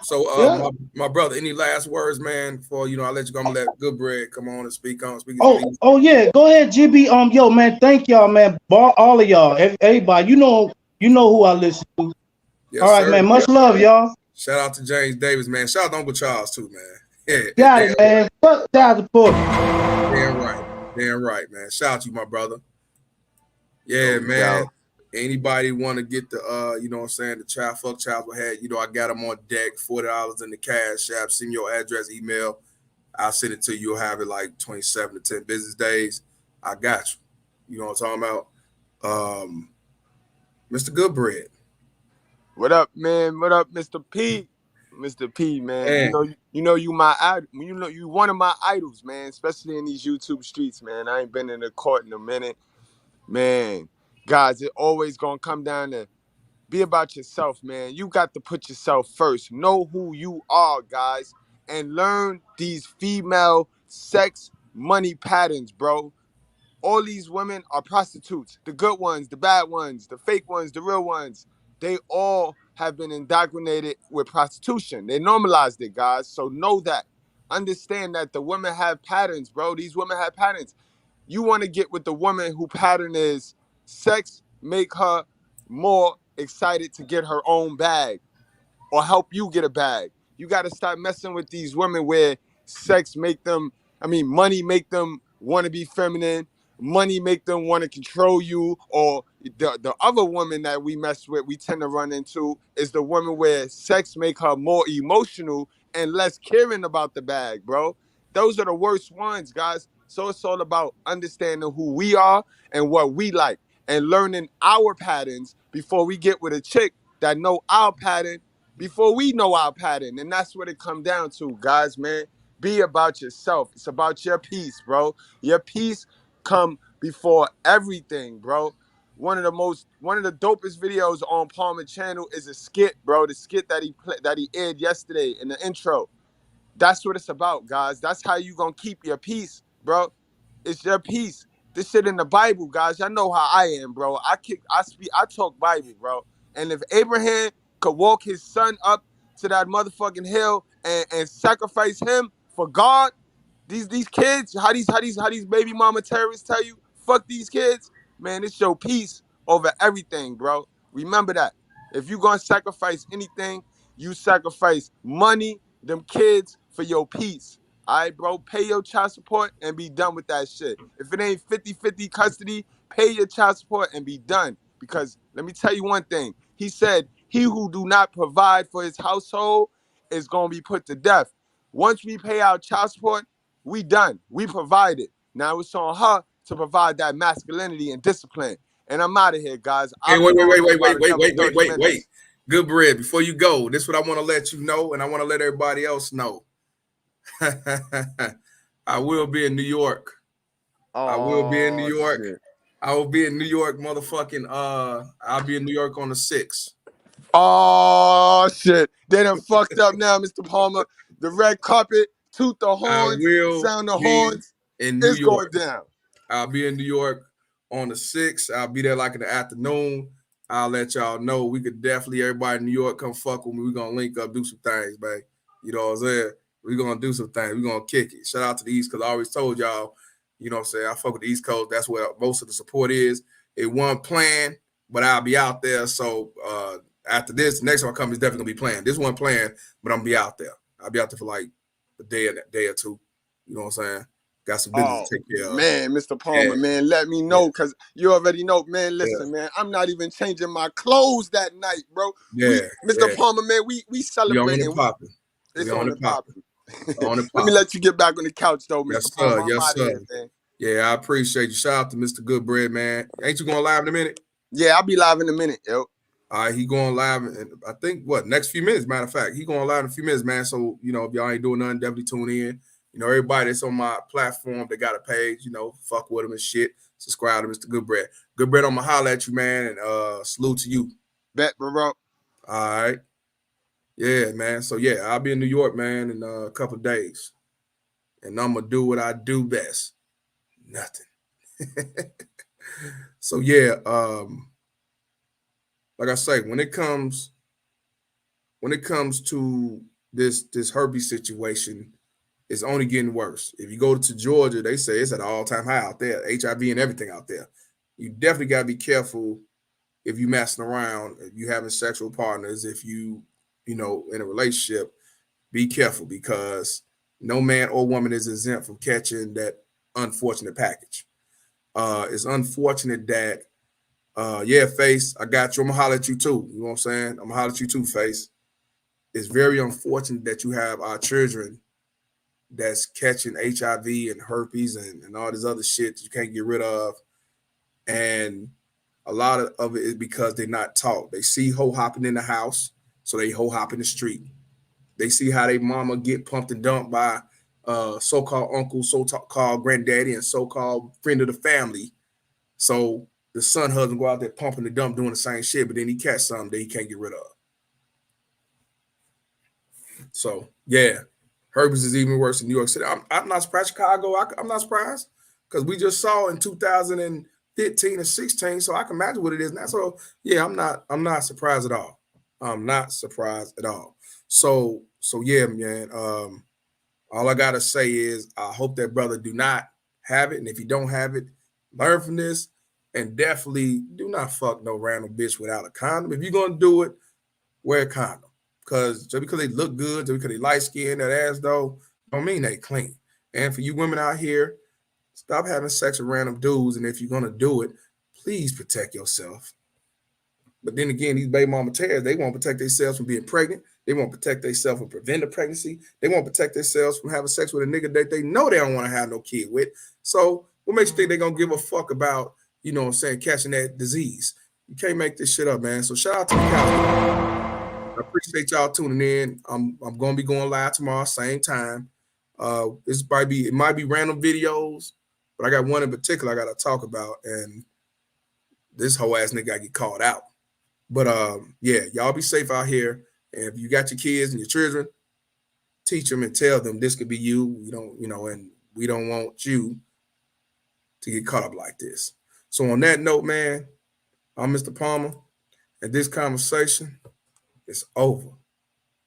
So, my brother, any last words, man? Before I let you go, I'm gonna let Good Bread come on and speak on. Oh yeah, go ahead, GB. Yo, man, thank y'all, man. All of y'all, everybody. You know who I listen to. Yes, all right, sir. Man. Much love, y'all. Shout out to James Davis, man. Shout out to Uncle Charles too, man. Got it, man. Fuck child support. Damn right, man. Shout out to you, my brother. Yeah, man. Anybody want to get the you know what I'm saying, the child fuck child head, you know, I got them on deck, $40 in the cash app. Send your address, email. I'll send it to you. You'll have it like 27 to 10 business days. I got you. You know what I'm talking about? Mr. Goodbread. What up, man? What up, Mr. P? Mr. P, man. You know you my idol. You know you one of my idols, man. Especially in these YouTube streets, man. I ain't been in the court in a minute, man. Guys, it always gonna come down to be about yourself, man. You got to put yourself first. Know who you are, guys, and learn these female sex money patterns, bro. All these women are prostitutes. The good ones, the bad ones, the fake ones, the real ones. They all have been indoctrinated with prostitution. They normalized it, guys. So know that. Understand that the women have patterns, bro. These women have patterns. You want to get with the woman who pattern is sex make her more excited to get her own bag or help you get a bag. You got to start messing with these women where sex make them, money make them want to be feminine, money make them want to control you, or the other woman that we mess with, we tend to run into is the woman where sex make her more emotional and less caring about the bag, bro. Those are the worst ones, guys. So it's all about understanding who we are and what we like and learning our patterns before we get with a chick that know our pattern before we know our pattern. And that's what it come down to, guys, man. Be about yourself. It's about your peace, bro. Your peace come before everything, bro. One of the dopest videos on Palmer channel is a skit, bro. The skit that he aired yesterday in the intro. That's what it's about, guys. That's how you gonna keep your peace, bro. It's your peace. This shit in the Bible, guys. Y'all know how I am, bro. I talk Bible, bro. And if Abraham could walk his son up to that motherfucking hill and sacrifice him for God, these kids, how these baby mama terrorists tell you, fuck these kids, man, it's your peace over everything, bro. Remember that. If you gonna sacrifice anything, you sacrifice money, them kids, for your peace. All right, bro, pay your child support and be done with that shit. If it ain't 50-50 custody, pay your child support and be done. Because let me tell you one thing. He said, he who do not provide for his household is going to be put to death. Once we pay our child support, we done. We provided. Now it's on her to provide that masculinity and discipline. And I'm out of here, guys. Hey, wait. Goodbread, before you go, this is what I want to let you know, and I want to let everybody else know. I will be in New York. I will be in New York. Shit. I will be in New York, motherfucking. I'll be in New York on the 6th. Oh shit! They done fucked up now, Mr. Palmer. The red carpet, toot the horns, sound the horns. In New York, going down. I'll be in New York on the 6th. I'll be there like in the afternoon. I'll let y'all know. We could definitely, everybody in New York, come fuck with me. We're gonna link up, do some things, man. You know what I'm saying? We're gonna do some things. We're gonna kick it. Shout out to the East, because I always told y'all, you know what I'm saying? I fuck with the East Coast. That's where most of the support is. It wasn't planned, but I'll be out there. So after this, the next time I come is definitely gonna be planned. This one planned, but I'm gonna be out there. I'll be out there for like a day or two. You know what I'm saying? Got some business to take care of. Man, Mr. Palmer, man, let me know, because you already know, man. Listen, man, I'm not even changing my clothes that night, bro. Mr. Palmer, man, we celebrating. It's on the popping. Let me let you get back on the couch, though, Mr. Palmer. Yes, sir. Man. Yeah, I appreciate you. Shout out to Mr. Goodbread, man. Ain't you going live in a minute? Yeah, I'll be live in a minute, yo. All right, he going live in, I think, next few minutes, matter of fact. He going live in a few minutes, man. So, you know, if y'all ain't doing nothing, definitely tune in. You know, everybody that's on my platform, they got a page, you know, fuck with them and shit. Subscribe to Mr. Goodbread. Goodbread, I'm going to holler at you, man, and salute to you. Bet, bro. All right. Yeah, man. So, yeah, I'll be in New York, man, in a couple of days. And I'm going to do what I do best. Nothing. So, yeah, like I say, when it comes to this herpes situation, it's only getting worse. If you go to Georgia, they say it's at an all-time high out there, HIV and everything out there. You definitely got to be careful if you messing around, if you having sexual partners, if you know, in a relationship, be careful, because no man or woman is exempt from catching that unfortunate package. It's unfortunate that Yeah, Face, I got you. I'm gonna holler at you too. You know what I'm saying? I'm gonna holler at you too, Face. It's very unfortunate that you have our children that's catching HIV and herpes and all this other shit that you can't get rid of. And a lot of it is because they're not taught. They see hoe hopping in the house, so they hoe hop in the street. They see how they mama get pumped and dumped by so-called uncle, so-called granddaddy, and so-called friend of the family. So the son husband go out there pumping the dump doing the same shit, but then he catch something that he can't get rid of. So yeah, herpes is even worse in New York City. I'm not surprised. Chicago, I'm not surprised because we just saw in 2015 and 16, so I can imagine what it is now. So yeah, I'm not surprised at all. I'm not surprised at all. So yeah, man. All I gotta say is I hope that brother do not have it, and if you don't have it, learn from this, and definitely do not fuck no random bitch without a condom. If you're gonna do it, wear a condom. Because just because they look good, just because they light skinned, that ass though, don't mean they clean. And for you women out here, stop having sex with random dudes. And if you're gonna do it, please protect yourself. But then again, these baby mama tears, they won't protect themselves from being pregnant. They won't protect themselves from preventing pregnancy. They won't protect themselves from having sex with a nigga that they know they don't want to have no kid with. So what makes you think they're gonna give a fuck about, you know what I'm saying, catching that disease? You can't make this shit up, man. So shout out to the couch. I appreciate y'all tuning in. I'm gonna be going live tomorrow, same time. It might be random videos, but I got one in particular I gotta talk about, and this whole ass nigga gotta get called out. But yeah, y'all be safe out here. And if you got your kids and your children, teach them and tell them this could be you. You don't, and we don't want you to get caught up like this. So on that note, man, I'm Mr. Palmer, and this conversation is over.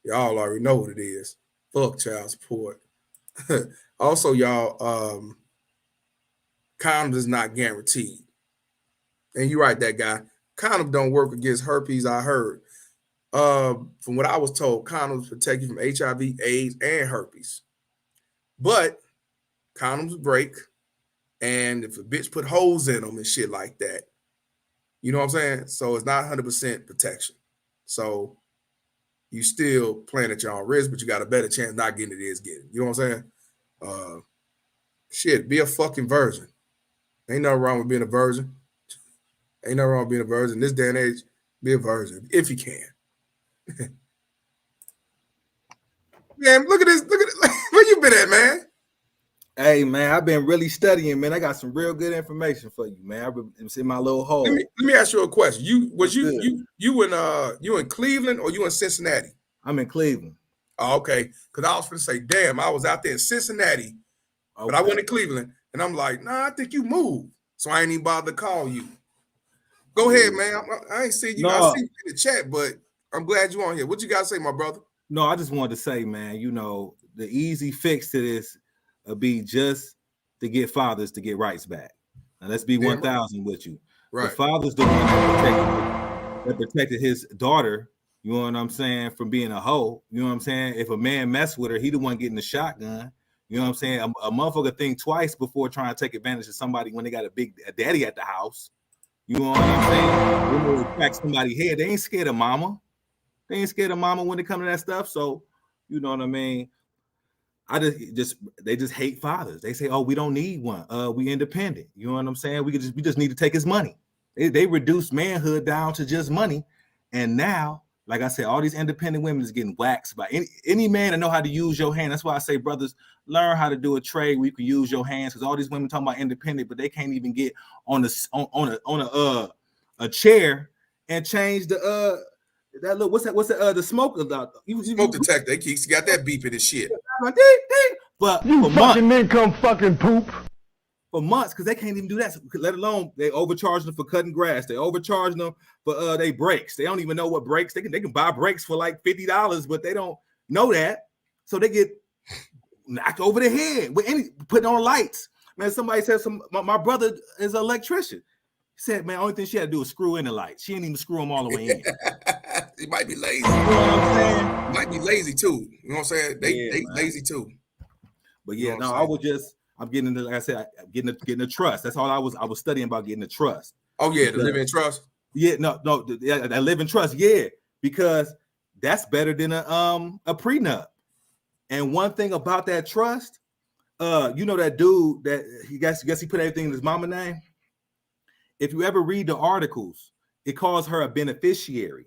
Y'all already know what it is. Fuck child support. Also, y'all, condoms is not guaranteed. And you're right, that guy. Condoms don't work against herpes, I heard. From what I was told, condoms protect you from HIV, AIDS, and herpes. But condoms break, and if a bitch put holes in them and shit like that, you know what I'm saying? So it's not 100% protection. So you still playing at your own risk, but you got a better chance not getting it is getting. You know what I'm saying? Shit, be a fucking virgin. Ain't nothing wrong with being a virgin. Ain't nothing wrong with being a virgin. In this day and age, be a virgin if you can. Man, look at this. Where you been at, man? Hey, man, I've been really studying, man. I got some real good information for you, man. I've been in my little hole. Let me ask you a question. You in Cleveland or you in Cincinnati? I'm in Cleveland. Oh, okay. Because I was going to say, damn, I was out there in Cincinnati, but I went to Cleveland, and I'm like, nah, I think you moved. So I ain't even bothered to call you. Go ahead, man. I ain't seen you. No. I see you in the chat, but I'm glad you're on here. What you got to say, my brother? No, I just wanted to say, man, the easy fix to this would be just to get fathers to get rights back. Now, let's be 1,000 with you. Right. The father's the one that protected his daughter, you know what I'm saying, from being a hoe. You know what I'm saying? If a man mess with her, he the one getting the shotgun. You know what I'm saying? A motherfucker think twice before trying to take advantage of somebody when they got a daddy at the house. You know what I'm saying? When they crack somebody's head, they ain't scared of mama. They ain't scared of mama when it comes to that stuff. So, you know what I mean? They just hate fathers. They say, oh, we don't need one. We independent. You know what I'm saying? We just need to take his money. They reduce manhood down to just money. And now, like I said, all these independent women is getting waxed by any man that know how to use your hand. That's why I say, brothers, learn how to do a trade where you can use your hands, because all these women talking about independent, but they can't even get on a chair and change the that look. What's that? The smoke about smoke detector. He got that beeping and shit. But you fucking men come fucking poop. For months, because they can't even do that. Let alone they overcharge them for cutting grass. They overcharge them for they brakes. They don't even know what brakes. They can buy brakes for like $50, but they don't know that. So they get knocked over the head with putting on lights. Man, somebody said my brother is an electrician. He said, man, only thing she had to do was screw in the lights. She didn't even screw them all the way in. He might be lazy. You know what I'm saying? Might be lazy too. You know what I'm saying? They lazy too. But yeah, I'm getting into, like I said, getting the trust. That's all I was studying about, getting the trust. Oh yeah, the living trust. Yeah, no, that living trust. Yeah, because that's better than a prenup. And one thing about that trust, you know that dude that he guess he put everything in his mama name. If you ever read the articles, it calls her a beneficiary.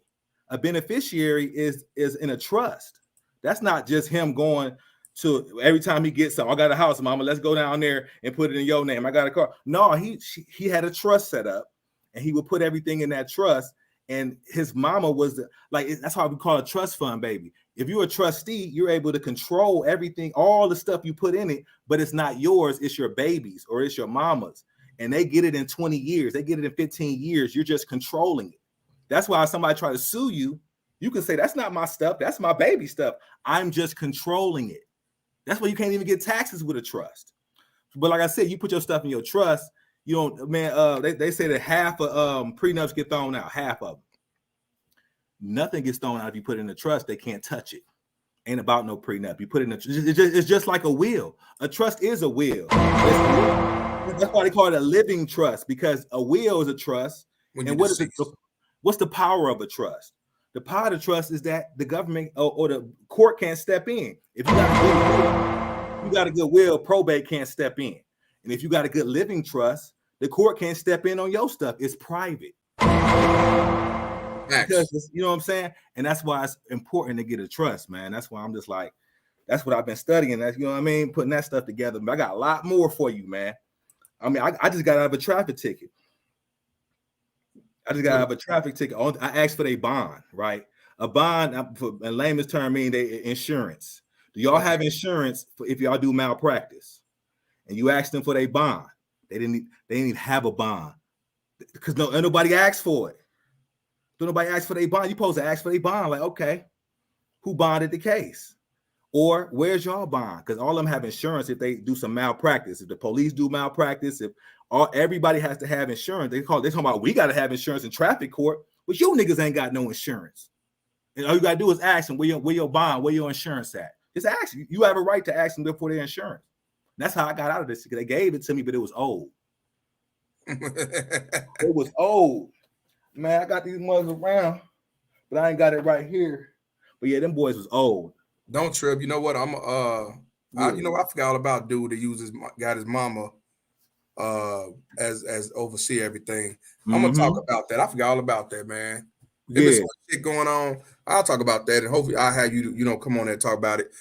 A beneficiary is in a trust. That's not just him going to every time he gets something. I got a house, mama. Let's go down there and put it in your name. I got a car. No, he had a trust set up, and he would put everything in that trust. And his mama was that's why we call it a trust fund, baby. If you're a trustee, you're able to control everything, all the stuff you put in it, but it's not yours. It's your baby's or it's your mama's. And they get it in 20 years. They get it in 15 years. You're just controlling it. That's why if somebody try to sue you, you can say, that's not my stuff. That's my baby stuff. I'm just controlling it. That's why you can't even get taxes with a trust. But like I said, you put your stuff in your trust, you don't, man, they say that half of prenups get thrown out, half of them. Nothing gets thrown out if you put it in a trust. They can't touch it. Ain't about no prenup. You put it in it's just like a will. A trust is a will. That's why they call it a living trust, because a will is a trust. And what's the power of a trust? The power of the trust is that the government or the court can't step in. If you got a good will, probate can't step in. And if you got a good living trust, the court can't step in on your stuff. It's private. Because you know what I'm saying? And that's why it's important to get a trust, man. That's why I'm just like, that's what I've been studying. That's, you know what I mean? Putting that stuff together. But I got a lot more for you, man. I mean, I just got out of a traffic ticket. I asked for their bond, right? A bond, for in layman's term, mean they insurance. Do y'all have insurance if y'all do malpractice? And you asked them for their bond. They didn't even have a bond because nobody asked for it. Don't nobody ask for their bond. You supposed to ask for their bond. Like, okay, who bonded the case? Or where's y'all bond? Because all of them have insurance if they do some malpractice. If the police do malpractice, if everybody has to have insurance, they talking about we got to have insurance in traffic court, but you niggas ain't got no insurance. And all you gotta do is ask them where your bond, where your insurance at. Just ask. You have a right to ask them for their insurance. And that's how I got out of this. They gave it to me, but it was old. It was old. Man, I got these mothers around, but I ain't got it right here. But yeah, them boys was old. Don't trip. You know what? I forgot all about dude that got his mama as oversee everything. I'm gonna talk about that. I forgot all about that, man. There's some shit going on. I'll talk about that, and hopefully I'll have you come on there and talk about it.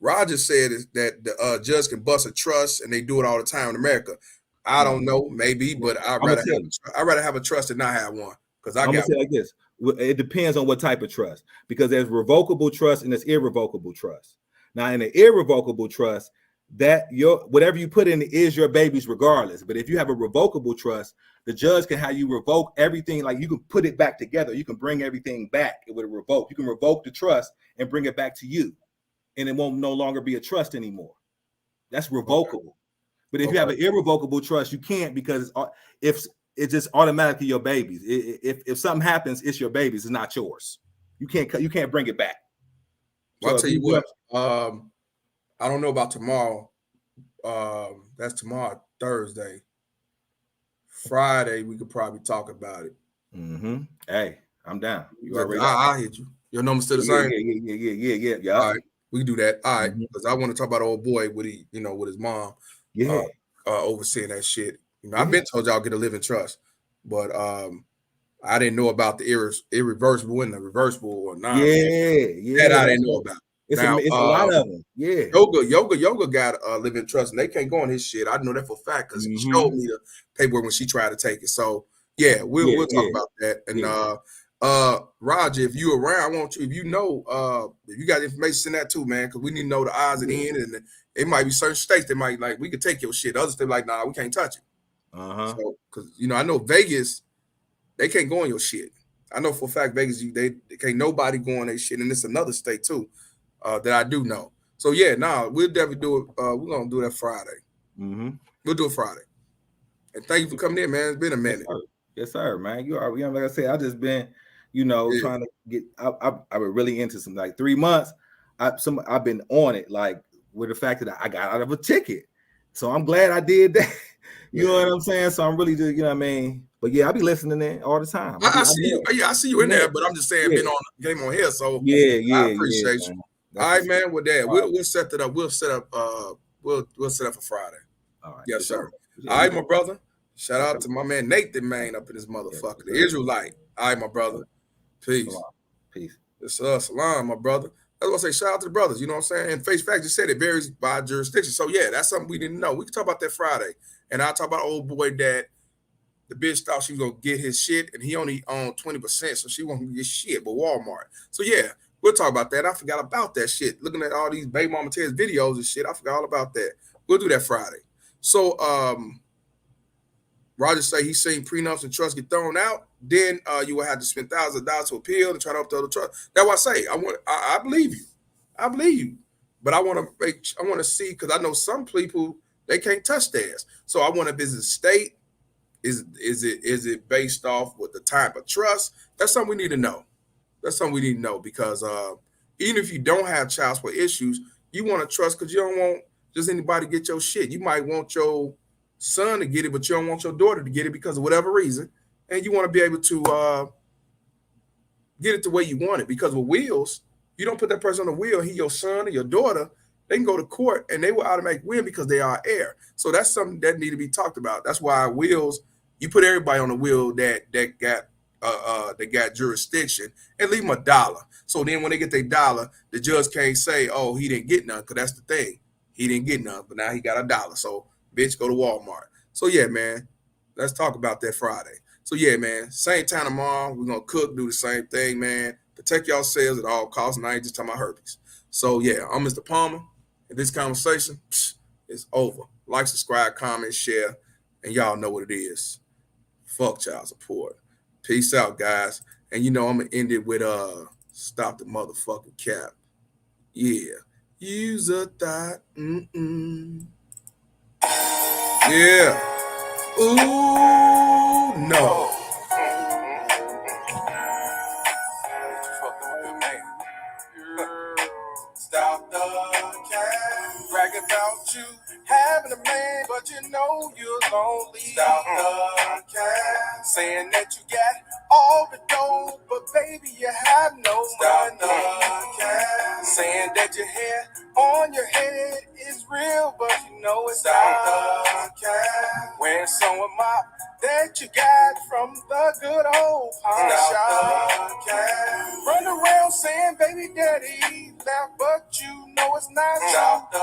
Roger said that the judge can bust a trust, and they do it all the time in America. I don't know, maybe, but I'd rather have a trust than not have one, because I'm gonna say like this. It depends on what type of trust, because there's revocable trust and there's irrevocable trust. Now, in an irrevocable trust, that whatever you put in is your baby's regardless. But if you have a revocable trust, the judge can have you revoke everything. Like, you can put it back together. You can bring everything back with a revoke. You can revoke the trust and bring it back to you, and it won't no longer be a trust anymore. That's revocable. Okay. But if you have an irrevocable trust, you can't, because if it's just automatically your baby's. If something happens, it's your baby's. It's not yours. You can't bring it back. Well, I'll tell you what. I don't know about tomorrow. That's tomorrow, Thursday. Friday, we could probably talk about it. Hey, I'm down. I'll hit you. Your number's still the same. Yeah. All right, we can do that. All right, because I want to talk about old boy with his mom. Overseeing that shit. I've been told y'all get a living trust, but I didn't know about the irreversible and the reversible or not. Yeah. That I didn't know about. It's a lot of them. Yeah. Yoga got a living trust, and they can't go on his shit. I know that for a fact, because he showed me the paperwork when she tried to take it. So yeah, we'll talk about that. And Roger, if you around, I want you, if you got information, send that too, man, because we need to know the odds at the end, and it might be certain states that might we could take your shit. Others they like, nah, we can't touch it. So, because I know Vegas, they can't go on your shit. I know for a fact Vegas, they can't nobody go on their shit, and it's another state too that I do know. So yeah, we'll definitely do it. We're gonna do that Friday. We'll do it Friday. And thank you for coming in, man. It's been a minute. Yes, sir, man. You are, like I said, I just been, trying to get. I've been really into some 3 months. I've been on it, like with the fact that I got out of a ticket. So I'm glad I did that. You know what I'm saying? So I'm really just, you know what I mean? But yeah, I be listening in all the time. I see you. Yeah, I see you in there, but I'm just saying, been on game on here, so I appreciate you. All right, man. With that, we'll set that up. We'll set up. We'll set up for Friday. All right. Yes, sir. All right, my brother. Shout out to my man Nathan, man, up in this motherfucker, the Israelite. All right, my brother. Peace. Peace. It's salam, my brother. I was gonna say shout out to the brothers. You know what I'm saying? And face fact, you said it varies by jurisdiction. So yeah, that's something we didn't know. We can talk about that Friday, and I'll talk about old boy that the bitch thought she was gonna get his shit, and he only owned 20%, so she won't get shit. But Walmart. So yeah, we'll talk about that. I forgot about that shit. Looking at all these baby mama tears videos and shit, I forgot all about that. We'll do that Friday. So Roger say he's seen prenups and trusts get thrown out. Then you will have to spend thousands of dollars to appeal and try to uphold the trust. That's why I say I believe you. I believe you, but I want to see, because I know some people they can't touch theirs. So I want to visit the state. Is it based off with the type of trust? That's something we need to know. That's something we need to know, because even if you don't have child support issues, you want to trust, because you don't want just anybody to get your shit. You might want your son to get it, but you don't want your daughter to get it because of whatever reason, and you want to be able to get it the way you want it. Because with wills, you don't put that person on the will, he your son or your daughter, they can go to court and they will automatically win because they are heir. So that's something that need to be talked about. That's why wills, you put everybody on the will that got jurisdiction, and leave them $1. So then when they get their $1, the judge can't say, oh, he didn't get none, because that's the thing. He didn't get none, but now he got $1. So bitch, go to Walmart. So yeah, man, let's talk about that Friday. So yeah, man, same time tomorrow, we're gonna cook, do the same thing, man. Protect yourselves at all costs, and I ain't just talking about herpes. So yeah, I'm Mr. Palmer, and this conversation is over. Like, subscribe, comment, share, and y'all know what it is. Fuck child support. Peace out, guys. And you know I'm gonna end it with stop the motherfucking cap. Yeah. Use a thought. Yeah. Ooh, no. Stop the cap. Brag about you having a man, but you know you're lonely. Stop the cap. Saying that you got all the dough, but baby you have no money. Stop the cap. Saying that your hair on your head is real, but you know it's not. Wearing some of my that you got from the good old pawn shop. Run around saying baby daddy left, but you know it's not. Stop the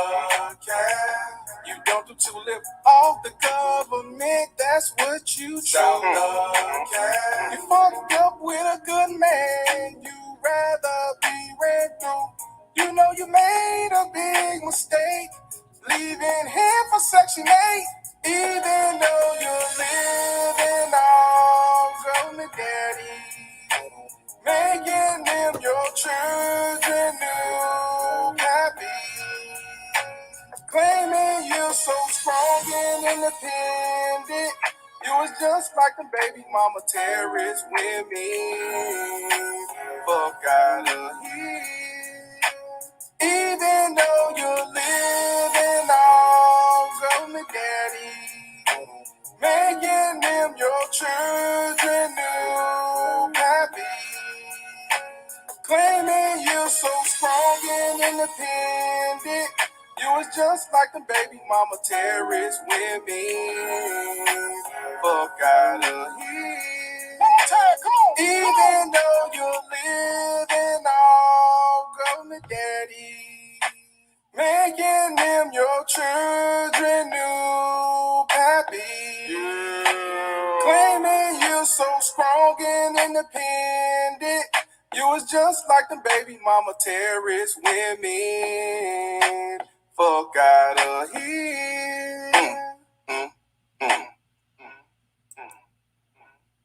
cap. You don't do to live off the government, that's what you choose. Stop the cap. You fucked up with a good man, you rather be ran through. You know you made a big mistake, leaving him for Section 8. Even though you're living on government daddy, making them your children new happy. Claiming you're so strong and independent, you was just like the baby mama terrorist women. Fuck out of here. Even though you're living on government daddy, making them your children new happy. Claiming you're so strong and independent, you was just like the baby mama terrorist women. Fuck out of here. Come on. Even though you're living on government daddy, making them your children new happy. Claiming you're so strong and independent, you was just like the baby mama terrorist women. Fuck out of here.